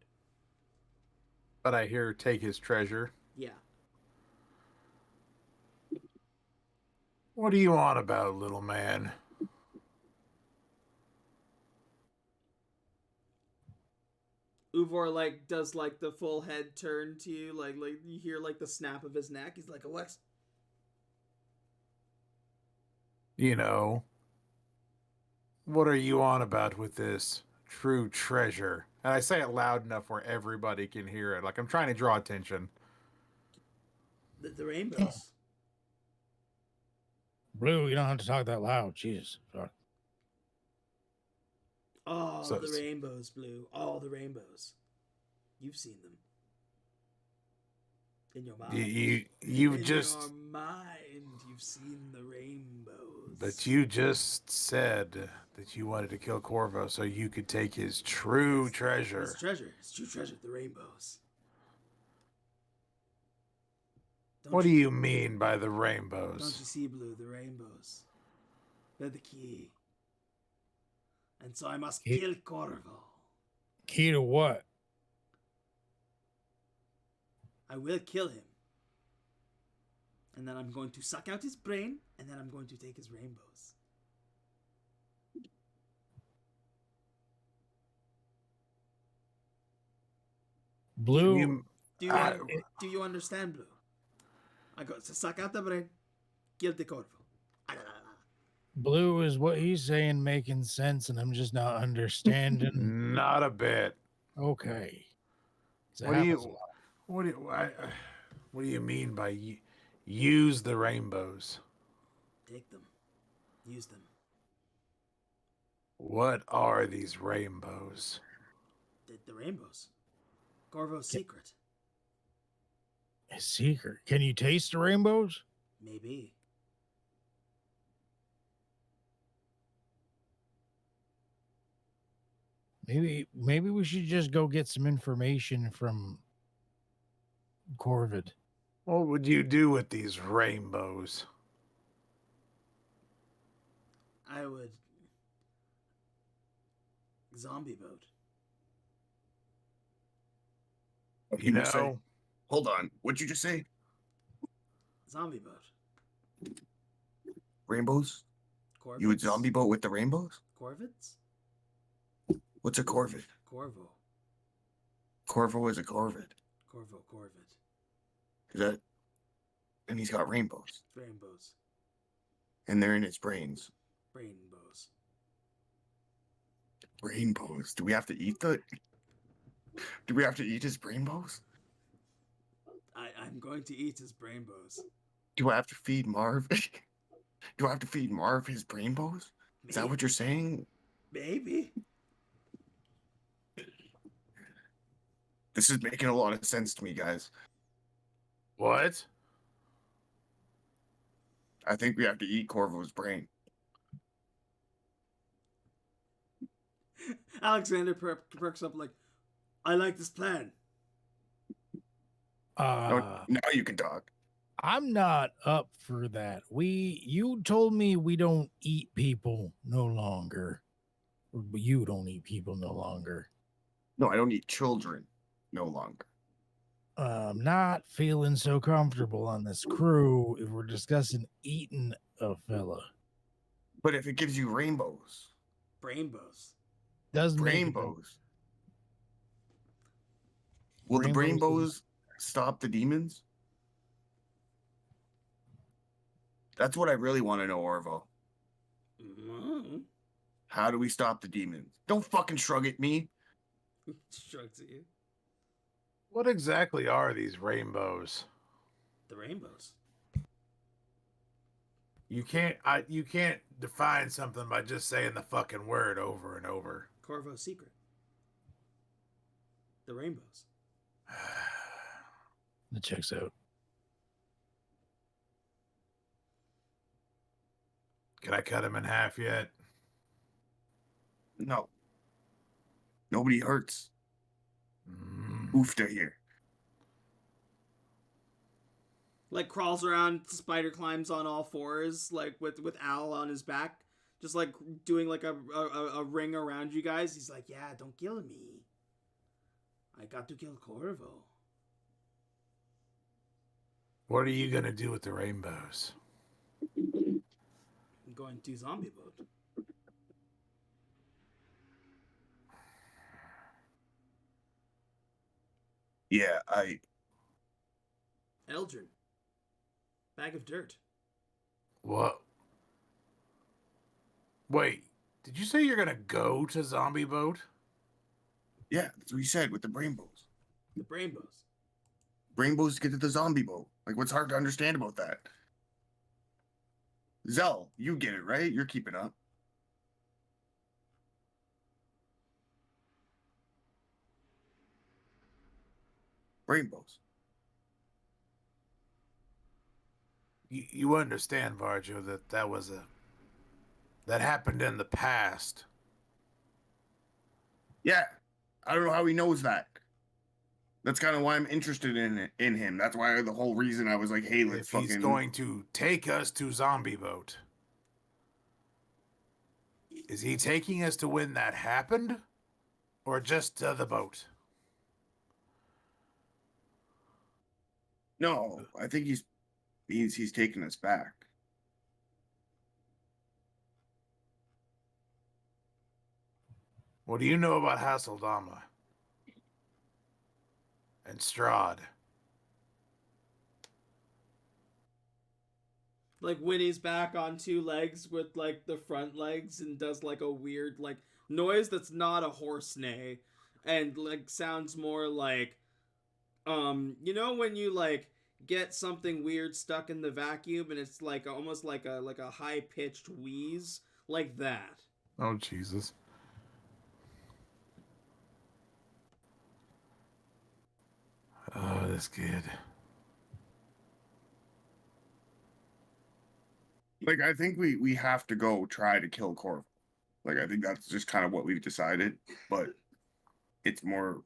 But I hear take his treasure. Yeah. What do you want about, little man? Uvor like does like the full head turn to you, like you hear like the snap of his neck. He's like, "What?" You know, what are you on about with this true treasure? And I say it loud enough where everybody can hear it. Like I'm trying to draw attention. The rainbows. Blue, you don't have to talk that loud. Jesus. Sorry. All So- the rainbows, Blue. All the rainbows. You've seen them. In your mind. You've In just your mind, you've seen the rainbows. But you just said that you wanted to kill Corvo so you could take his true treasure. His treasure. His true treasure, the rainbows. What do you mean by the Don't rainbows? you see, Blue? The rainbows. They're the key. And so I must kill Corvo. Key to what? I will kill him. And then I'm going to suck out his brain, and then I'm going to take his rainbows. Blue. Do you understand, Blue? I go to suck out the brain, kill the Corvo. Blue, is what he's saying making sense, and I'm just not understanding. Not a bit. Okay. So What do you mean by use the rainbows? Take them. Use them. What are these rainbows? The rainbows. Corvo's secret. A secret. Can you taste the rainbows? Maybe. Maybe we should just go get some information from Corvid. What would you do with these rainbows? I would zombie boat. What You people say? know, Hold on. What'd you just say? Zombie boat. Rainbows? Corvids. You would zombie boat with the rainbows? Corvids? What's a corvid? Corvo. Corvo is a corvid. Corvid. Is that? And he's got rainbows. Rainbows. And they're in his brains. Rainbows. Rainbows. Do we have to eat the? Do we have to eat his rainbows? I'm going to eat his brainbows. Do I have to feed Marv? Do I have to feed Marv his rainbows? Is that what you're saying? Maybe. This is making a lot of sense to me, guys. what? I think we have to eat Corvo's brain. Alexander perks up like, I like this plan. Now you can talk. I'm not up for that. You told me we don't eat people no longer. But you don't eat people no longer. No, I don't eat children no longer. I'm not feeling so comfortable on this crew if we're discussing eating a fella. But if it gives you rainbows, Brainbows. Doesn't make it- rainbows, will the rainbows stop the demons? That's what I really want to know, Orvo. Mm-hmm. How do we stop the demons? Don't fucking shrug at me. Shrugs at you. What exactly are these rainbows? The rainbows. You can't define something by just saying the fucking word over and over. Corvo's secret. The rainbows. That checks out. Can I cut him in half yet? No. Nobody hurts. Oofta here. Like crawls around, spider climbs on all fours, like with Al on his back, just like doing like a ring around you guys. He's like, yeah, don't kill me. I got to kill Corvo. What are you gonna do with the rainbows? I'm going to zombie boat. Yeah, Eldrin. Bag of dirt. What? Wait, did you say you're gonna go to Zombie Boat? Yeah, that's what you said with the rainbows. The brainbows. Rainbows get to the zombie boat. Like, what's hard to understand about that? Zell, you get it, right? You're keeping up. Rainbows. You understand, Varjo, that happened in the past. Yeah, I don't know how he knows that. That's kind of why I'm interested in him. That's why the whole reason I was like, hey, let's If fucking. he's going to take us to Zombie Boat, is he taking us to when that happened, or just to the boat? No, I think he's taking us back. What do you know about Hasseldama and Strahd? Like Winnie's back on two legs with like the front legs and does like a weird like noise that's not a horse neigh and like sounds more like you know when you like get something weird stuck in the vacuum and it's like almost like a high pitched wheeze like that. Oh, Jesus. Oh, this kid. Like, I think we have to go try to kill Corvo. Like I think that's just kind of what we've decided, but it's more.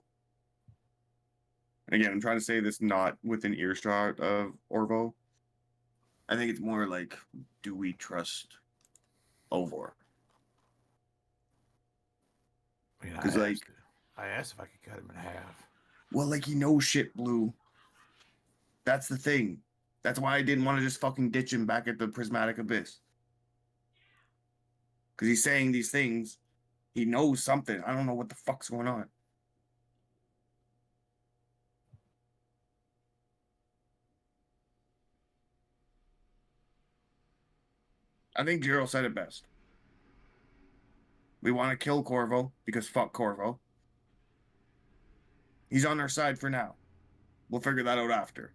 And again, I'm trying to say this not within earshot of Orvo. I think it's more like, do we trust Ovor? I mean, Because like, I asked if I could cut him in half. well, like he knows shit, Blue. That's the thing. That's why I didn't want to just fucking ditch him back at the Prismatic Abyss. Because he's saying these things. He knows something. I don't know what the fuck's going on. I think Jiro said it best. We want to kill Corvo because fuck Corvo. He's on our side for now. We'll figure that out after.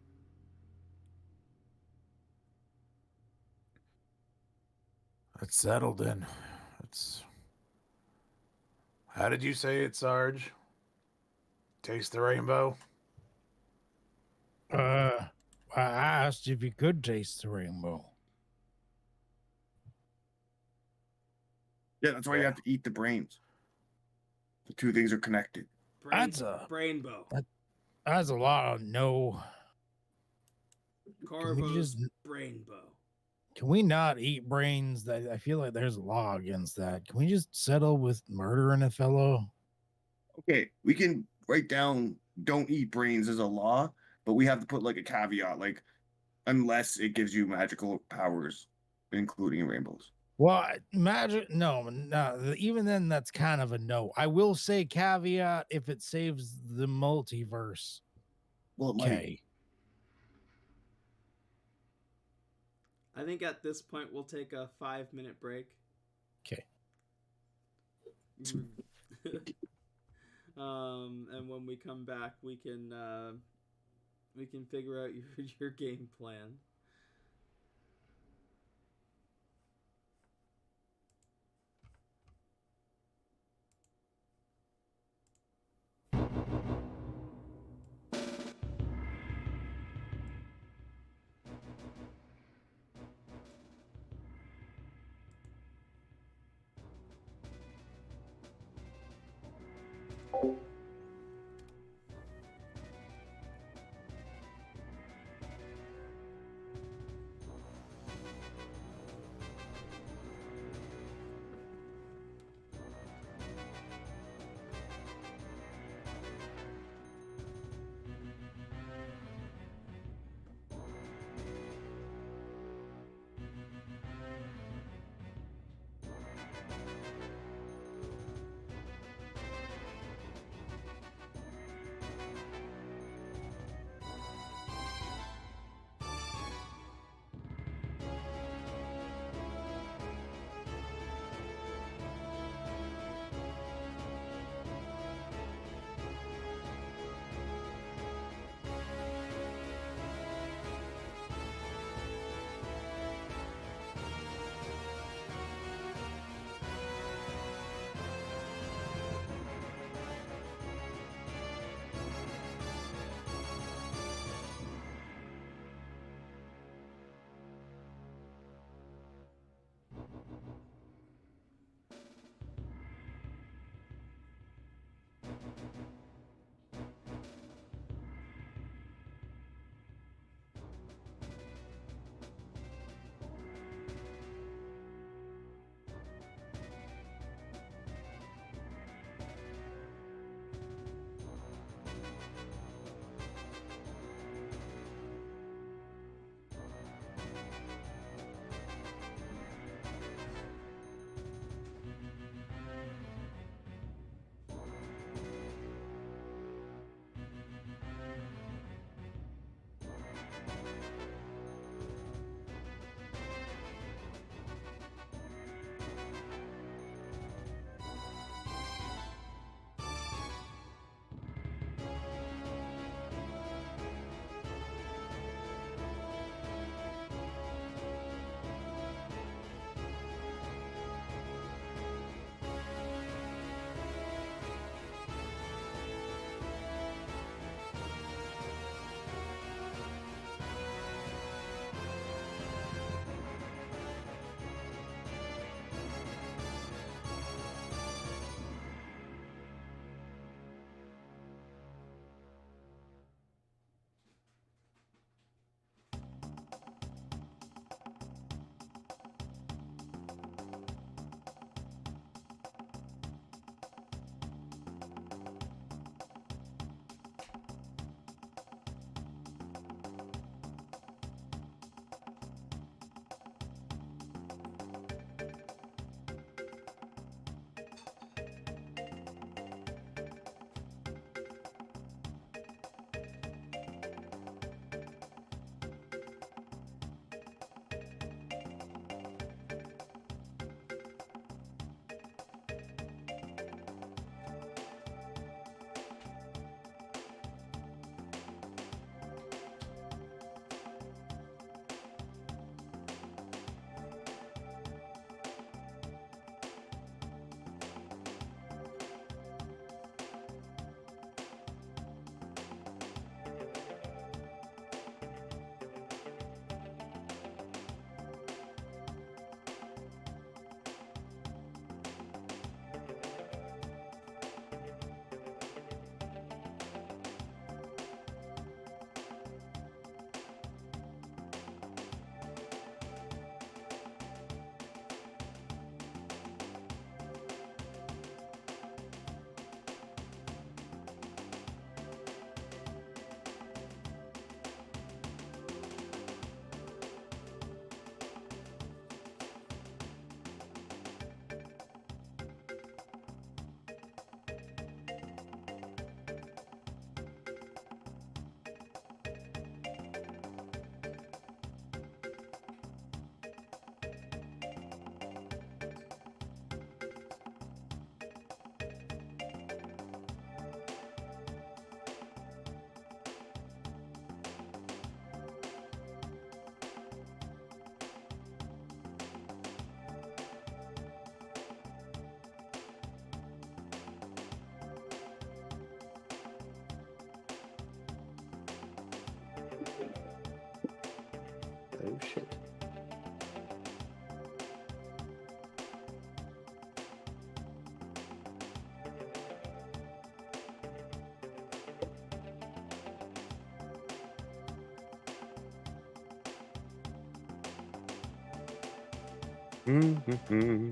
It's settled then. It's. How did you say it, Sarge? Taste the rainbow? I asked if you could taste the rainbow. Yeah, that's why you have to eat the brains. The two things are connected. That's a Brainbow. That's a lot of no. Corvo's Brainbow. Can we not eat brains? That I feel like there's a law against that. Can we just settle with murdering a fellow? Okay, we can write down don't eat brains as a law, but we have to put like a caveat, like unless it gives you magical powers, including rainbows. Well, imagine no, even then that's kind of a no. I will say caveat if it saves the multiverse. Well, it might. I think at this point we'll take a 5-minute break. Okay. And when we come back, we can figure out your game plan. Oh shit. Mm-hmm.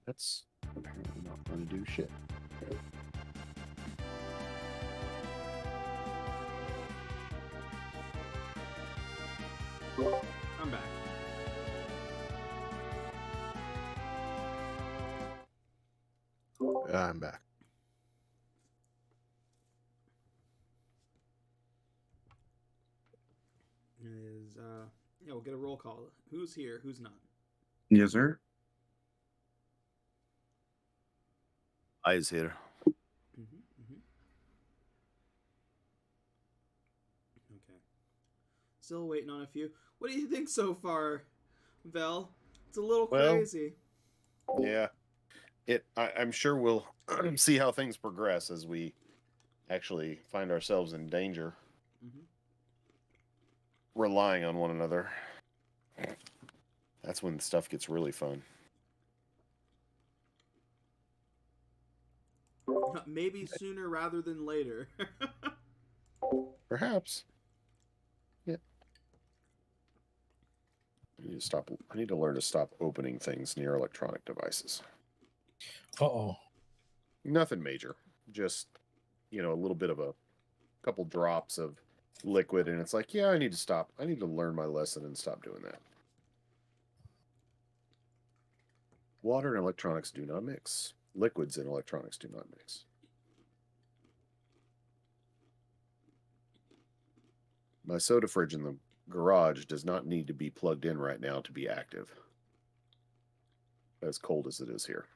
That's apparently not going to do shit. I'm back. I'm back. Yeah, we'll get a roll call. Who's here? Who's not? Yes, sir. Eyes here. Okay. Still waiting on a few. What do you think so far, Vel? It's a little Well, crazy. Yeah. I'm sure we'll see how things progress as we actually find ourselves in danger, relying on one another. That's when stuff gets really fun. Maybe sooner rather than later. Perhaps. Yeah. I need to learn to stop opening things near electronic devices. Uh-oh. Nothing major. Just, a little bit of a couple drops of liquid, and it's like, yeah, I need to stop. I need to learn my lesson and stop doing that. Water and electronics do not mix. Liquids and electronics do not mix. My soda fridge in the garage does not need to be plugged in right now to be active. As cold as it is here.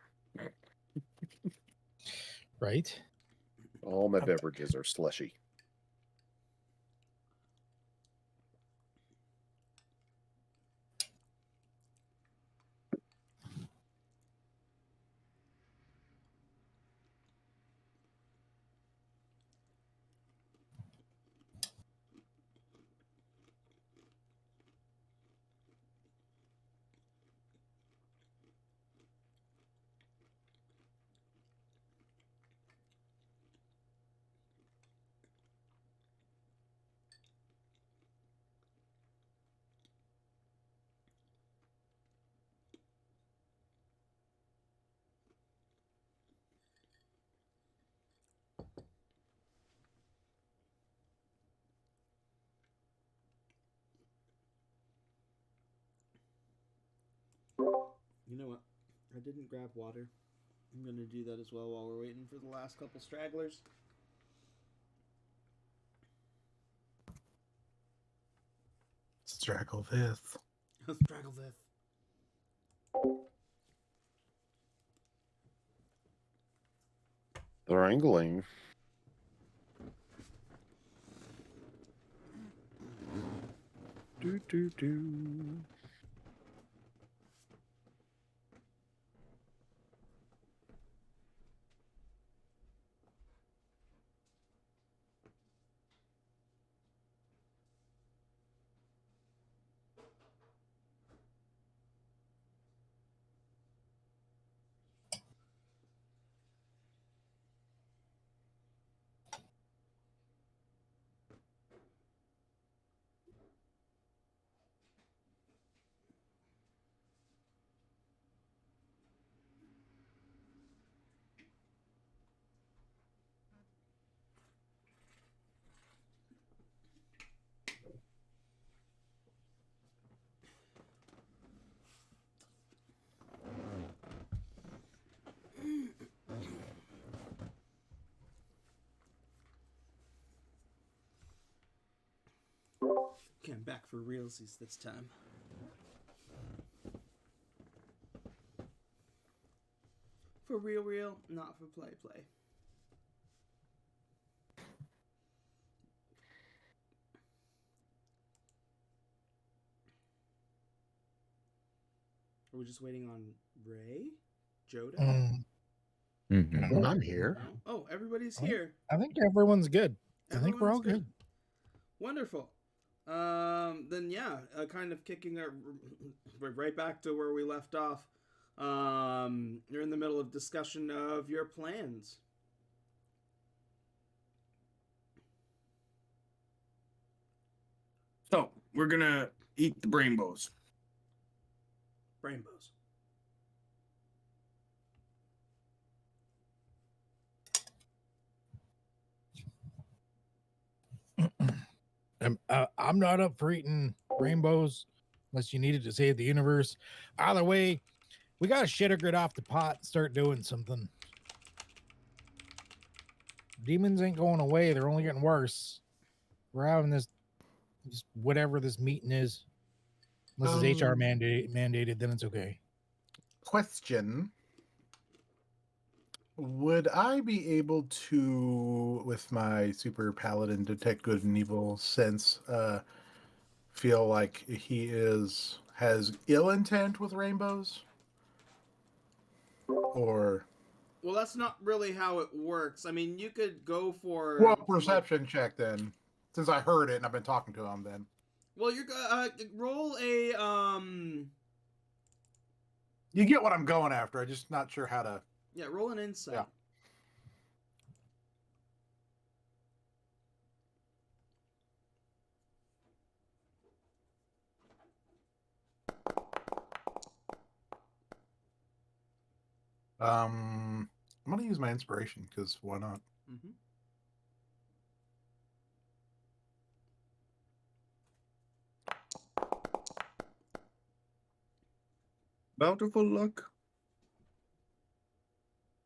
Right? All my beverages are slushy. You know what? I didn't grab water. I'm going to do that as well while we're waiting for the last couple stragglers. Straggle this. Straggle this. They're angling. Do do do. Okay, I'm back for realsies this time. For real, not for play. Are we just waiting on Ray? Joda? Mhm. I'm here. No? Oh, everybody's here. I think everyone's good. I think we're Everyone's all good. Wonderful. Then yeah, kind of kicking our right back to where we left off. You're in the middle of discussion of your plans. So we're gonna eat the rainbows. Rainbows. I'm not up for eating rainbows unless you needed to save the universe. Either way, we got to shit or grit off the pot and start doing something. Demons ain't going away. They're only getting worse. We're having this whatever this meeting is. Unless it's HR mandated, then it's okay. Question. Would I be able to, with my super paladin detect good and evil sense, feel like he has ill intent with rainbows? Or Well, that's not really how it works. I mean, you could go for perception check then, since I heard it and I've been talking to him. Then well, you're roll a you get what I'm going after. I'm just not sure how to. yeah, roll an insight. Yeah. I'm gonna use my inspiration because why not? Mm-hmm. Bountiful luck.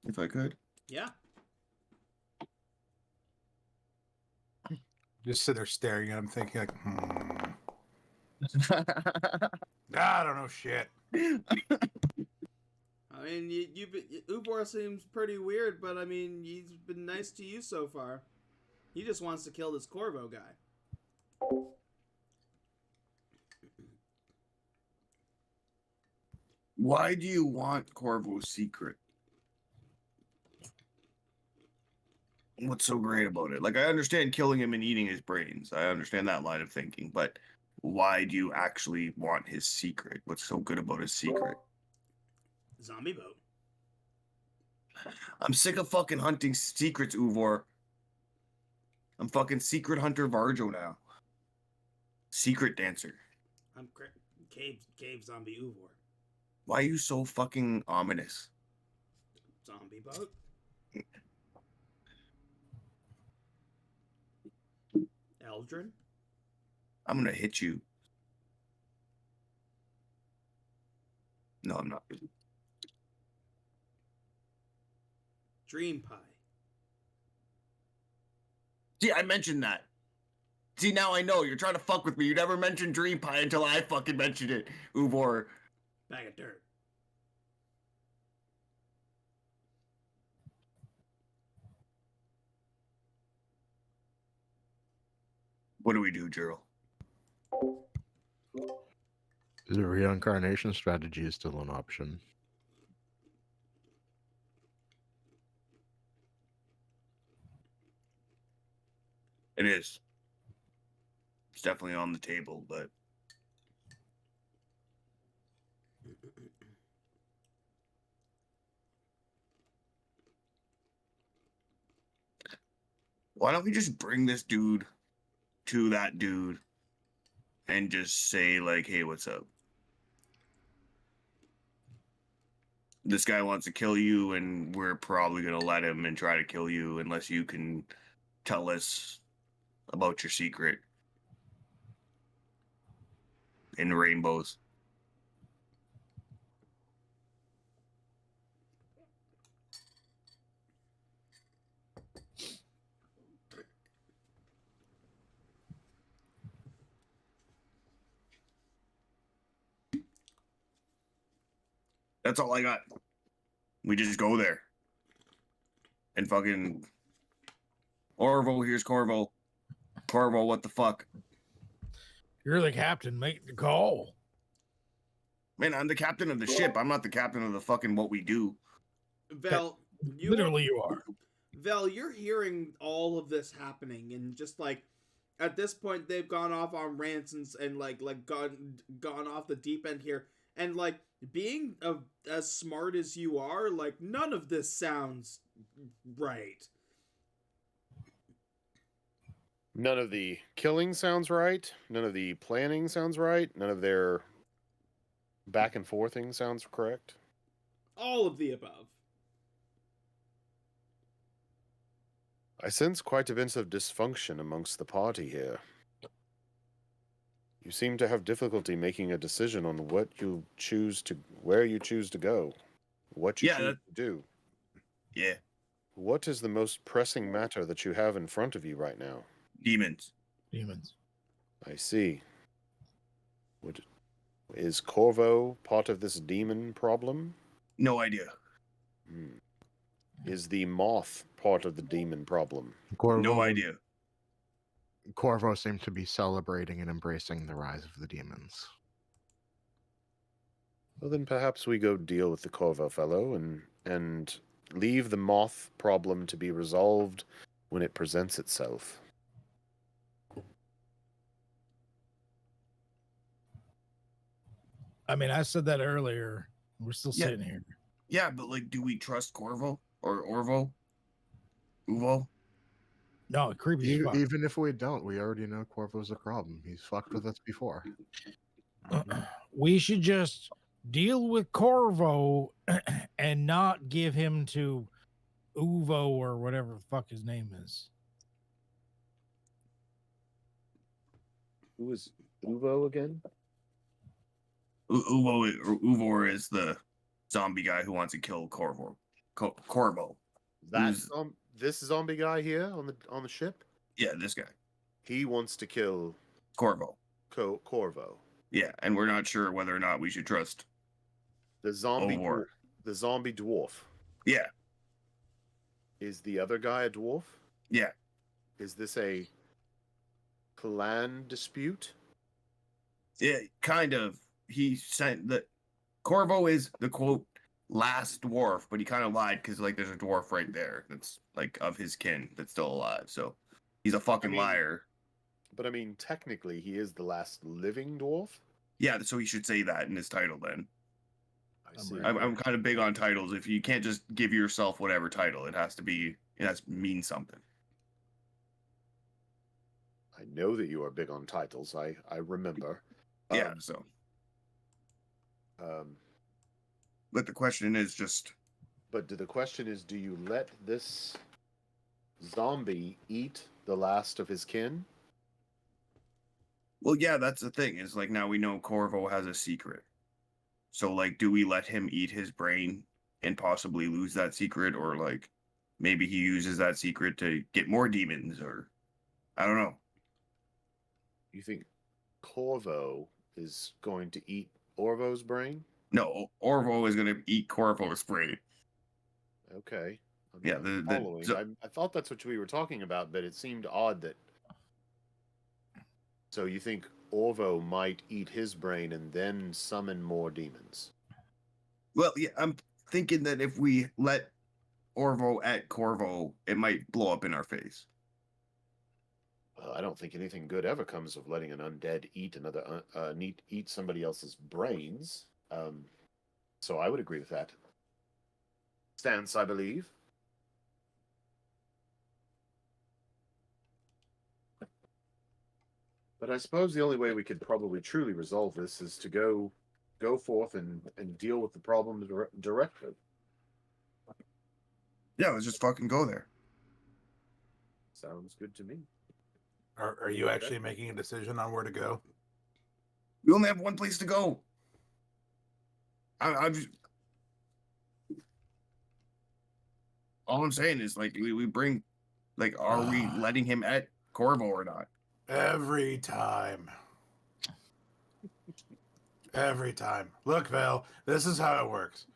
If I could. Yeah. Just sit there staring at him, thinking like, I don't know shit. I mean, Ubor seems pretty weird, but I mean, he's been nice to you so far. He just wants to kill this Corvo guy. Why do you want Corvo's secret? What's so great about it? Like, I understand killing him and eating his brains. I understand that line of thinking, but why do you actually want his secret? What's so good about his secret? Zombie boat. I'm sick of fucking hunting secrets, Uvor. I'm fucking secret hunter Varjo now. Secret dancer. I'm cave zombie Uvor. Why are you so fucking ominous? Zombie boat. Eldrin. I'm gonna hit you. No, I'm not. Dream pie. See, I mentioned that. See, now I know. You're trying to fuck with me. You never mentioned Dream Pie until I fucking mentioned it, Uvor. Bag of dirt. What do we do, Gerald? The reincarnation strategy is still an option. It is. It's definitely on the table, but why don't we just bring this dude to that dude and just say, like, hey, what's up? This guy wants to kill you, and we're probably going to let him and try to kill you unless you can tell us about your secret in rainbows. That's all I got. We just go there. And fucking Orvo, here's Corvo. Corvo, what the fuck? You're the captain. Make the call. Man, I'm the captain of the ship. I'm not the captain of the fucking what we do. Vel, Literally, you are. Vel, you're hearing all of this happening, and just like at this point, they've gone off on rants and like gone off the deep end here, and like being as smart as you are, like none of this sounds right. None of the killing sounds right. None of the planning sounds right. None of their back and forthing sounds correct. All of the above. I sense quite a bit of dysfunction amongst the party here. You seem to have difficulty making a decision on what you choose to, where you choose to go, what you choose to do. Yeah. What is the most pressing matter that you have in front of you right now? Demons. I see. Is Corvo part of this demon problem? No idea. Is the moth part of the demon problem? No idea. Corvo seemed to be celebrating and embracing the rise of the demons. Well, then perhaps we go deal with the Corvo fellow and leave the moth problem to be resolved when it presents itself. I mean, I said that earlier. We're still sitting here. Yeah, but like, do we trust Corvo or Orvo? Uvo? No, creepy as fuck. Even if we don't, we already know Corvo's a problem. He's fucked with us before. We should just deal with Corvo and not give him to Uvo or whatever the fuck his name is. Who is Uvo again? Uvor is the zombie guy who wants to kill Corvo. Corvo. This zombie guy here on the ship? Yeah, this guy. He wants to kill Corvo. Corvo. Yeah, and we're not sure whether or not we should trust the zombie dwarf. Yeah. Is the other guy a dwarf? Yeah. Is this a clan dispute? Yeah, kind of. He sent that Corvo is the quote last dwarf, but he kind of lied because like there's a dwarf right there that's like of his kin that's still alive. So he's a fucking liar. But I mean, technically, he is the last living dwarf. Yeah, so he should say that in his title then. I see. I'm kind of big on titles. If you can't just give yourself whatever title, it has to mean something. I know that you are big on titles. I remember. Yeah, so. But the question is just. But the question is, do you let this zombie eat the last of his kin? Well, yeah, that's the thing. Is like now we know Corvo has a secret. So like, do we let him eat his brain and possibly lose that secret, or like maybe he uses that secret to get more demons, or I don't know. You think Corvo is going to eat Orvo's brain? No, Orvo is going to eat Corvo's brain. Okay. Yeah, I thought that's what we were talking about, but it seemed odd that. So you think Orvo might eat his brain and then summon more demons? Well, yeah, I'm thinking that if we let Orvo at Corvo, it might blow up in our face. I don't think anything good ever comes of letting an undead eat eat somebody else's brains. So I would agree with that stance, I believe. But I suppose the only way we could probably truly resolve this is to go forth and deal with the problem directly. Yeah, let's just fucking go there. Sounds good to me. Are you actually making a decision on where to go? We only have one place to go. All I'm saying is, like, we bring, like, are we letting him at Corvo or not? Every time. Every time. Look, Val, this is how it works.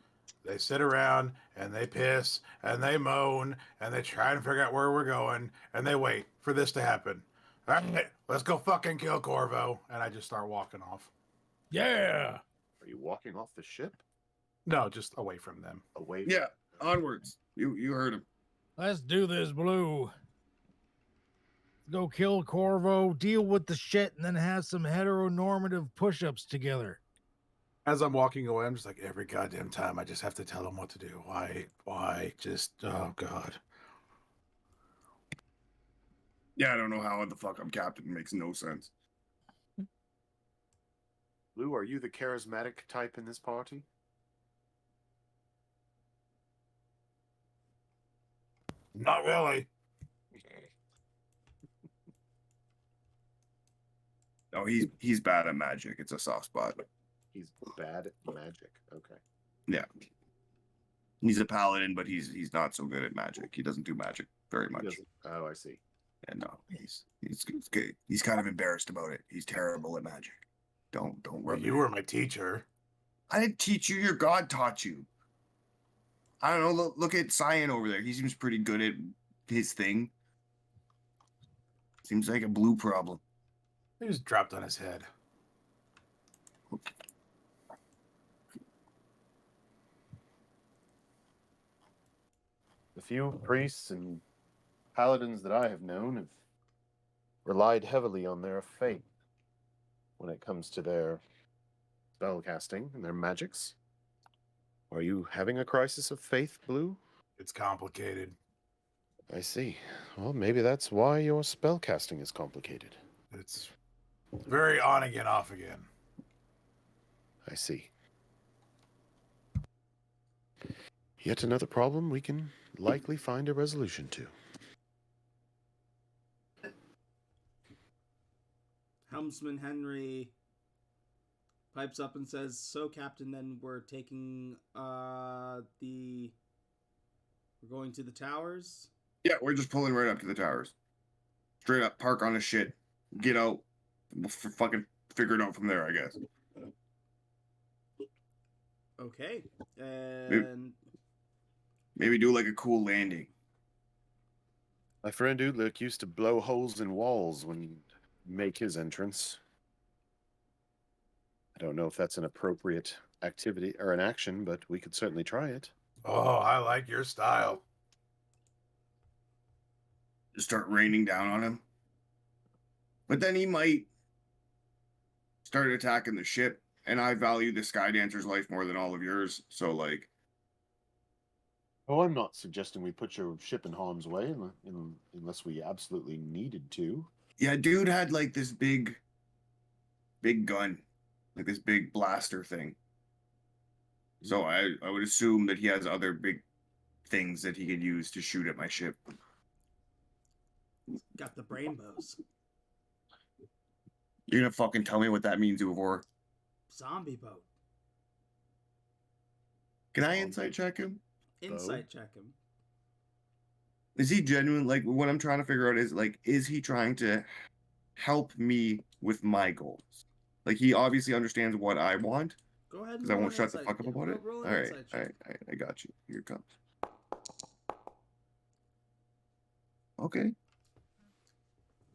They sit around and they piss and they moan and they try to figure out where we're going and they wait for this to happen. All right, let's go fucking kill Corvo. And I just start walking off. Yeah. Are you walking off the ship? No, just away from them. Away? Yeah, onwards. You heard him. Let's do this, Blue. Go kill Corvo, deal with the shit, and then have some heteronormative push-ups together. As I'm walking away, I'm just like, every goddamn time I just have to tell them what to do. Why? Just, oh God. Yeah, I don't know how the fuck I'm captain. It makes no sense. Lou, are you the charismatic type in this party? Not really. Oh, he's bad at magic. It's a soft spot. He's bad at magic. Okay. Yeah. He's a paladin, but he's not so good at magic. He doesn't do magic very He much. doesn't- Oh, I see. And no, he's kind of embarrassed about it. He's terrible at magic. Don't Well, rub it you in. were my teacher. I didn't teach you. Your god taught you. I don't know. Look at Cyan over there. He seems pretty good at his thing. Seems like a blue problem. He just dropped on his head. The few priests and paladins that I have known have relied heavily on their faith when it comes to their spell casting and their magics. Are you having a crisis of faith, Blue? It's complicated. I see. Well, maybe that's why your spell casting is complicated. It's very on again, off again. I see. Yet another problem we can likely find a resolution to. Helmsman Henry pipes up and says, "So, Captain, then we're taking we're going to the towers." Yeah, we're just pulling right up to the towers. Straight up, park on the shit. Get out. We'll fucking figure it out from there, I guess. Okay, and Maybe do like a cool landing. My friend Udlick used to blow holes in walls when he'd make his entrance. I don't know if that's an appropriate activity or an action, but we could certainly try it. Oh, I like your style. Just start raining down on him. But then he might start attacking the ship, and I value the Skydancer's life more than all of yours. So, like, Oh, I'm not suggesting we put your ship in harm's way unless we absolutely needed to. yeah, dude had like this big gun, like this big blaster thing. So I would assume that he has other big things that he could use to shoot at my ship. got the brainbows. You're gonna fucking tell me what that means, Uvor? Zombie boat. Can I insight check him? Insight check him. Is he genuine? Like, what I'm trying to figure out is, like, is he trying to help me with my goals? Like, he obviously understands what I want, Go ahead and because I roll won't an shut the insight- fuck up yeah, about it. roll All an right, insight all check. right, I got you. Here it comes. Okay.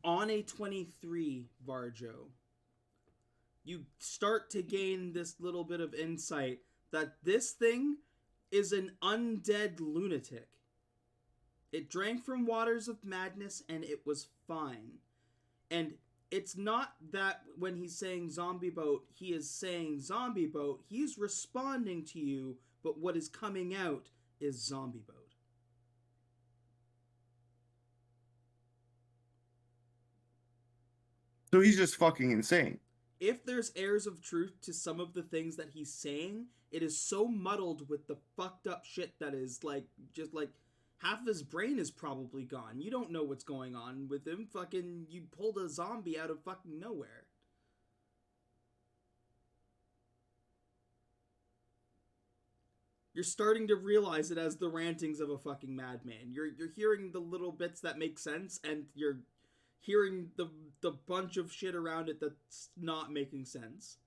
On a 23, Varjo, you start to gain this little bit of insight that this thing is an undead lunatic. It drank from waters of madness and it was fine. And it's not that when he's saying zombie boat, he is saying zombie boat. He's responding to you, but what is coming out is zombie boat. So he's just fucking insane. If there's airs of truth to some of the things that he's saying, it is so muddled with the fucked up shit that is like, just like, half of his brain is probably gone. You don't know what's going on with him. Fucking, you pulled a zombie out of fucking nowhere. You're starting to realize it as the rantings of a fucking madman. You're hearing the little bits that make sense, and you're hearing the bunch of shit around it that's not making sense.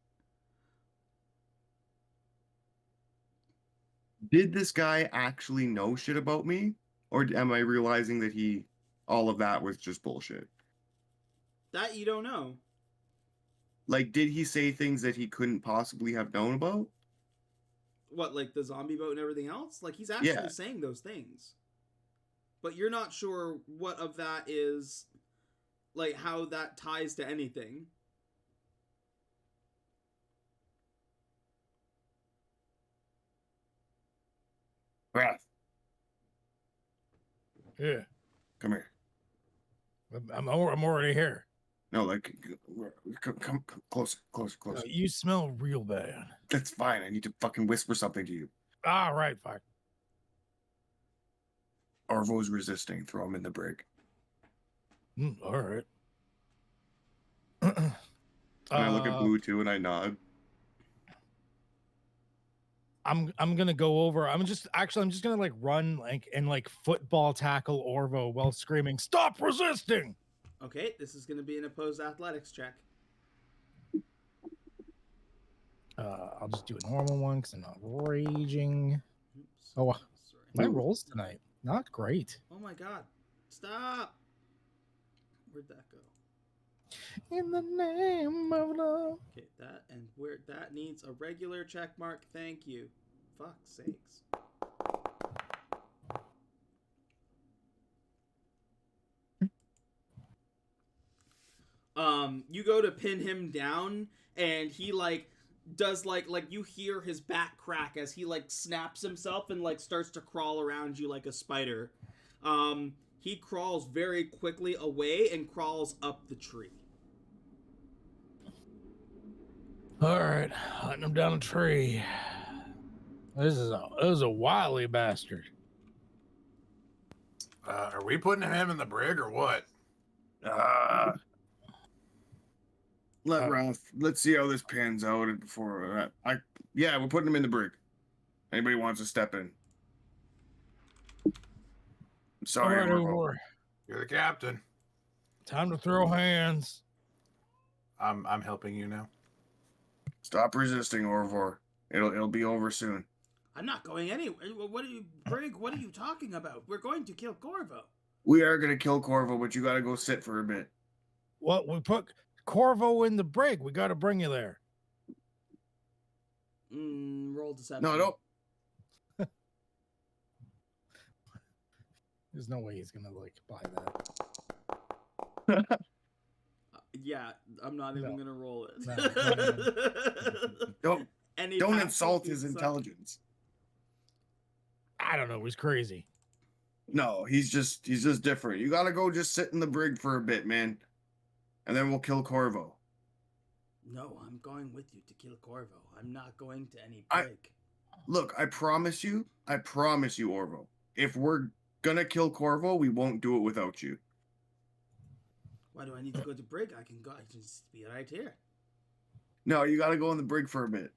Did this guy actually know shit about me? Or am I realizing that all of that was just bullshit? That you don't know. Like, did he say things that he couldn't possibly have known about? What, like the zombie boat and everything else? Like, he's actually Yeah. saying those things. But you're not sure what of that is, like, how that ties to anything. Wrath, Yeah, come here. I'm already here. No, like, come closer, closer, closer. You smell real bad. That's fine. I need to fucking whisper something to you. All right, fine. Arvo's resisting. Throw him in the brig. All right. And I look at Blue too, and I nod. I'm gonna go over. I'm just gonna like run like and like football tackle Orvo while screaming, "Stop resisting!" Okay, this is going to be an opposed athletics check. I'll just do a normal one because I'm not raging. Oops. Oh, Sorry. my rolls tonight not great. Oh my god. Stop! Where'd that go? In the name of love. Okay, that needs a regular check mark. Thank you. Fuck's sakes. You go to pin him down, and he like does like you hear his back crack as he like snaps himself and like starts to crawl around you like a spider. He crawls very quickly away and crawls up the tree. All right, hunting him down a tree. This is a wily bastard. Are we putting him in the brig or what? Let's see how this pans out before yeah, we're putting him in the brig. Anybody wants to step in? I'm sorry, All right, Orvo. Orvo. You're the captain. Time to throw hands. I'm helping you now. Stop resisting, Orvor. It'll be over soon. I'm not going anywhere. What are you, Brig? What are you talking about? We're going to kill Corvo. We are gonna kill Corvo, but you gotta go sit for a bit. What? We put Corvo in the brig. We got to bring you there. Roll deception. No, don't. There's no way he's gonna like buy that. Yeah, I'm not even gonna roll it. No. Don't insult his intelligence. I don't know. He's crazy. No, he's just different. You gotta go just sit in the brig for a bit, man. And then we'll kill Corvo. No, I'm going with you to kill Corvo. I'm not going to any brig. Look, I promise you, Orvo. If we're gonna kill Corvo, we won't do it without you. Why do I need to go to brig? I can go. I can just be right here. No, you gotta go in the brig for a bit.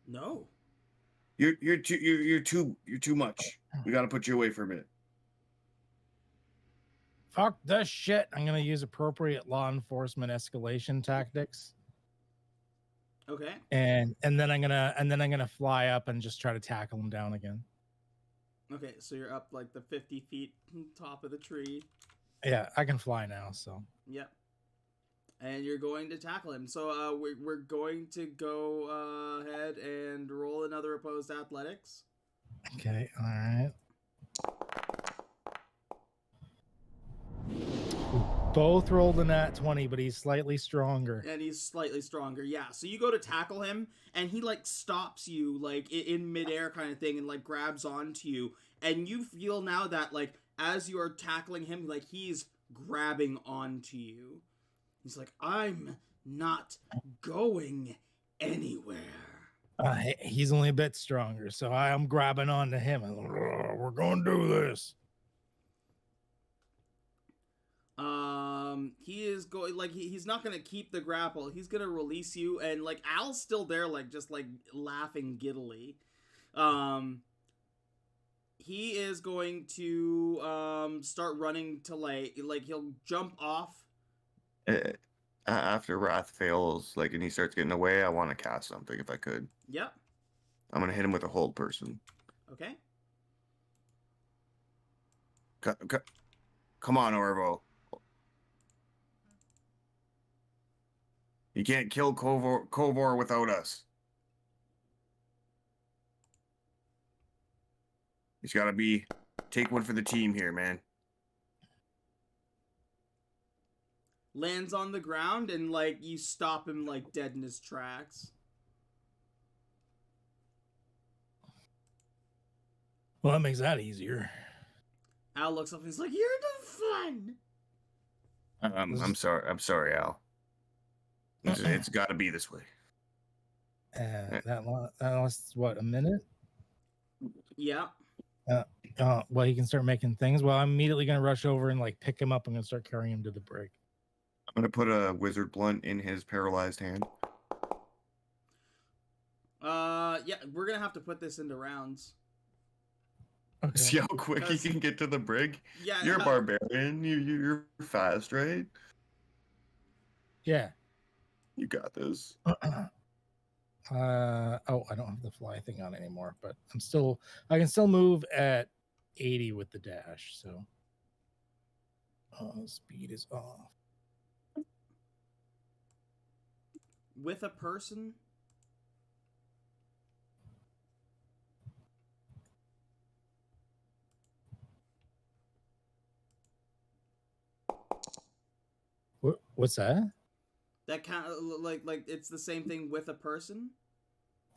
No. You're too much. We gotta put you away for a bit. Fuck this shit. I'm gonna use appropriate law enforcement escalation tactics. Okay. And then I'm gonna fly up and just try to tackle him down again. Okay, so you're up like the 50 feet top of the tree. Yeah, I can fly now, so. Yep. And you're going to tackle him. So we're going to go ahead and roll another opposed athletics. Okay, all right. Both rolled a nat 20, but he's slightly stronger. And he's slightly stronger, yeah. So you go to tackle him, and he like stops you like in midair kind of thing, and like grabs onto you, and you feel now that like as you are tackling him, like he's grabbing onto you. He's like, I'm not going anywhere. He's only a bit stronger, so I'm grabbing onto him. We're going to do this. He is going like he's not gonna keep the grapple. He's gonna release you, and like Al's still there, like just like laughing giddily. He is going to start running to like he'll jump off. After Wrath fails, like, and he starts getting away, I want to cast something if I could. Yep. I'm gonna hit him with a hold person. Okay. Come on, Orvo. You can't kill Kovor without us. He's got to take one for the team here, man. Lands on the ground and like you stop him like dead in his tracks. Well, that makes that easier. Al looks up and he's like, "You're the fun." I'm sorry, Al. It's got to be this way. That lasts what, a minute? Yeah. Well, he can start making things. Well, I'm immediately gonna rush over and like pick him up. I'm gonna start carrying him to the brig. I'm gonna put a wizard blunt in his paralyzed hand. Yeah, we're gonna have to put this into rounds. Okay. See how quick he can get to the brig? Yeah. You're a barbarian. You're fast, right? Yeah. You got this. Oh, I don't have the fly thing on anymore, but I can still move at 80 with the dash, so speed is off. With a person? What's that? That kind of like it's the same thing with a person?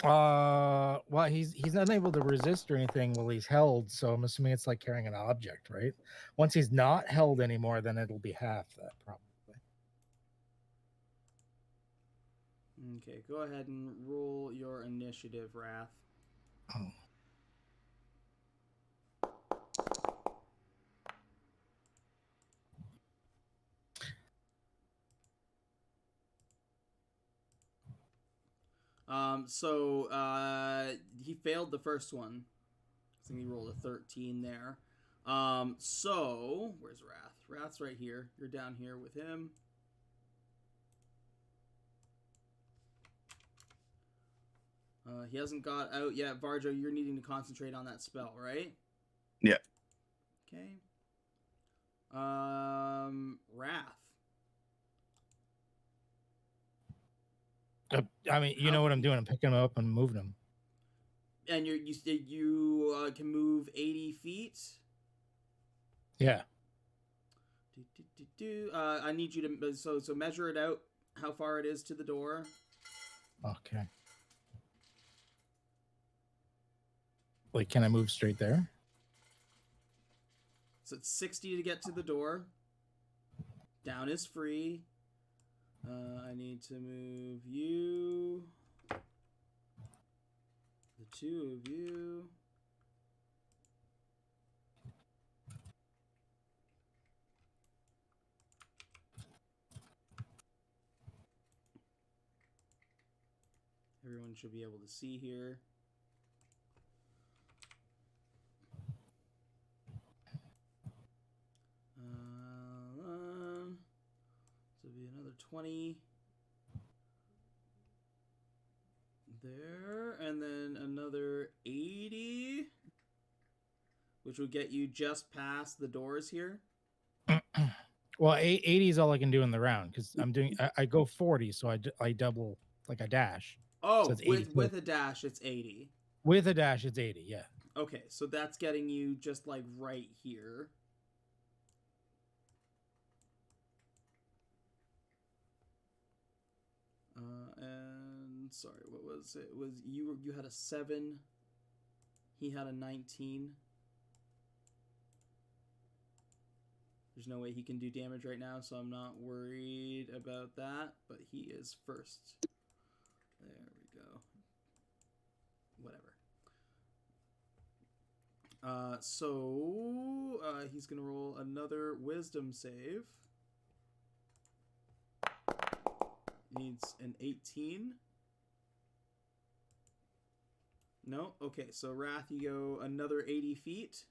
Well, he's unable to resist or anything while he's held, so I'm assuming it's like carrying an object, right? Once he's not held anymore, then it'll be half that probably. Okay, go ahead and roll your initiative, Wrath. Oh. He failed the first one. I think he rolled a 13 there. So where's Wrath? Wrath's right here. You're down here with him. He hasn't got out yet. Varjo, you're needing to concentrate on that spell, right? Yeah. Okay. Wrath. I mean, you know what I'm doing. I'm picking him up and moving him. And you can move 80 feet. Yeah. I need you to so measure it out. How far it is to the door. Okay. Like, can I move straight there? So it's 60 to get to the door. Down is free. I need to move you. The two of you. Everyone should be able to see here. So be another 20 there, and then another 80, which would get you just past the doors here. Well, 80 is all I can do in the round because I go 40, so I double, like a dash. Oh, so with a dash, it's 80. With a dash, it's 80, yeah. Okay, so that's getting you just like right here. And sorry, what was it? You had a 7. He had a 19. There's no way he can do damage right now, so I'm not worried about that. But he is first. There we go. Whatever. He's gonna roll another wisdom save. Needs an 18. No? Okay, so Wrath, you go another 80 feet.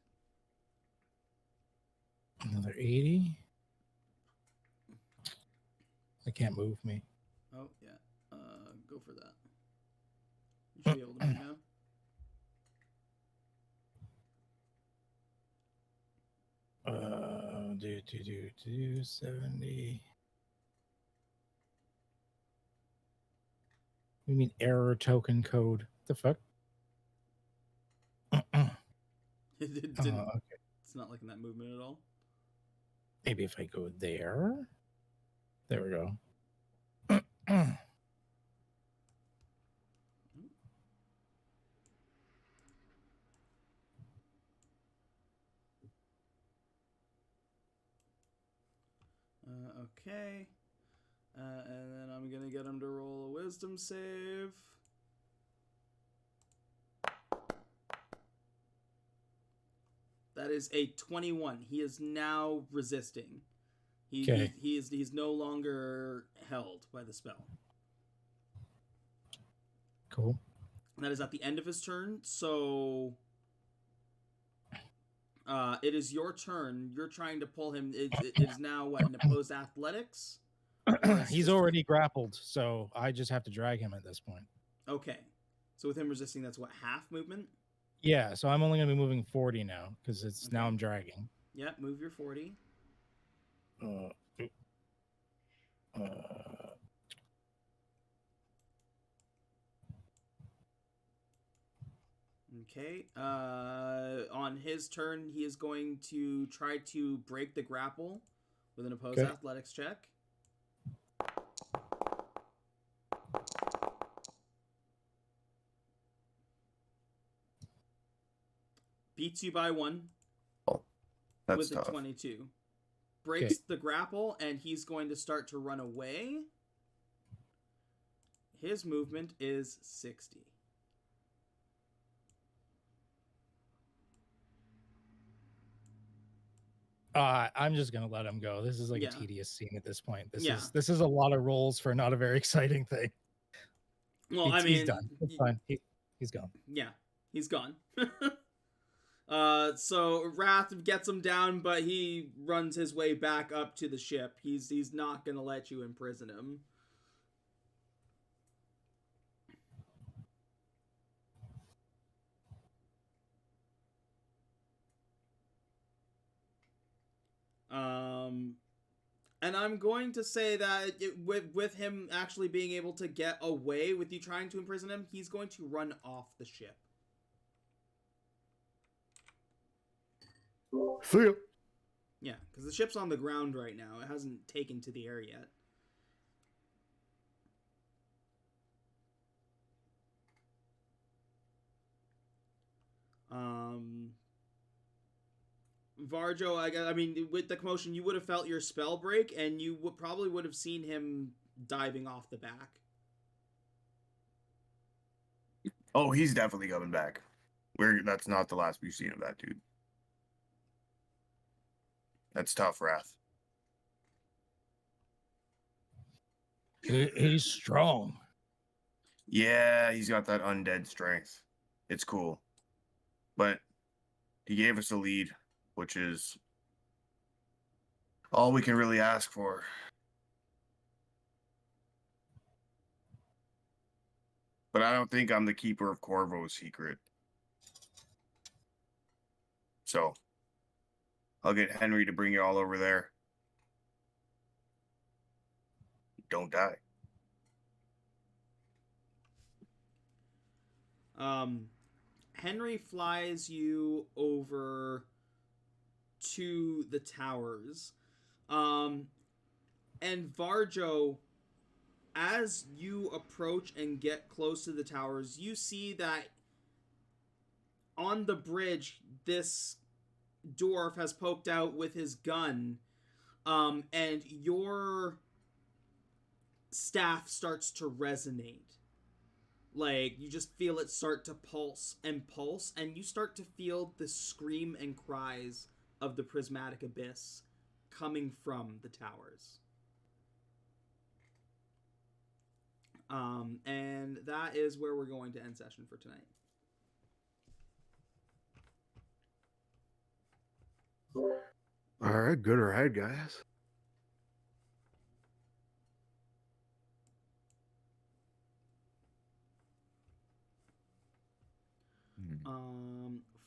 Another 80? They can't move me. Oh, yeah. Go for that. You should be able to move now. Do 70. We mean error token code. The fuck? It didn't. Okay. It's not liking that movement at all. Maybe if I go there. There we go. Okay. And then I'm gonna get him to roll a wisdom save. That is a 21. He is now resisting. Okay. He's no longer held by the spell. Cool. That is at the end of his turn, so it is your turn. You're trying to pull him. It is now what, an opposed athletics? He's already grappled, so I just have to drag him at this point. Okay. So with him resisting, that's what, half movement? Yeah, so I'm only going to be moving 40 now because it's Okay. now I'm dragging. Yeah, move your 40. Okay. On his turn, he is going to try to break the grapple with an opposed athletics check. Beats you by 1. Oh, that's with tough. a 22. Breaks the grapple, and he's going to start to run away. His movement is 60. I'm just gonna let him go. This is like Yeah. a tedious scene at this point. This Yeah. is a lot of rolls for not a very exciting thing. Well, He's done. It's fine. He's gone. Yeah, he's gone. So Wrath gets him down, but he runs his way back up to the ship. He's not gonna let you imprison him. And I'm going to say that with him actually being able to get away with you trying to imprison him, he's going to run off the ship. See ya. Yeah, because the ship's on the ground right now. It hasn't taken to the air yet. Varjo, I mean, with the commotion, you would have felt your spell break, and you probably would have seen him diving off the back. Oh, he's definitely coming back. That's not the last we've seen of that dude. That's tough, Wrath. He's strong. Yeah, he's got that undead strength. It's cool. But he gave us a lead, which is all we can really ask for. But I don't think I'm the keeper of Corvo's secret. So I'll get Henry to bring you all over there. Don't die. Henry flies you over to the towers. And Varjo, as you approach and get close to the towers, you see that on the bridge, this dwarf has poked out with his gun, and your staff starts to resonate. Like, you just feel it start to pulse, and you start to feel the scream and cries of the prismatic abyss coming from the towers. And that is where we're going to end session for tonight. All right, good ride, guys.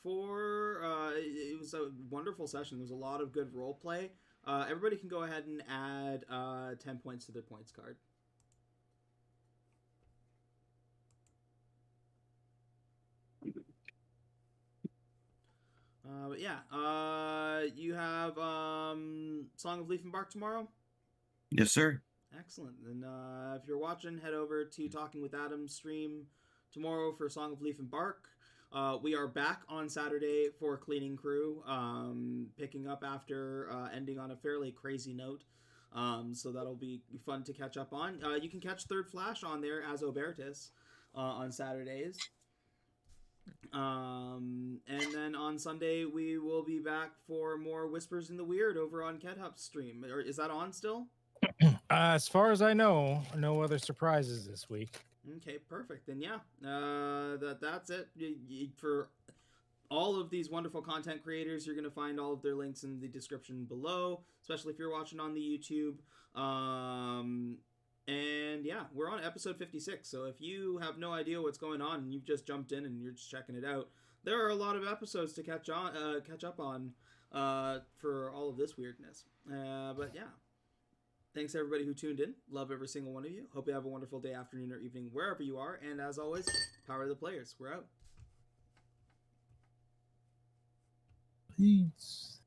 For it was a wonderful session. There was a lot of good role play. Everybody can go ahead and add 10 points to their points card. But yeah, you have Song of Leaf and Bark tomorrow? Yes, sir. Excellent. And if you're watching, head over to Talking with Adam's stream tomorrow for Song of Leaf and Bark. We are back on Saturday for Cleaning Crew, picking up after ending on a fairly crazy note. So that'll be fun to catch up on. You can catch Third Flash on there as Obertus on Saturdays. And then on Sunday we will be back for more Whispers in the Weird over on KedHub's stream. Or is that on still? As far as I know, no other surprises this week. Okay, perfect. Then yeah, that's it. For all of these wonderful content creators, you're going to find all of their links in the description below, especially if you're watching on the YouTube. And yeah, we're on episode 56. So if you have no idea what's going on and you've just jumped in and you're just checking it out, there are a lot of episodes to catch up on for all of this weirdness. But yeah. Thanks everybody who tuned in. Love every single one of you. Hope you have a wonderful day, afternoon, or evening, wherever you are. And as always, power to the players. We're out. Peace.